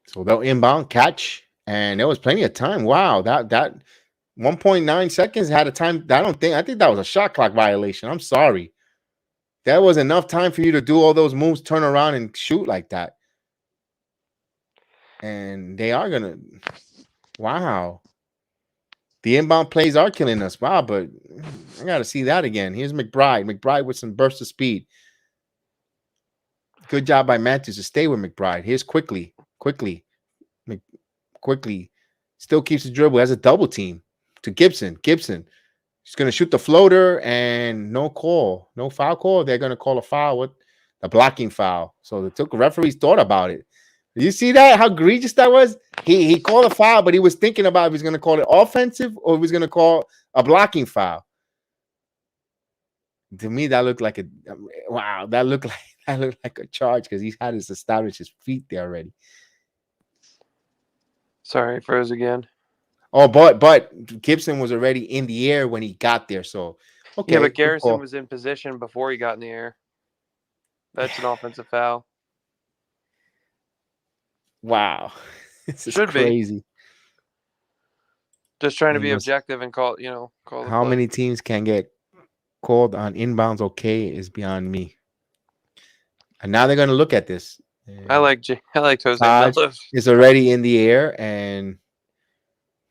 So they'll inbound catch, and there was plenty of time. Wow, that 1.9 seconds had a time. I think that was a shot clock violation. I'm sorry. That was enough time for you to do all those moves, turn around and shoot like that. And they are gonna. Wow. The inbound plays are killing us. Wow, but I gotta see that again. Here's McBride. McBride with some bursts of speed. Good job by Matthews to stay with McBride. Here's quickly. Still keeps the dribble. Has a double team to Gibson. Gibson. He's gonna shoot the floater and no call. No foul call. They're gonna call a foul with the blocking foul. So the referees thought about it. Did you see that? How egregious that was? He called a foul, but he was thinking about if he's going to call it offensive or if he's going to call a blocking foul. To me, that looked like that looked like a charge because he had to establish his feet there already. Sorry, it froze again. Oh, but Gibson was already in the air when he got there. So okay. Yeah, but Garrison was in position before he got in the air. That's an offensive foul. Wow. This is Should crazy. be. Just trying to be objective and call the how play. Many teams can get called on inbounds okay is beyond me. And now they're going to look at this. I like Jose Taj Mello. is already in the air and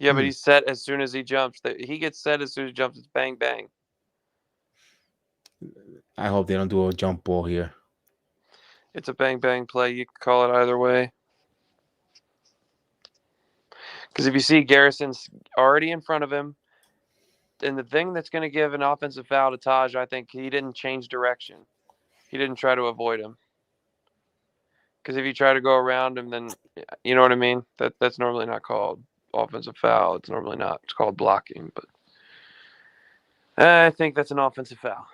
yeah, but he's set as soon as he jumps. He gets set as soon as he jumps. It's bang bang. I hope they don't do a jump ball here. It's a bang bang play. You can call it either way. Because if you see Garrison's already in front of him, and the thing that's going to give an offensive foul to Taj, I think he didn't change direction. He didn't try to avoid him. Because if you try to go around him, then you know what I mean? That's normally not called offensive foul. It's normally not. It's called blocking. But I think that's an offensive foul.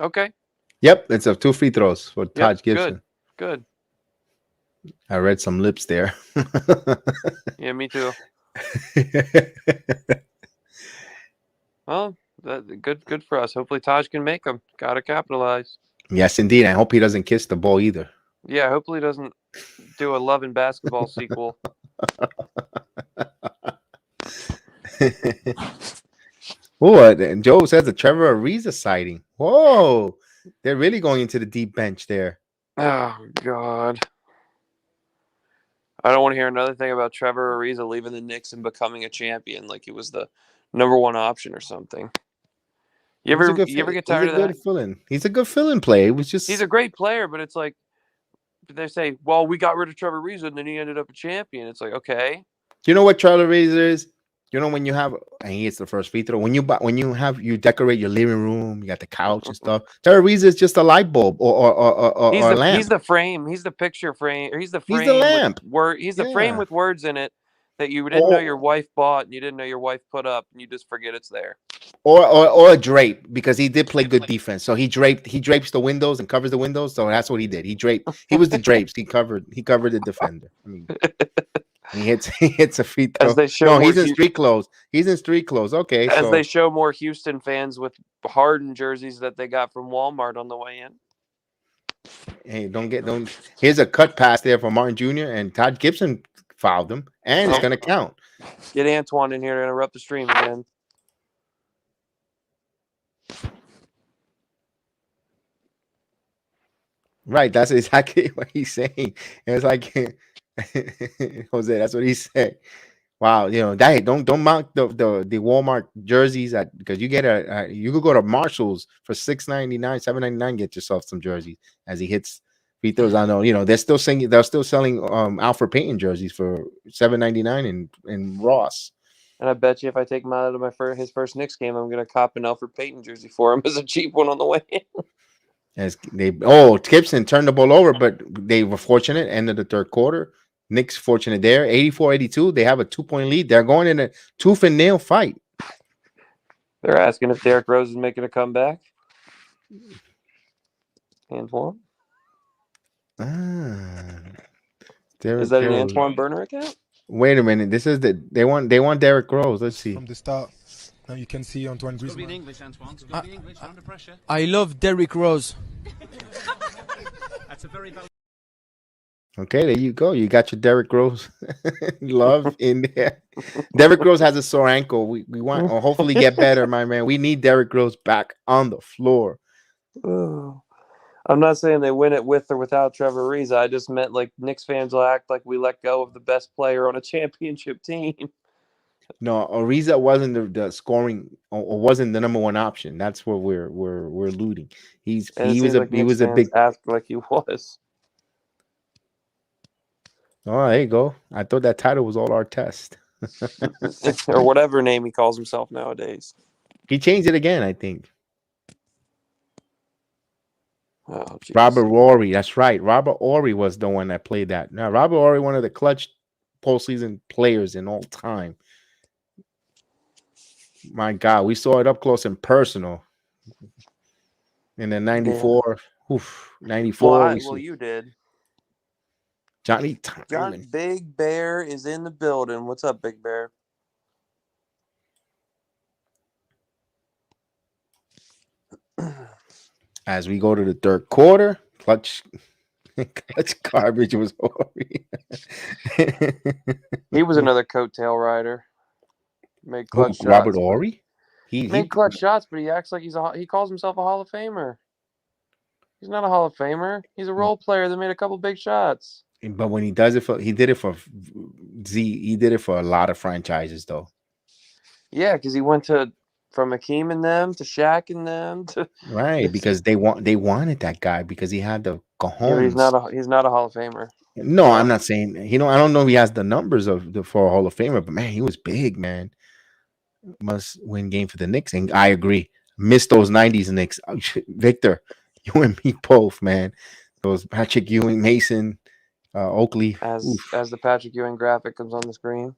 Okay. Yep, it's a 2 free throws for Taj Gibson. Good. I read some lips there. Yeah, me too. Well, good for us. Hopefully Taj can make them. Gotta capitalize. Yes, indeed. I hope he doesn't kiss the ball either. Yeah, hopefully he doesn't do a Love and Basketball sequel. Oh, Joe says the Trevor Ariza sighting. Whoa, they're really going into the deep bench there. Oh, God. I don't want to hear another thing about Trevor Ariza leaving the Knicks and becoming a champion like he was the number one option or something. You ever get tired of that? He's a good fill-in player. He's a great player, but it's like they say, well, we got rid of Trevor Ariza and then he ended up a champion. It's like, okay. You know what Trevor Ariza is? You know when you have, and he hits the first free throw. When you decorate your living room, you got the couch and stuff. Trevor Ariza is just a light bulb or a lamp. He's the frame. He's the picture frame. Or he's the frame. He's the lamp. He's the frame with words in it that you didn't know your wife bought and you didn't know your wife put up and you just forget it's there. Or a drape, because he did play good defense. So he drapes the windows and covers the windows. So that's what he did. He was the drapes. He covered the defender. I mean, he hits a free throw. As they show he's in street clothes. He's in street clothes. Okay. As they show more Houston fans with Harden jerseys that they got from Walmart on the way in. Hey, here's a cut pass there for Martin Jr. and Todd Gibson fouled him, and it's gonna count. Get Antoine in here to interrupt the stream again. Right, that's exactly what he's saying. It's like Jose, that's what he said. Wow, don't mount the Walmart jerseys because you get you could go to Marshalls for $6.99, $7.99, get yourself some jerseys as he hits free throws. I know, they're still selling Alfred Payton jerseys for $7.99 in Ross. And I bet you if I take him out of his first Knicks game, I'm gonna cop an Alfred Payton jersey for him as a cheap one on the way in. Gibson turned the ball over, but they were fortunate. End of the third quarter. Knicks fortunate there. 84-82. They have a 2-point lead. They're going in a tooth and nail fight. They're asking if Derrick Rose is making a comeback. Antoine? Is that an Antoine Burner account? Wait a minute. This is they want Derrick Rose. Let's see. From the start. Now you can see Antoine Griezmann. English, Antoine. English under pressure. I love Derrick Rose. That's a very Okay, there you go. You got your Derrick Rose love in there. Derrick Rose has a sore ankle. We want or hopefully get better, my man. We need Derrick Rose back on the floor. Oh. I'm not saying they win it with or without Trevor Ariza. I just meant like Knicks fans will act like we let go of the best player on a championship team. No, Ariza wasn't the scoring or wasn't the number one option. That's what we're alluding. And it He was seems a like Knicks big. fans act like he was. Oh, there you go. I thought that title was all our test. Or whatever name he calls himself nowadays. He changed it again, I think. Oh, geez. Robert Ory, that's right. Robert Ory was the one that played that. Now, Robert Ory, one of the clutch postseason players in all time. My God, we saw it up close and personal. In the 94, Yeah. 94. Well, you did. Johnny John Timon. Big Bear is in the building. What's up, Big Bear? As we go to the third quarter, clutch garbage was Ory. He was another coattail rider. Made Who, clutch Robert shots. Ory? Made clutch shots, but he acts like he calls himself a Hall of Famer. He's not a Hall of Famer. He's a role player that made a couple big shots. But when he does it he did it for he did it for a lot of franchises though. Yeah, because he went from Akeem and them to Shaq and them to Right, because they wanted that guy because he had the yeah, but cojones. he's not a Hall of Famer. No, I'm not saying I don't know if he has the numbers for a Hall of Famer, but man, he was big, man. Must win game for the Knicks, and I agree. Miss those '90s Knicks, Victor. You and me both, man. Those Patrick Ewing, Mason, Oakley. As the Patrick Ewing graphic comes on the screen.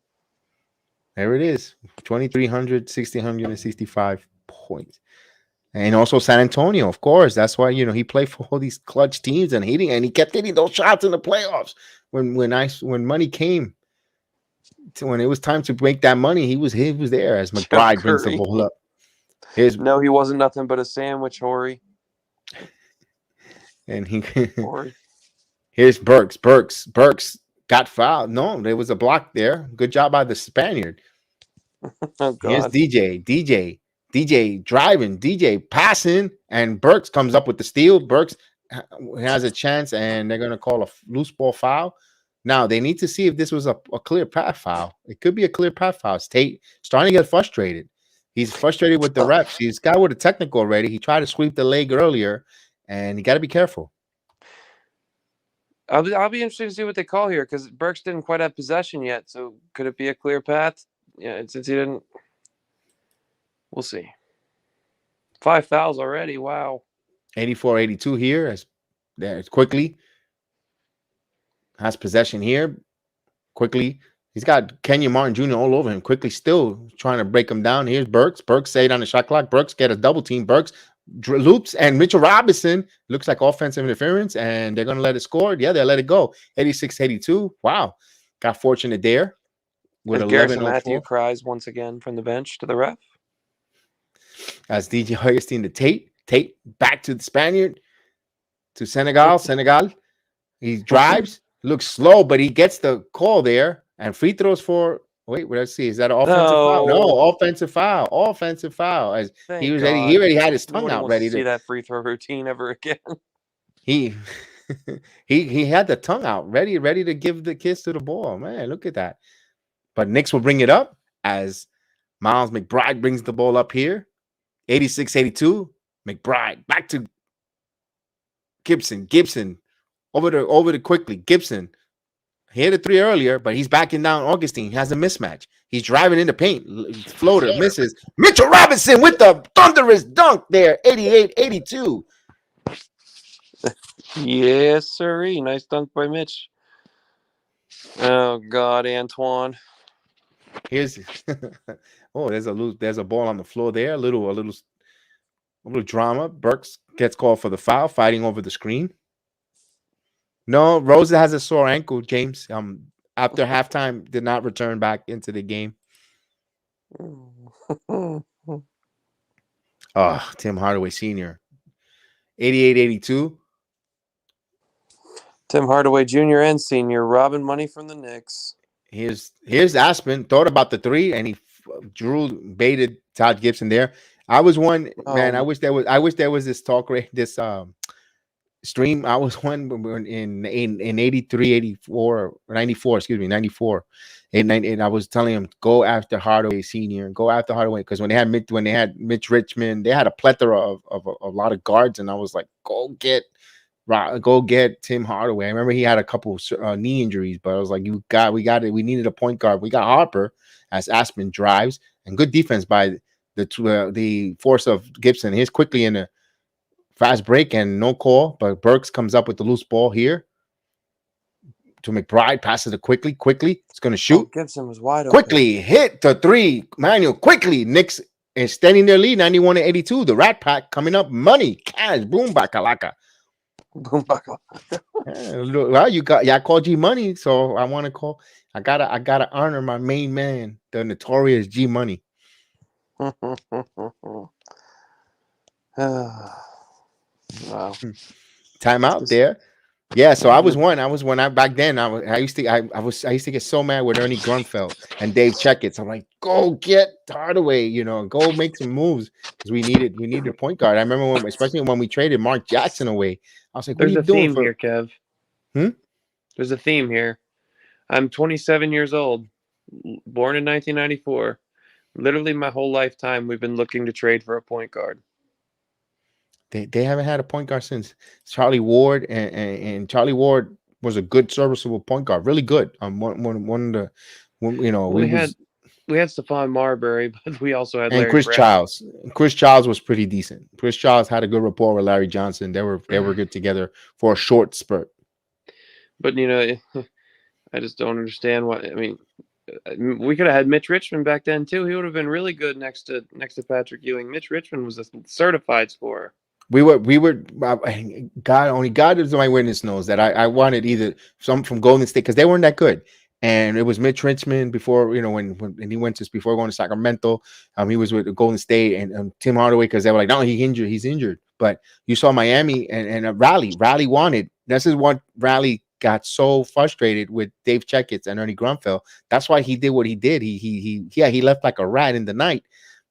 There it is. 2,300, 1,665 points. And also San Antonio, of course. That's why he played for all these clutch teams and he kept hitting those shots in the playoffs. When money came, when it was time to make that money, he was there as McBride brings the ball up. No, he wasn't nothing but a sandwich, Horry. And Horry. Here's Burks. Burks got fouled. No, there was a block there. Good job by the Spaniard. Oh, God. Here's DJ driving, DJ passing, and Burks comes up with the steal. Burks has a chance, and they're going to call a loose ball foul. Now, they need to see if this was a clear path foul. It could be a clear path foul. Tate starting to get frustrated. He's frustrated with the refs. He's got with a technical already. He tried to sweep the leg earlier, and you got to be careful. I'll be interested to see what they call here because Burks didn't quite have possession yet. So could it be a clear path? Yeah, since he didn't. We'll see. 5 fouls already. Wow. 84-82 here as there's quickly has possession here. Quickly, he's got Kenyon Martin Jr. all over him. Quickly, still trying to break him down. Here's Burks. Burks stayed on the shot clock. Burks get a double team. Burks loops and Mitchell Robinson looks like offensive interference, and they're going to let it score. Yeah, they'll let it go. 86-82. Wow, got fortunate there with 11-04. Matthew cries once again from the bench to the ref. As DJ Augustine to Tate back to the Spaniard to Senegal. He drives, looks slow, but he gets the call there and free throws for. Wait, let's see. Is that an offensive foul? No, offensive foul. Offensive foul. As he already had his tongue out ready to see that free throw routine ever again. He had the tongue out ready to give the kiss to the ball. Man, look at that. But Knicks will bring it up as Miles McBride brings the ball up here. 86-82. McBride back to Gibson. Over to quickly. Gibson. He hit a three earlier, but he's backing down Augustine. He has a mismatch. He's driving in the paint. Floater misses. Mitchell Robinson with the thunderous dunk there. 88-82. Yes, sirree. Nice dunk by Mitch. Oh, God, Antoine. Here's there's a ball on the floor there. A little drama. Burks gets called for the foul, fighting over the screen. No, Rosa has a sore ankle, James. After halftime, did not return back into the game. Tim Hardaway Sr. 88-82. Tim Hardaway Jr. and Sr. robbing money from the Knicks. Here's Aspen thought about the three, and he drew baited Todd Gibson there. I was one man. I wish there was this talk rate this stream. I was one in 83, 84, 94, excuse me, 94. And I was telling him go after Hardaway Senior, go after Hardaway, because when they had Mitch Richmond, they had a plethora of a lot of guards, and I was like, go get Tim Hardaway. I remember he had a couple knee injuries, but I was like, we got it. We needed a point guard. We got Harper as Aspen drives, and good defense by the force of Gibson. He's quickly in a fast break and no call, but Burks comes up with the loose ball here to McBride, passes it quickly. It's going to shoot. Gibson was wide open. Quickly hit the three. Manuel, quickly. Knicks extending their lead, 91-82. The Rat Pack coming up. Money, cash, boom, bakalaka. Boom, bakalaka. Well, I called G Money, so I want to call. I gotta honor my main man, the notorious G Money. Wow. Timeout there. Yeah, so I was back then. I used to get so mad with Ernie Grunfeld and Dave Checketts. I'm like, go get Hardaway, go make some moves, because we needed a point guard. I remember especially when we traded Mark Jackson away. I was like, what are you doing here, Kev? There's a theme here. I'm 27 years old, born in 1994. Literally my whole lifetime, we've been looking to trade for a point guard. They haven't had a point guard since Charlie Ward, and Charlie Ward was a good, serviceable point guard, really good. We had Stephon Marbury, but we also had Larry Chris Childs. Chris Childs was pretty decent. Chris Childs had a good rapport with Larry Johnson. They were good together for a short spurt. But I just don't understand why. I mean, we could have had Mitch Richmond back then too. He would have been really good next to Patrick Ewing. Mitch Richmond was a certified scorer. We were God is my witness knows that I wanted either some from Golden State, because they weren't that good, and it was Mitch Richmond before when he went before going to Sacramento. He was with Golden State, and Tim Hardaway, because they were like, no, he's injured. But you saw Miami and Riley wanted. This is what Riley got so frustrated with Dave Checketts and Ernie Grunfeld. That's why he did what he did. He left like a rat in the night.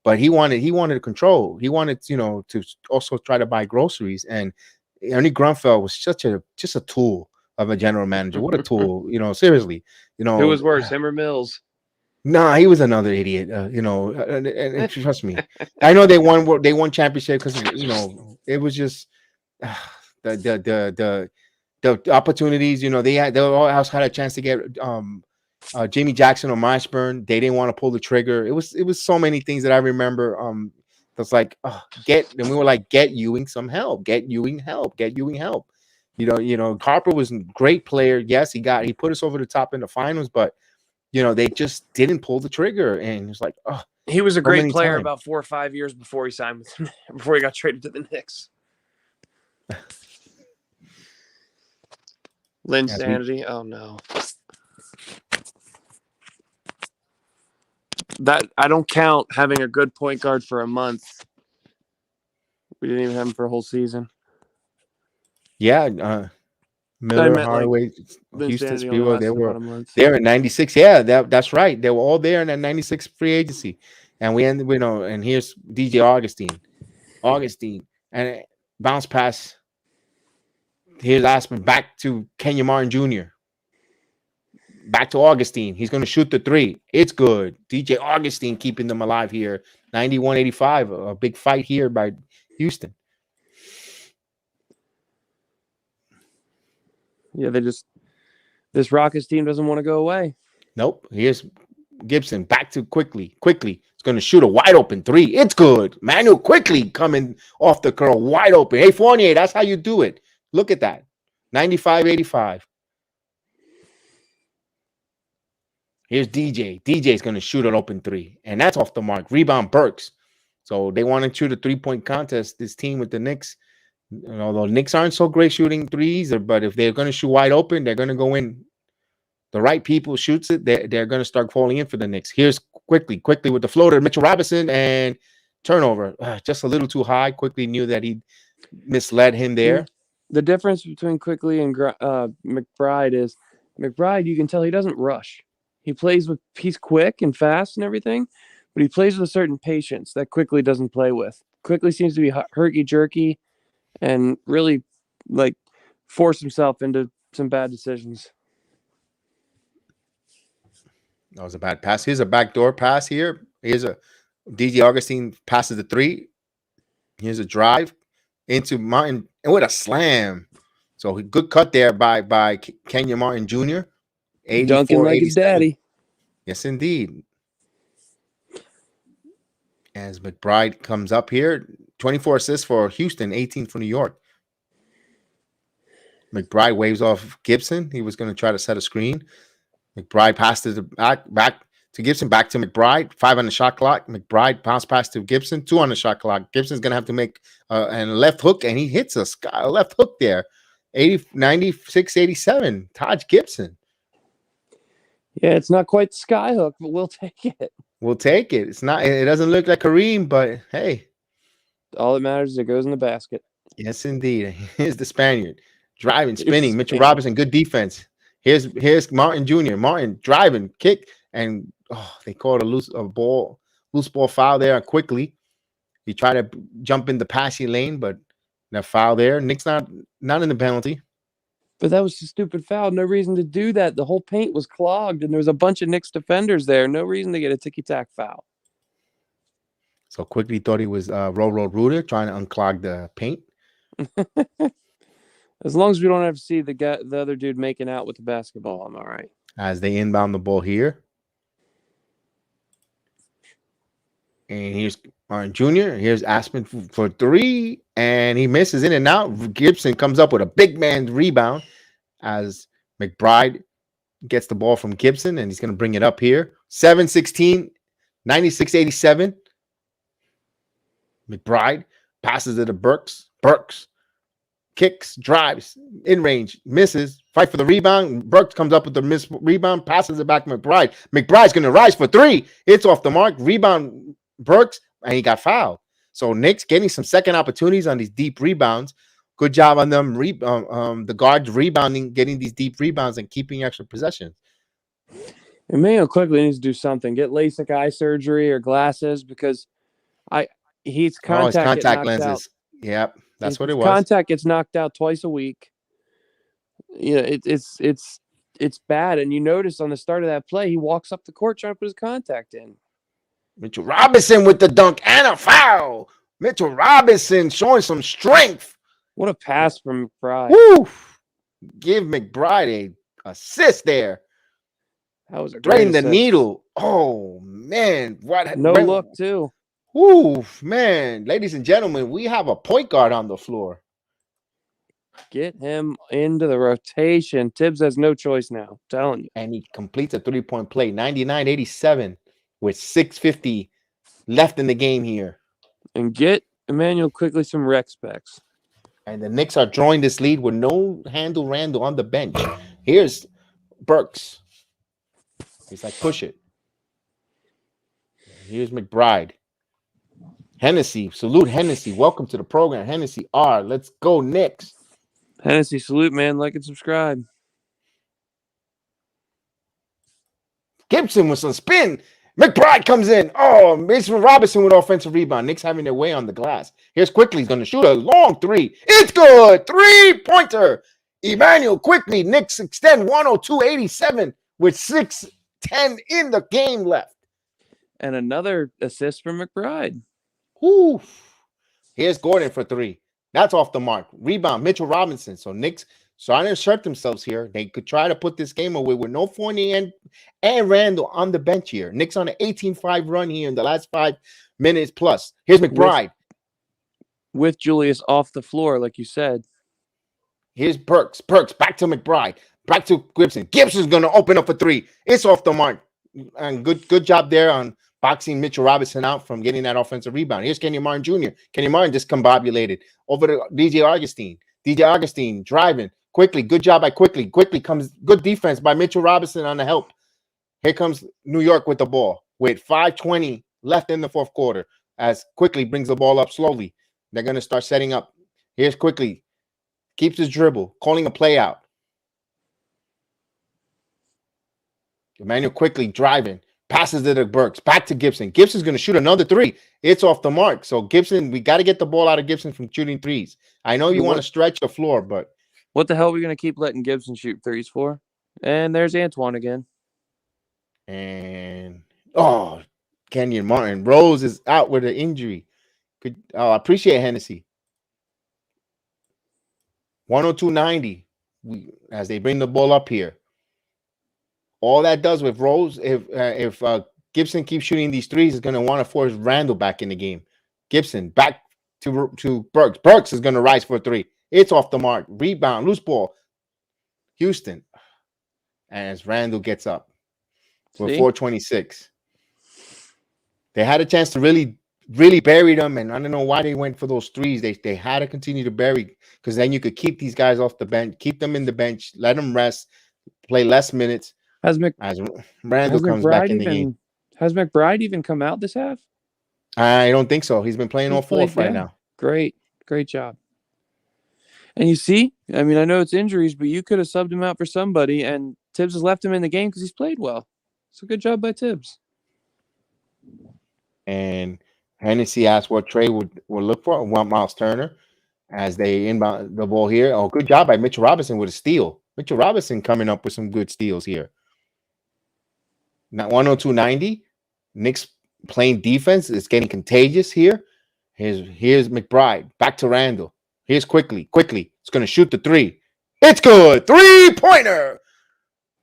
But he wanted to control. He wanted, to also try to buy groceries. And Ernie Grunfeld was just a tool of a general manager. What a tool, seriously. Who was worse, him or Mills? Nah, he was another idiot. And trust me. I know they won championship because it was just the opportunities. They all else had a chance to get Jamie Jackson or Mashburn. They didn't want to pull the trigger. It was so many things that I remember. That's like and we were like, get Ewing some help. Get Ewing help. Get Ewing help. Harper was a great player. Yes, he put us over the top in the finals, but they just didn't pull the trigger. And it's like, he was a great player about 4 or 5 years before he signed with them, before he got traded to the Knicks. Lynn Sanity. Oh no. That I don't count having a good point guard for a month. We didn't even have him for a whole season. Yeah, Miller, Hardaway, Houston, Spiro, they were there in '96. Yeah, that's right. They were all there in that '96 free agency, and we ended, and here's DJ Augustine, and bounce pass. Here's Aspen back to Kenya Martin Jr. Back to Augustine. He's going to shoot the three. It's good. DJ Augustine keeping them alive here. 91-85. A big fight here by Houston. Yeah, this Rockets team doesn't want to go away. Nope. Here's Gibson back to quickly. It's going to shoot a wide open three. It's good. Manuel quickly coming off the curl, wide open. Hey, Fournier, that's how you do it. Look at that. 95-85. Here's DJ. DJ's going to shoot an open three, and that's off the mark. Rebound Burks. So they want to shoot a three-point contest, this team with the Knicks. Although Knicks aren't so great shooting threes, but if they're going to shoot wide open, they're going to go in. The right people shoots it, they're going to start falling in for the Knicks. Here's quickly with the floater, Mitchell Robinson, and turnover. Just a little too high. Quickly knew that he misled him there. The difference between Quickly and McBride is McBride, you can tell he doesn't rush. He's quick and fast and everything, but he plays with a certain patience that Quickly doesn't play with. Quickly seems to be herky-jerky and really like force himself into some bad decisions. That was a bad pass. Here's a backdoor pass here. Here's a DJ Augustine passes the three. Here's a drive into Martin and with a slam. So good cut there by Kenya Martin Jr. 84, Dunking like his 87. daddy. Yes, indeed. As McBride comes up here, 24 assists for Houston, 18 for New York. McBride waves off Gibson. He was going to try to set a screen. McBride passed it back to Gibson, back to McBride. 5 on the shot clock. McBride pass to Gibson. 2 on the shot clock. Gibson's going to have to make a left hook, and he hits a left hook there. 96, 87. Taj Gibson. Yeah, it's not quite the skyhook, but we'll take it. We'll take it. It's not. It doesn't look like Kareem, but hey. All that matters is it goes in the basket. Yes, indeed. Here's the Spaniard. Driving, spinning. Mitchell Robinson, good defense. Here's Martin Jr. Martin driving, kick, and they called a loose ball foul there quickly. He tried to jump in the passing lane, but the foul there. Knicks not in the penalty. But that was a stupid foul. No reason to do that. The whole paint was clogged, and there was a bunch of Knicks defenders there. No reason to get a ticky-tack foul. So quickly thought he was roll Rooter trying to unclog the paint. As long as we don't have to see the other dude making out with the basketball, I'm all right. As they inbound the ball here. And here's Martin Jr. Here's Aspen for 3, and he misses in and out. Gibson comes up with a big man rebound as McBride gets the ball from Gibson, and he's going to bring it up here. 7-16, 96-87. McBride passes it to Burks. Burks kicks, drives, in range, misses, fight for the rebound. Burks comes up with the miss rebound, passes it back to McBride. McBride's going to rise for 3. It's off the mark. Rebound Burks, and he got fouled. So Knicks getting some second opportunities on these deep rebounds. Good job on them. The guards rebounding, getting these deep rebounds and keeping extra possessions. Emmanuel quickly needs to do something. Get LASIK eye surgery or glasses because his contact lenses. out. Yep, that's what it was. Contact gets knocked out twice a week. Yeah, it's bad. And you notice on the start of that play, he walks up the court trying to put his contact in. Mitchell Robinson with the dunk and a foul. Mitchell Robinson showing some strength. What a pass from McBride. Woo! Give McBride a assist there. That was a right in great the assist. needle. Oh, man. Look, too. Ooh, man. Ladies and gentlemen, we have a point guard on the floor. Get him into the rotation. Tibbs has no choice now. I'm telling you. And he completes a 3-point play. 99-87 with 6:50 left in the game here. And get Emmanuel quickly some rec specs. And the Knicks are drawing this lead with no Randle on the bench. Here's Burks. He's like, push it. Here's McBride. Hennessy. Salute Hennessy. Welcome to the program. Hennessy R. Let's go, Knicks. Hennessy, salute, man. Like and subscribe. Gibson with some spin. McBride comes in. Oh, Mason Robinson with offensive rebound. Knicks having their way on the glass. Here's Quickly. He's going to shoot a long 3. It's good. 3-pointer. Emmanuel Quickly. Knicks extend 102-87 with 6:10 in the game left. And another assist from McBride. Whew. Here's Gordon for 3. That's off the mark. Rebound, Mitchell Robinson. So Knicks trying to assert themselves here. They could try to put this game away with no Fournier and Randle on the bench here. Knicks on an 18-5 run here in the last 5 minutes plus. Here's McBride. With Julius off the floor, like you said. Here's Burks. Burks back to McBride. Back to Gibson. Gibson's going to open up for 3. It's off the mark. And good job there on boxing Mitchell Robinson out from getting that offensive rebound. Here's Kenyon Martin Jr. Kenyon Martin discombobulated over to DJ Augustine. DJ Augustine driving quickly. Good job by Quickly. Quickly comes good defense by Mitchell Robinson on the help. Here comes New York with the ball with 5:20 left in the fourth quarter as Quickly brings the ball up slowly. They're going to start setting up. Here's Quickly. Keeps his dribble, calling a play out. Emmanuel quickly driving, passes it to Burks, back to Gibson. Gibson's going to shoot another three. It's off the mark. So Gibson, we got to get the ball out of Gibson from shooting threes. I know you want to stretch the floor, but what the hell are we going to keep letting Gibson shoot threes for? And there's Antoine again. And Kenyon Martin. Rose is out with an injury. I appreciate Hennessy. 102.90 as they bring the ball up here. All that does with Rose, if Gibson keeps shooting these threes, is going to want to force Randle back in the game. Gibson back to Burks. Burks is going to rise for a three. It's off the mark. Rebound, loose ball. Houston. As Randle gets up with 4:26. They had a chance to really, really bury them, and I don't know why they went for those threes. They had to continue to bury because then you could keep these guys off the bench, keep them in the bench, let them rest, play less minutes. As Randle comes back in the game. Has McBride even come out this half? I don't think so. He's been playing all fourth right now. Great job. And you see, I mean, I know it's injuries, but you could have subbed him out for somebody, and Tibbs has left him in the game because he's played well. So good job by Tibbs. And Hennessy asked what Trey would look for. Want Miles Turner as they inbound the ball here. Oh, good job by Mitchell Robinson with a steal. Mitchell Robinson coming up with some good steals here. Now 102.90. Knicks playing defense is getting contagious here. Here's McBride. Back to Randle. Here's quickly. It's going to shoot the three. It's good. 3-pointer.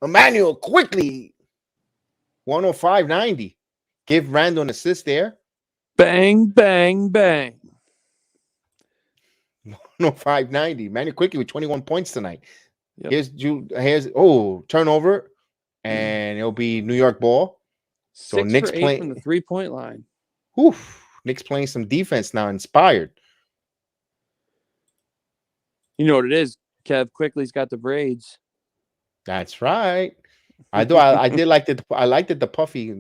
Emmanuel quickly. 105.90. Give Randle an assist there. Bang, bang, bang. 105.90. Emmanuel quickly with 21 points tonight. Yep. Here's turnover. And it'll be New York ball. So 6 Knicks for 8 playing from the 3-point line. Knicks playing some defense now, inspired. You know what it is, Kev. Quickly's got the braids. That's right. I do. I did like it. I liked it. The puffy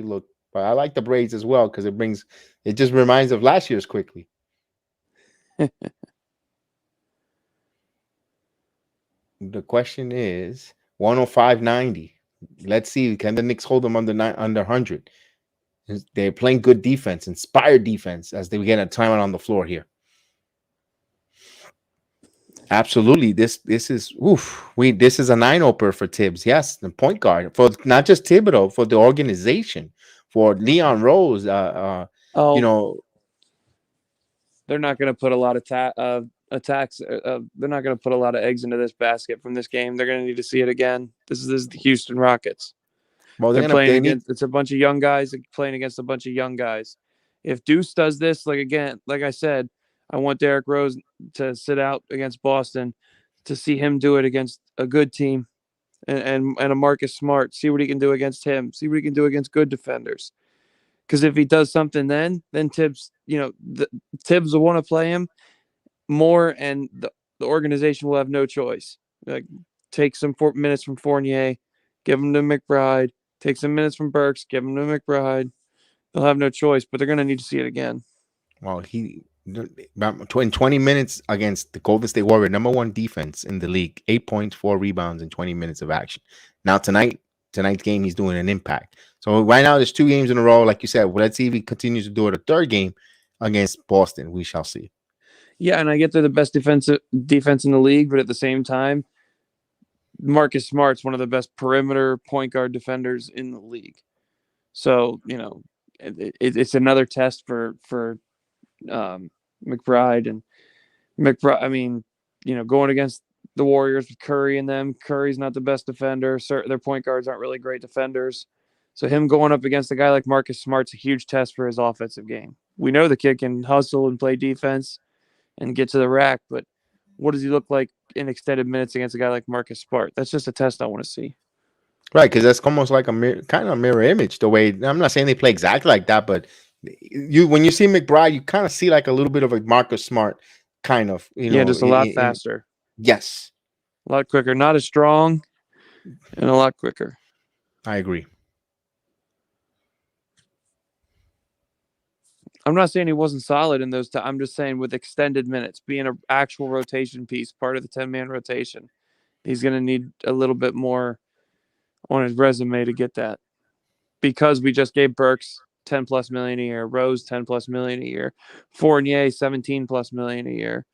look, but I like the braids as well because it just reminds of last year's Quickly. The question is 105.90. Let's see. Can the Knicks hold them under 100? They're playing good defense, inspired defense as they get a timeout on the floor here. Absolutely. This is this is a 9-opener for Tibbs. Yes, the point guard for not just Thibodeau, for the organization, for Leon Rose. You know, they're not going to put a lot of attacks. They're not going to put a lot of eggs into this basket from this game. They're going to need to see it again. This is the Houston Rockets. Well, it's a bunch of young guys playing against a bunch of young guys. If Deuce does this, like I said, I want Derrick Rose to sit out against Boston to see him do it against a good team and a Marcus Smart. See what he can do against him. See what he can do against good defenders. Because if he does something then Tibbs, Tibbs will want to play him more, and the organization will have no choice. Like, take some minutes from Fournier, give them to McBride. Take some minutes from Burks, give them to McBride. They'll have no choice, but they're going to need to see it again. Well, in 20 minutes against the Golden State Warriors, #1 defense in the league, 8 points, 4 rebounds in 20 minutes of action. Now tonight's game, he's doing an impact. So right now, there's 2 games in a row, like you said. Well, let's see if he continues to do it a third game against Boston. We shall see. Yeah, and I get they're the best defense in the league, but at the same time, Marcus Smart's one of the best perimeter point guard defenders in the league. So, it's another test for McBride. And McBride, I mean, going against the Warriors with Curry and them, Curry's not the best defender. Their point guards aren't really great defenders. So him going up against a guy like Marcus Smart's a huge test for his offensive game. We know the kid can hustle and play defense and get to the rack, but what does he look like in extended minutes against a guy like Marcus Smart? That's just a test I want to see. Right, because that's almost like kind of a mirror image. The way, I'm not saying they play exactly like that, but when you see McBride, you kind of see like a little bit of a Marcus Smart kind of. Just a lot faster. Yes, a lot quicker, not as strong, and a lot quicker. I agree. I'm not saying he wasn't solid in those I'm just saying with extended minutes, being an actual rotation piece, part of the 10-man rotation, he's going to need a little bit more on his resume to get that. Because we just gave Burks 10 plus million a year, Rose 10 plus million a year, Fournier 17 plus million a year.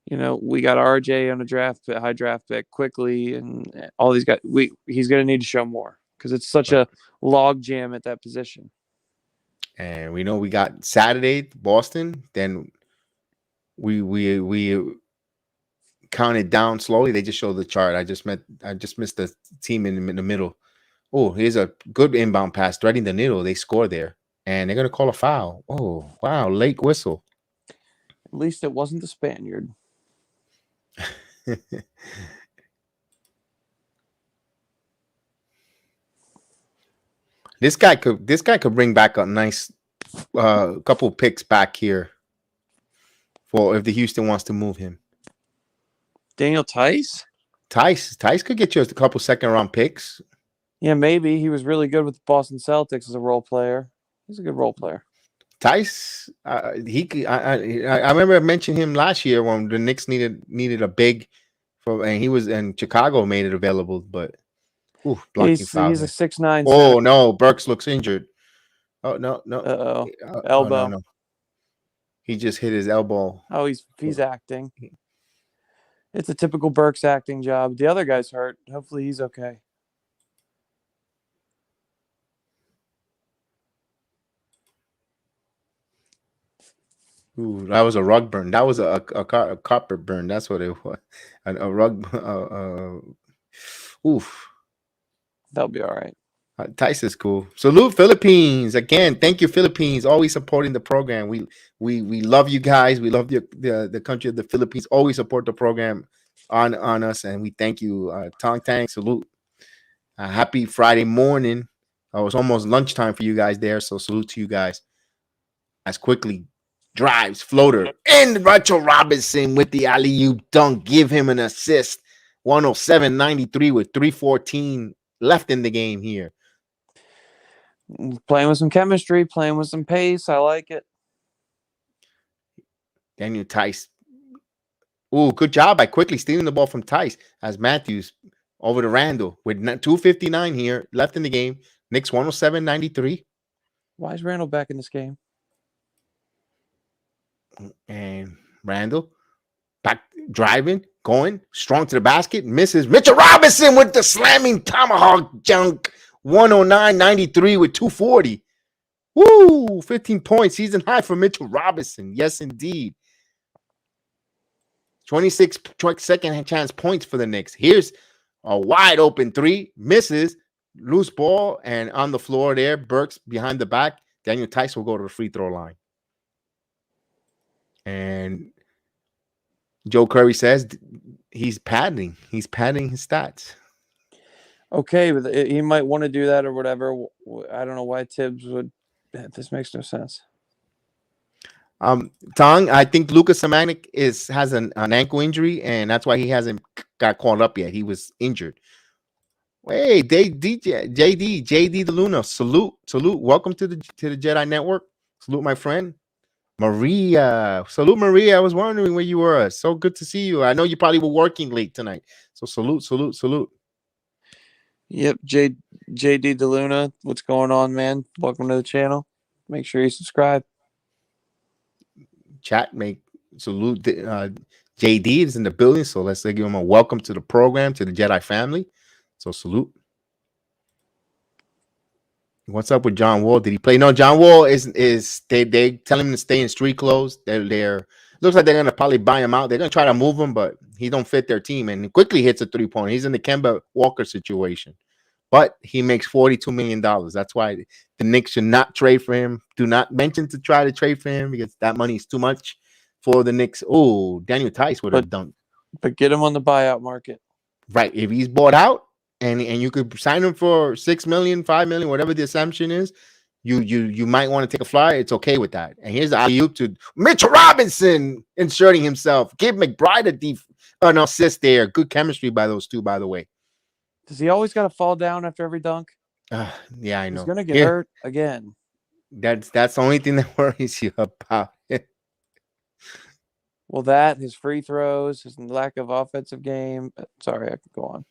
We got RJ on a high draft pick quickly, and all these guys. He's going to need to show more because it's such a log jam at that position. And we know we got Saturday Boston. Then we counted down slowly. They just showed the chart. I just missed the team in the middle. Oh, here's a good inbound pass threading the needle. They score there, and they're gonna call a foul. Oh, wow, late whistle. At least it wasn't the Spaniard. This guy could bring back a nice couple picks back here for if the Houston wants to move him. Daniel Tice? Tice could get you a couple second round picks. Yeah, maybe. He was really good with the Boston Celtics as a role player. He's a good role player. Tice, he could. I remember I mentioned him last year when the Knicks needed a big, and he was in Chicago made it available, but he's a 6'9". Oh no, Burks looks injured. Oh no. Uh-oh. Elbow. Elbow. No. He just hit his elbow. Oh, he's acting. It's a typical Burks acting job. The other guy's hurt. Hopefully he's okay. Ooh, that was a rug burn. That was a carpet burn. That's what it was. A rug. Oof. That'll be all right. Tice is cool. Salute Philippines again. Thank you, Philippines. Always supporting the program. We love you guys. We love the country of the Philippines. Always support the program on us, and we thank you. Tong Tang, salute. Happy Friday morning. It was almost lunchtime for you guys there, so salute to you guys. As quickly drives floater and Rachel Robinson with the alley-oop dunk. Give him an assist. 107.93 with 3:14 left in the game here. Playing with some chemistry, playing with some pace. I like it. Daniel Tice. Ooh, good job by quickly stealing the ball from Tice as Matthews over to Randle with 2:59 here left in the game. Knicks 107.93. Why is Randle back in this game? And Randle back driving, going strong to the basket, misses. Mitchell Robinson with the slamming tomahawk junk. 109.93 with 2:40. Woo! 15 points. Season high for Mitchell Robinson. Yes, indeed. 26 second chance points for the Knicks. Here's a wide open three. Misses. Loose ball. And on the floor there, Burks behind the back. Daniel Tice will go to the free throw line. And Joe Curry says he's padding. He's padding his stats. Okay, but he might want to do that or whatever. I don't know why Tibbs would. This makes no sense. Tong, I think Lucas Samanik has an ankle injury, and that's why he hasn't got called up yet. He was injured. Hey, JD the Luna, salute. Welcome to the Jedi Network. Salute, my friend. Maria, salute, Maria. I was wondering where you were. So good to see you. I know you probably were working late tonight. So salute. Yep, JD DeLuna, what's going on, man? Welcome to the channel. Make sure you subscribe. Chat, make salute. JD is in the building, so let's give him a welcome to the program, to the Jedi family. So salute. What's up with John Wall? Did he play? No, John Wall is they tell him to stay in street clothes. They're looks like they're gonna probably buy him out. They're gonna try to move him, but he don't fit their team, and quickly hits a 3-pointer. He's in the Kemba Walker situation, but he makes $42 million. That's why the Knicks should not trade for him. Do not mention to try to trade for him because that money is too much for the Knicks. Oh, Daniel Tice would have dunked. But get him on the buyout market. Right. If he's bought out and you could sign him for $6 million, $5 million, whatever the assumption is, you might want to take a flyer. It's okay with that. And here's the alley-oop to Mitchell Robinson inserting himself. Give McBride an assist there. Good chemistry by those two, by the way. Does he always got to fall down after every dunk? Yeah, I know. He's going to get hurt again. That's the only thing that worries you about it. Well, that, his free throws, his lack of offensive game. Sorry, I could go on.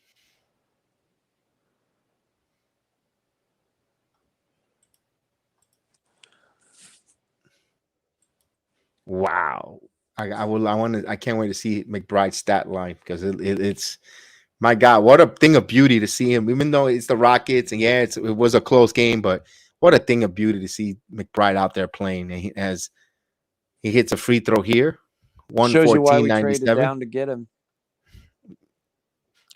Wow. I can't wait to see McBride's stat line because it's my God, what a thing of beauty to see him. Even though it's the Rockets and yeah, it was a close game, but what a thing of beauty to see McBride out there playing. And he hits a free throw here, Shows you why we traded 114.97. down to get him.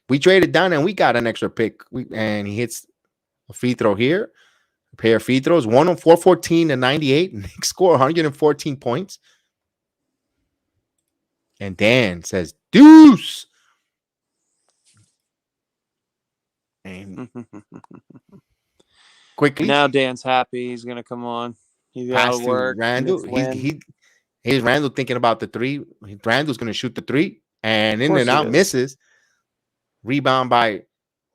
We traded down and we got an extra pick. And he hits a free throw here, a pair of free throws, 414-98. Knicks score 114 points. And Dan says, deuce. And quickly. Now Dan's happy. He's going to come on. He's out of work. Randle. Here's Randle thinking about the three. Randle's going to shoot the three. And in and out, misses. Rebound by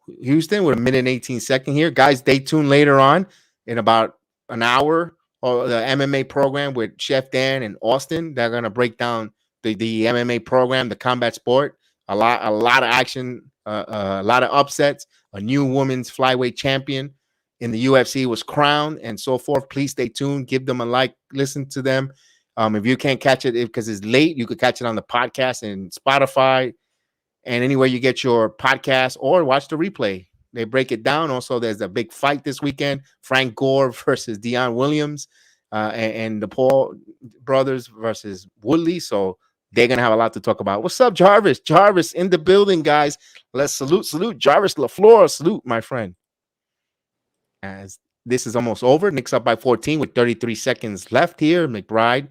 Houston with 1:18 here. Guys, stay tuned later on in about an hour. Or the MMA program with Chef Dan and Austin. They're going to break down the MMA program, the combat sport. A lot of action, a lot of upsets. A new women's flyweight champion in the UFC was crowned and so forth. Please stay tuned. Give them a like. Listen to them. If you can't catch it because it's late, you could catch it on the podcast and Spotify and anywhere you get your podcast or watch the replay. They break it down. Also, there's a big fight this weekend. Frank Gore versus Deion Williams and the Paul brothers versus Woodley. So they're going to have a lot to talk about. What's up, Jarvis? Jarvis in the building, guys. Let's salute. Jarvis LaFleur. Salute, my friend. As this is almost over. Knicks up by 14 with 33 seconds left here. McBride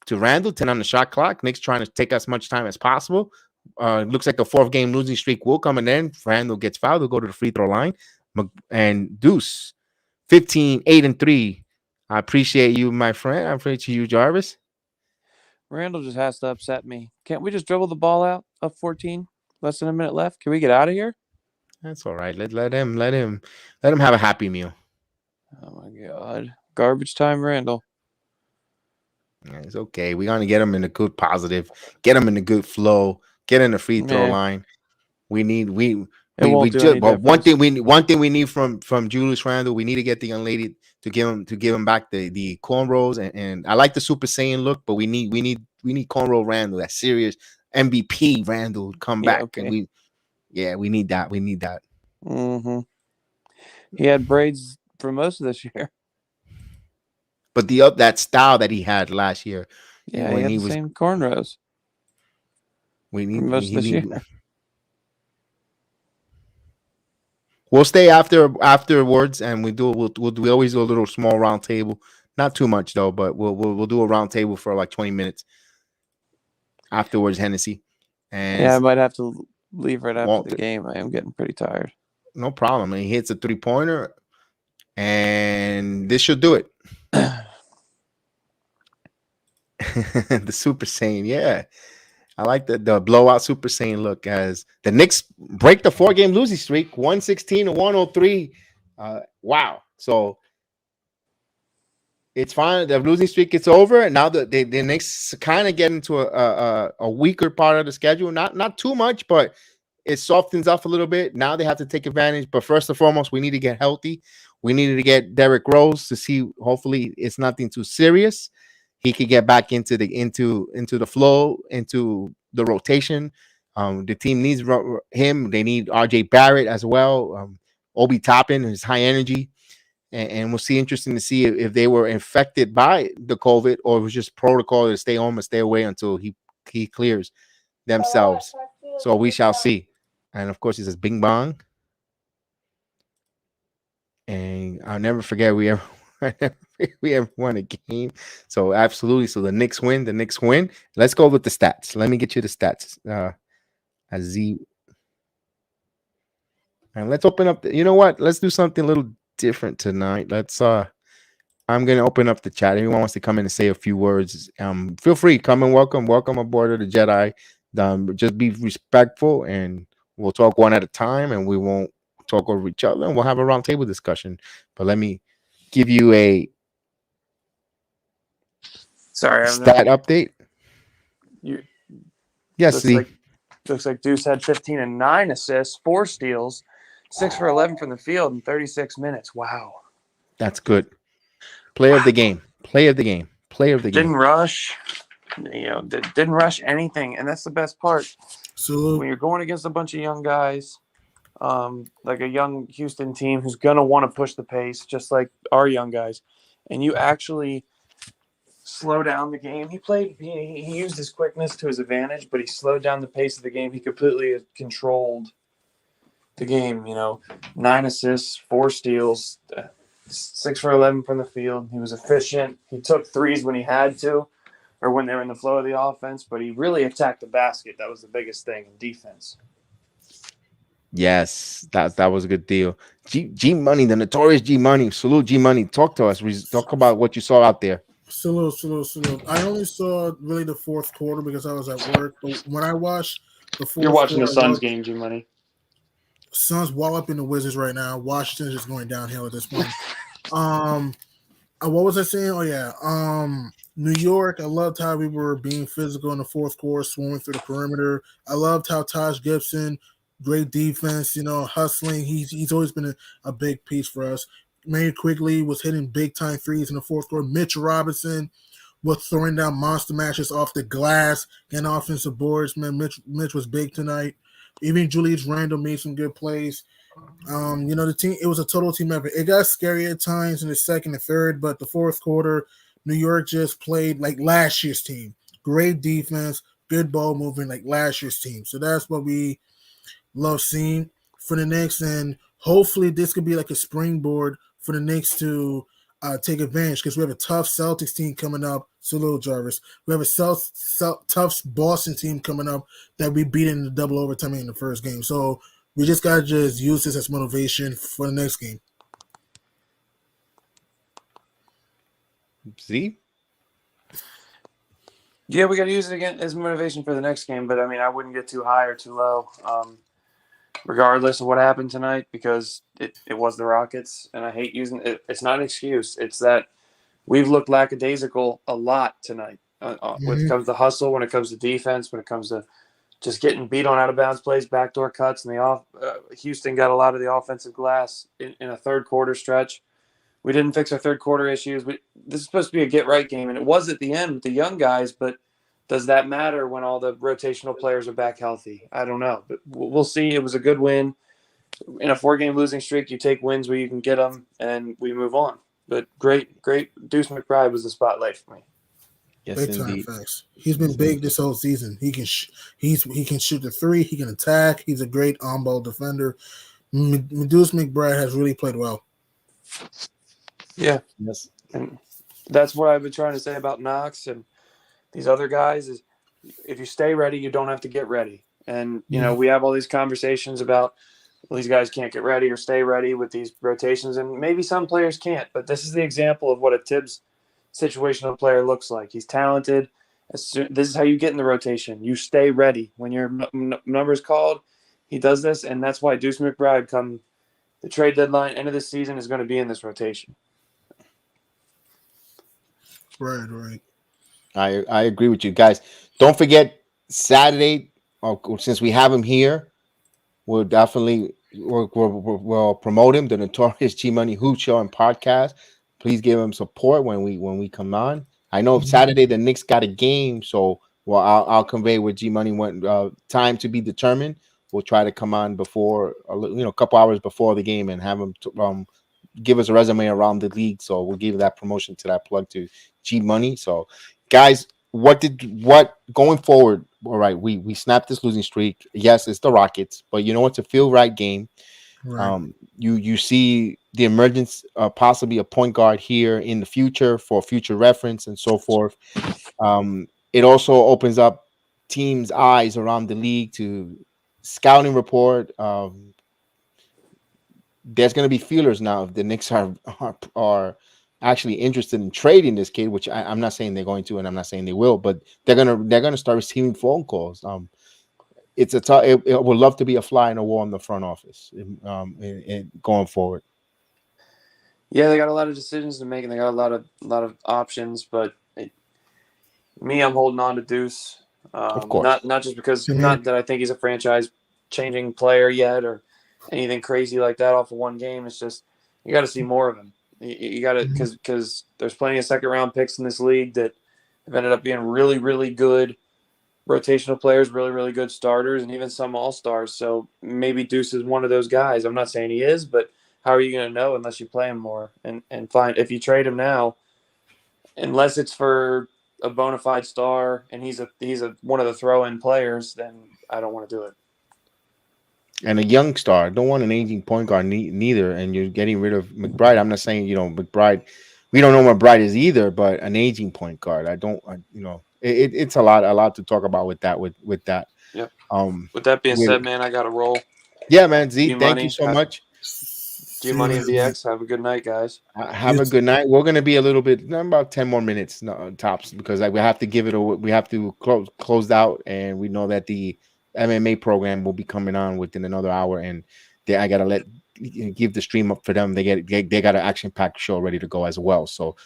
to Randle, 10 on the shot clock. Knicks trying to take as much time as possible. Looks like the fourth game losing streak will come in. Then Randle gets fouled. They'll go to the free throw line. And Deuce, 15, 8-3. I appreciate you, my friend. I appreciate you, Jarvis. Randle just has to upset me. Can't we just dribble the ball out up 14? Less than a minute left. Can we get out of here? That's all right. Let him have a happy meal. Oh my God. Garbage time, Randle. Yeah, it's okay. We're gonna get him in a good positive, get him in a good flow, get in the free throw line. We just one thing we need from Julius Randle. We need to get the young lady to give him back the cornrows and I like the Super Saiyan look, but we need cornrow Randle, that serious MVP Randle come back. Okay. And we need that. We need that. Mm-hmm. He had braids for most of this year. But that style that he had last year. Yeah, he had the same cornrows. We need most of this year. We'll stay afterwards, and we always do a little small round table. Not too much though, but we'll do a round table for like 20 minutes afterwards. Hennessy, and I might have to leave right after the game. I am getting pretty tired. No problem. And he hits a 3-pointer, and this should do it. The Super Saiyan, yeah. I like the blowout Super Saiyan look as the Knicks break the 4-game losing streak, 116-103. Wow. So it's fine. The losing streak is over. And now the Knicks kind of get into a weaker part of the schedule. Not too much, but it softens up a little bit. Now they have to take advantage. But first and foremost, we need to get healthy. We needed to get Derrick Rose to see. Hopefully, it's nothing too serious. He could get back into the flow, into the rotation. The team needs him. They need RJ Barrett as well. Obi Toppin is high energy. And we'll see. Interesting to see if they were infected by the COVID or it was just protocol to stay home and stay away until he clears themselves. So we shall see. And of course, he says bing bong. And I'll never forget we ever won a game. So absolutely. So the Knicks win. Let's go with the stats. Let me get you the stats. And let's open up. You know what? Let's do something a little different tonight. I'm gonna open up the chat. Anyone wants to come in and say a few words, feel free. Come and welcome aboard of the Jedi. Just be respectful, and we'll talk one at a time, and we won't talk over each other, and we'll have a round table discussion. But let me give you a Sorry, I Stat know update. you. Yes, Looks see. like Deuce had 15 and 9 assists, 4 steals, 6 for 11 from the field in 36 minutes. Wow. That's good. Player of the game. Player of the game. Player of the game. Didn't rush. Didn't rush anything, and that's the best part. So When you're going against a bunch of young guys, like a young Houston team who's gonna want to push the pace, just like our young guys, and you actually slow down the game. He used his quickness to his advantage, but he slowed down the pace of the game. He completely controlled the game. 9 assists, 4 steals, 6 for 11 from the field. He was efficient. He took threes when he had to, or when they were in the flow of the offense, but he really attacked the basket. That was the biggest thing in defense. Yes, that was a good deal. G Money, the notorious G Money. Salute G Money. Talk to us. Talk about what you saw out there. salute. I only saw really the fourth quarter because I was at work. But when I watched the fourth You're watching the quarter, Suns game, G Money. Suns walloping the Wizards right now. Washington is going downhill at this point. What was I saying? Oh yeah. New York. I loved how we were being physical in the fourth quarter, swarming through the perimeter. I loved how Taj Gibson, great defense, hustling. He's always been a big piece for us. Mary Quigley was hitting big time threes in the fourth quarter. Mitchell Robinson was throwing down monster matches off the glass and offensive boards. Man, Mitch was big tonight. Even Julius Randle made some good plays. The team, it was a total team effort. It got scary at times in the second and third, but the fourth quarter, New York just played like last year's team. Great defense, good ball movement like last year's team. So that's what we love seeing for the Knicks, and hopefully this could be like a springboard for the Knicks to take advantage, because we have a tough Celtics team coming up. Salute, Jarvis. We have a tough Boston team coming up that we beat in the double overtime in the first game. So we just got to just use this as motivation for the next game. See? Yeah, we got to use it again as motivation for the next game. But, I wouldn't get too high or too low, regardless of what happened tonight, because it was the Rockets. And I hate using it. It's not an excuse. It's that we've looked lackadaisical a lot tonight when it comes to hustle, when it comes to defense, when it comes to just getting beat on out-of-bounds plays, backdoor cuts, and Houston got a lot of the offensive glass in a third-quarter stretch. We didn't fix our third-quarter issues. This is supposed to be a get-right game, and it was at the end with the young guys, but does that matter when all the rotational players are back healthy? I don't know, but we'll see. It was a good win. In a 4-game losing streak, you take wins where you can get them, and we move on. But great. Deuce McBride was the spotlight for me. Yes, Big time indeed. facts. He's been big this whole season. He can he can shoot the three. He can attack. He's a great on-ball defender. Deuce McBride has really played well. Yeah. Yes. And that's what I've been trying to say about Knox and these other guys is if you stay ready, you don't have to get ready. And, we have all these conversations about, well, these guys can't get ready or stay ready with these rotations. And maybe some players can't, but this is the example of what a Tibbs situational player looks like. He's talented. This is how you get in the rotation. You stay ready. When your number's called, he does this. And that's why Deuce McBride, come the trade deadline, end of the season, is going to be in this rotation. Right. I agree with you guys. Don't forget Saturday, since we have him here, we'll definitely we'll promote him, the Notorious G Money Hoop Show and podcast. Please give him support when we come on. I know Saturday the Knicks got a game, so I'll convey what G Money went. Time to be determined. We'll try to come on before a couple hours before the game and have him give us a resume around the league. So we'll give that promotion to that plug to G Money. So guys, what going forward? All right, we snapped this losing streak. Yes, it's the Rockets, but it's a feel right game. Right. You see the emergence possibly a point guard here in the future for future reference and so forth. It also opens up teams' eyes around the league to scouting report. There's going to be feelers now if the Knicks are actually interested in trading this kid, which I'm not saying they're going to, and I'm not saying they will, but they're gonna start receiving phone calls. It's it would love to be a fly in the wall in the front office, going forward. Yeah, they got a lot of decisions to make, and they got a lot of options. But Me, I'm holding on to Deuce. Of course. Not just because Same here. not that I think he's a franchise-changing player yet or anything crazy like that off of one game. It's just you got to see more of him. You got to because there's plenty of second-round picks in this league that have ended up being really, really good rotational players, really, really good starters, and even some all-stars. So maybe Deuce is one of those guys. I'm not saying he is, but how are you going to know unless you play him more and find if you trade him now, unless it's for a bona fide star and he's a one of the throw-in players, then I don't want to do it. And a young star. Don't want an aging point guard neither. And you're getting rid of McBride. I'm not saying McBride. We don't know what McBride is either, but an aging point guard. It's a lot to talk about with that. With that. Yep. Um. With that being said, man, I got to roll. Yeah, man. Z, thank G-Money, you so much. G-Money and DX, have a good night, guys. Have a good night. We're gonna be a little bit, about 10 more minutes tops, because we have to give it. We have to close out, and we know that the MMA program will be coming on within another hour, and I gotta give the stream up for them. They got an action-packed show ready to go as well. So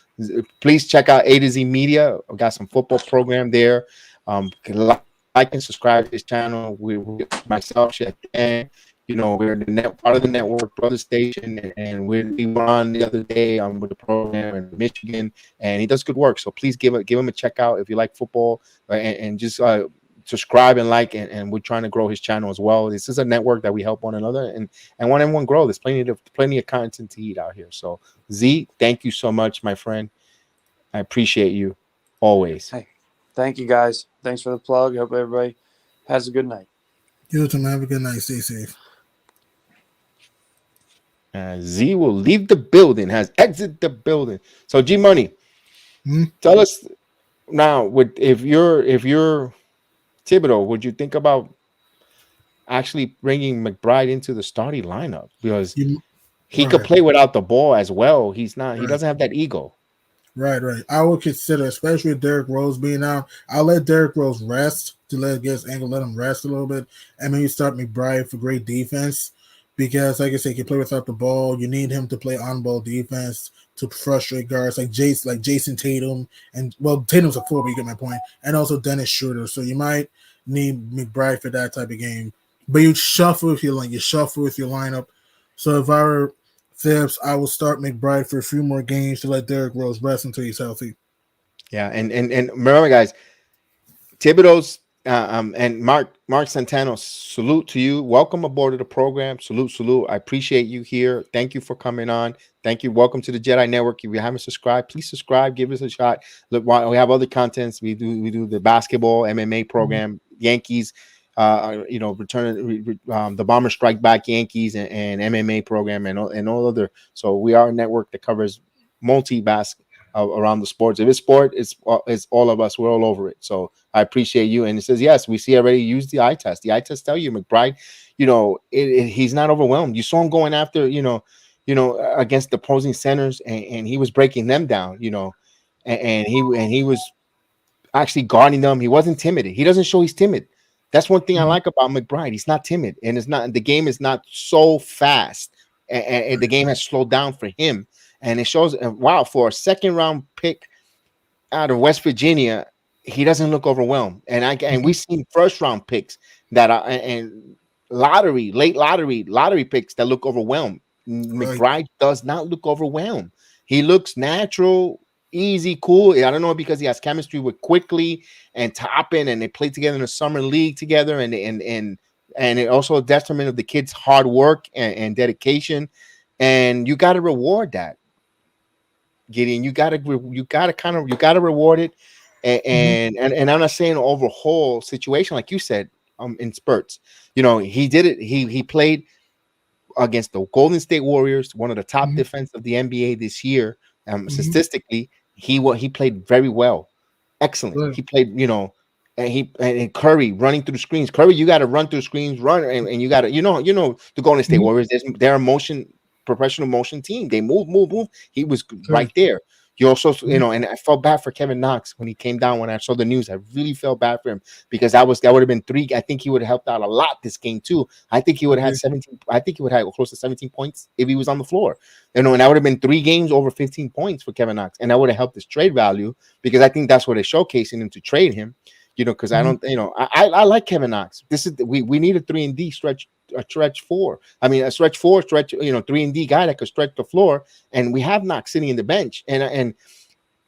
please check out A to Z Media. I've got some football program there. Like and subscribe to this channel. We myself, and we're part of the network, brother station, and we were on the other day with the program in Michigan, and he does good work. So please give him a check out if you like football, and just subscribe and like, and we're trying to grow his channel as well. This is a network that we help one another and want everyone grow. There's plenty of content to eat out here. So Z, thank you so much, my friend. I appreciate you always. Hey, thank you guys. Thanks for the plug. Hope everybody has a good night. You too, man. Have a good night. Stay safe. Z will leave the building, has exited the building. So G Money, tell us now, if you're Thibodeau, would you think about actually bringing McBride into the starting lineup, because he could play without the ball as well? He doesn't have that ego. Right. I would consider, especially with Derrick Rose being out, I'll let Derrick Rose rest to let him rest a little bit, and maybe start McBride for great defense. Because, like I said, he can play without the ball. You need him to play on-ball defense to frustrate guards like Jason Tatum. And, Tatum's a 4, but you get my point. And also Dennis Schroeder. So you might need McBride for that type of game. But you shuffle with your lineup. So if I were Thibs, I will start McBride for a few more games to let Derrick Rose rest until he's healthy. Yeah, and remember, guys, Thibodeau's and Mark Santano, salute to you. Welcome aboard to the program. Salute. I appreciate you here. Thank you for coming on. Thank you. Welcome to the Jedi Network. If you haven't subscribed, please subscribe. Give us a shot. Look, we have other contents. We do the basketball MMA program, Yankees. Return the Bomber Strike Back Yankees and MMA program and all other. So we are a network that covers multi-basket around the sports. If it's sport, it's all of us. We're all over it. So I appreciate you. And it says, yes, we see already use the eye test. The eye test tell you McBride, he's not overwhelmed. You saw him going after, against the opposing centers, and he was breaking them down, and he was actually guarding them. He wasn't timid. He doesn't show he's timid. That's one thing I like about McBride. He's not timid, and the game is not so fast, and the game has slowed down for him. And it shows, wow, for a second-round pick out of West Virginia, he doesn't look overwhelmed. And we've seen first-round picks that are and late lottery picks that look overwhelmed. McBride does not look overwhelmed. He looks natural, easy, cool. I don't know, because he has chemistry with Quickly and Toppin, and they played together in the summer league together, and it also a detriment of the kid's hard work and dedication. And you got to reward that, Gideon. You got to reward it. And I'm not saying overhaul situation, like you said, in spurts. He did it. He played against the Golden State Warriors, one of the top defense of the NBA this year. Statistically, he played very well, excellent. He played, and Curry running through the screens. Curry, you got to run through the screens, and you got to, the Golden State Warriors. They're a professional motion team. They move. He was right there. You also, and I felt bad for Kevin Knox when he came down. When I saw the news, I really felt bad for him because that would have been three. I think he would have helped out a lot this game too. I think he would have had 17. I think he would have had close to 17 points if he was on the floor. And that would have been 3 games over 15 points for Kevin Knox, and that would have helped his trade value because I think that's what they're showcasing him to trade him. Because I don't, I like Kevin Knox. This is we need a 3-and-D stretch, a stretch four. I mean, a stretch four, 3-and-D guy that could stretch the floor. And we have Knox sitting in the bench, and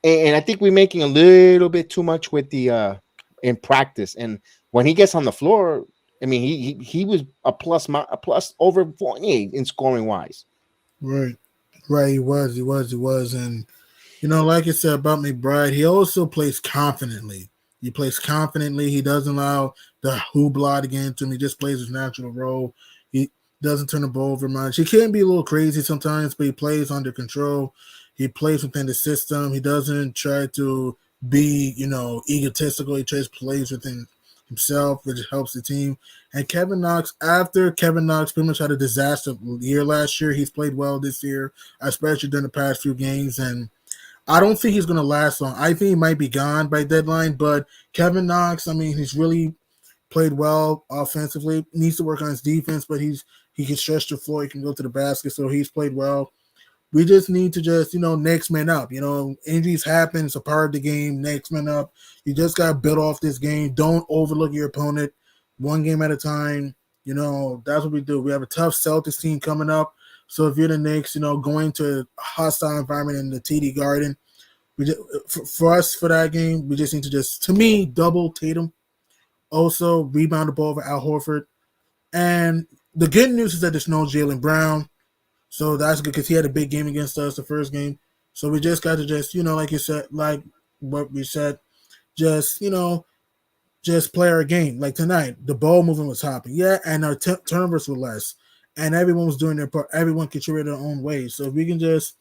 I think we're making a little bit too much with the in practice. And when he gets on the floor, I mean, he was a plus over 48 in scoring wise. Right, he was, and like I said about McBride, he also plays confidently. He plays confidently. He doesn't allow the hoopla to get into him. He just plays his natural role. He doesn't turn the ball over much. He can be a little crazy sometimes, but he plays under control. He plays within the system. He doesn't try to be, egotistical. He plays within himself, which helps the team. And Kevin Knox, after Kevin Knox pretty much had a disaster year last year, he's played well this year, especially during the past few games. And I don't think he's going to last long. I think he might be gone by deadline, but Kevin Knox, I mean, he's really played well offensively. Needs to work on his defense, but he can stretch the floor. He can go to the basket, so he's played well. We just need to next man up. Injuries happen. It's a part of the game. Next man up. You just got to build off this game. Don't overlook your opponent. One game at a time. That's what we do. We have a tough Celtics team coming up. So if you're the Knicks, going to a hostile environment in the TD Garden, for us for that game, we just need to double Tatum. Also, rebound the ball over Al Horford. And the good news is that there's no Jaylen Brown. So that's good because he had a big game against us the first game. So we just got to like you said, like what we said, just play our game. Like tonight, the ball movement was hopping. Yeah, and our turnovers were less. And everyone was doing their part. Everyone contributed their own way. So if we can just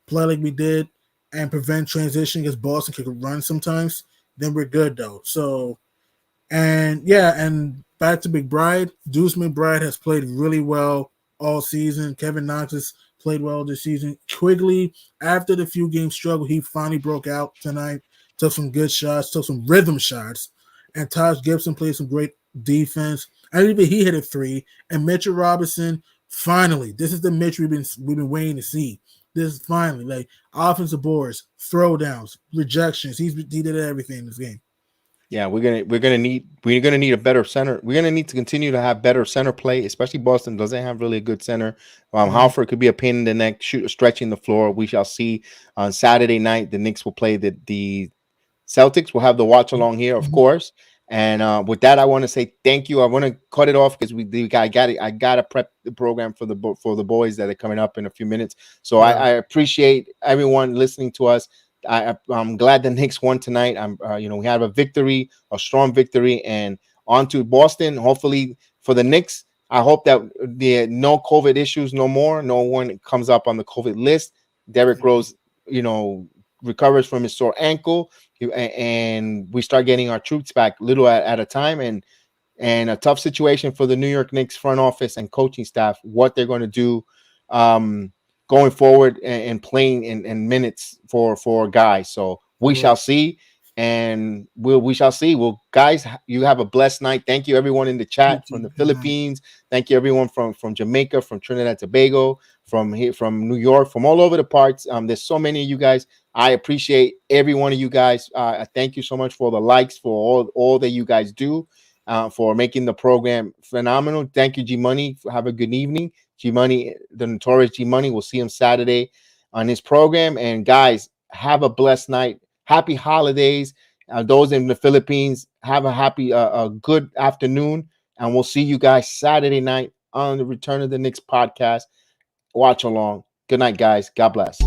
play like we did and prevent transition because Boston could run sometimes, then we're good though. So, and back to McBride. Deuce McBride has played really well all season. Kevin Knox has played well this season. Quigley, after the few games struggle, he finally broke out tonight. Took some good shots, took some rhythm shots. And Taj Gibson played some great defense. And even he hit a 3. And Mitchell Robinson, finally, this is the Mitch we've been waiting to see. This is finally like offensive boards, throwdowns, rejections. He did everything in this game. Yeah, we're gonna need a better center. We're gonna need to continue to have better center play, especially Boston doesn't have really a good center. Halford could be a pain in the neck, stretching the floor. We shall see. On Saturday night, the Knicks will play the Celtics. We'll have the watch along here, of course. And with that, I want to say thank you. I want to cut it off because I got to prep the program for the boys that are coming up in a few minutes. So I appreciate everyone listening to us. I'm glad the Knicks won tonight. We have a strong victory, and on to Boston. Hopefully for the Knicks, I hope that the no COVID issues no more. No one comes up on the COVID list. Derrick Rose, recovers from his sore ankle, and we start getting our troops back little at a time. And a tough situation for the New York Knicks front office and coaching staff, what they're going to do going forward and playing in minutes for guys. So we shall see, and we shall see. Well, guys, you have a blessed night. Thank you everyone in the chat from the Philippines. Thank you everyone from Jamaica, from Trinidad Tobago, from here, from New York, from all over the parts. There's so many of you guys. I appreciate every one of you guys. Thank you so much for the likes, for all that you guys do, for making the program phenomenal. Thank you, G Money. Have a good evening. G Money, the notorious G Money. We'll see him Saturday on his program. And guys, have a blessed night. Happy holidays. Those in the Philippines, have a good afternoon. And we'll see you guys Saturday night on the Return of the Knicks podcast. Watch along. Good night, guys. God bless.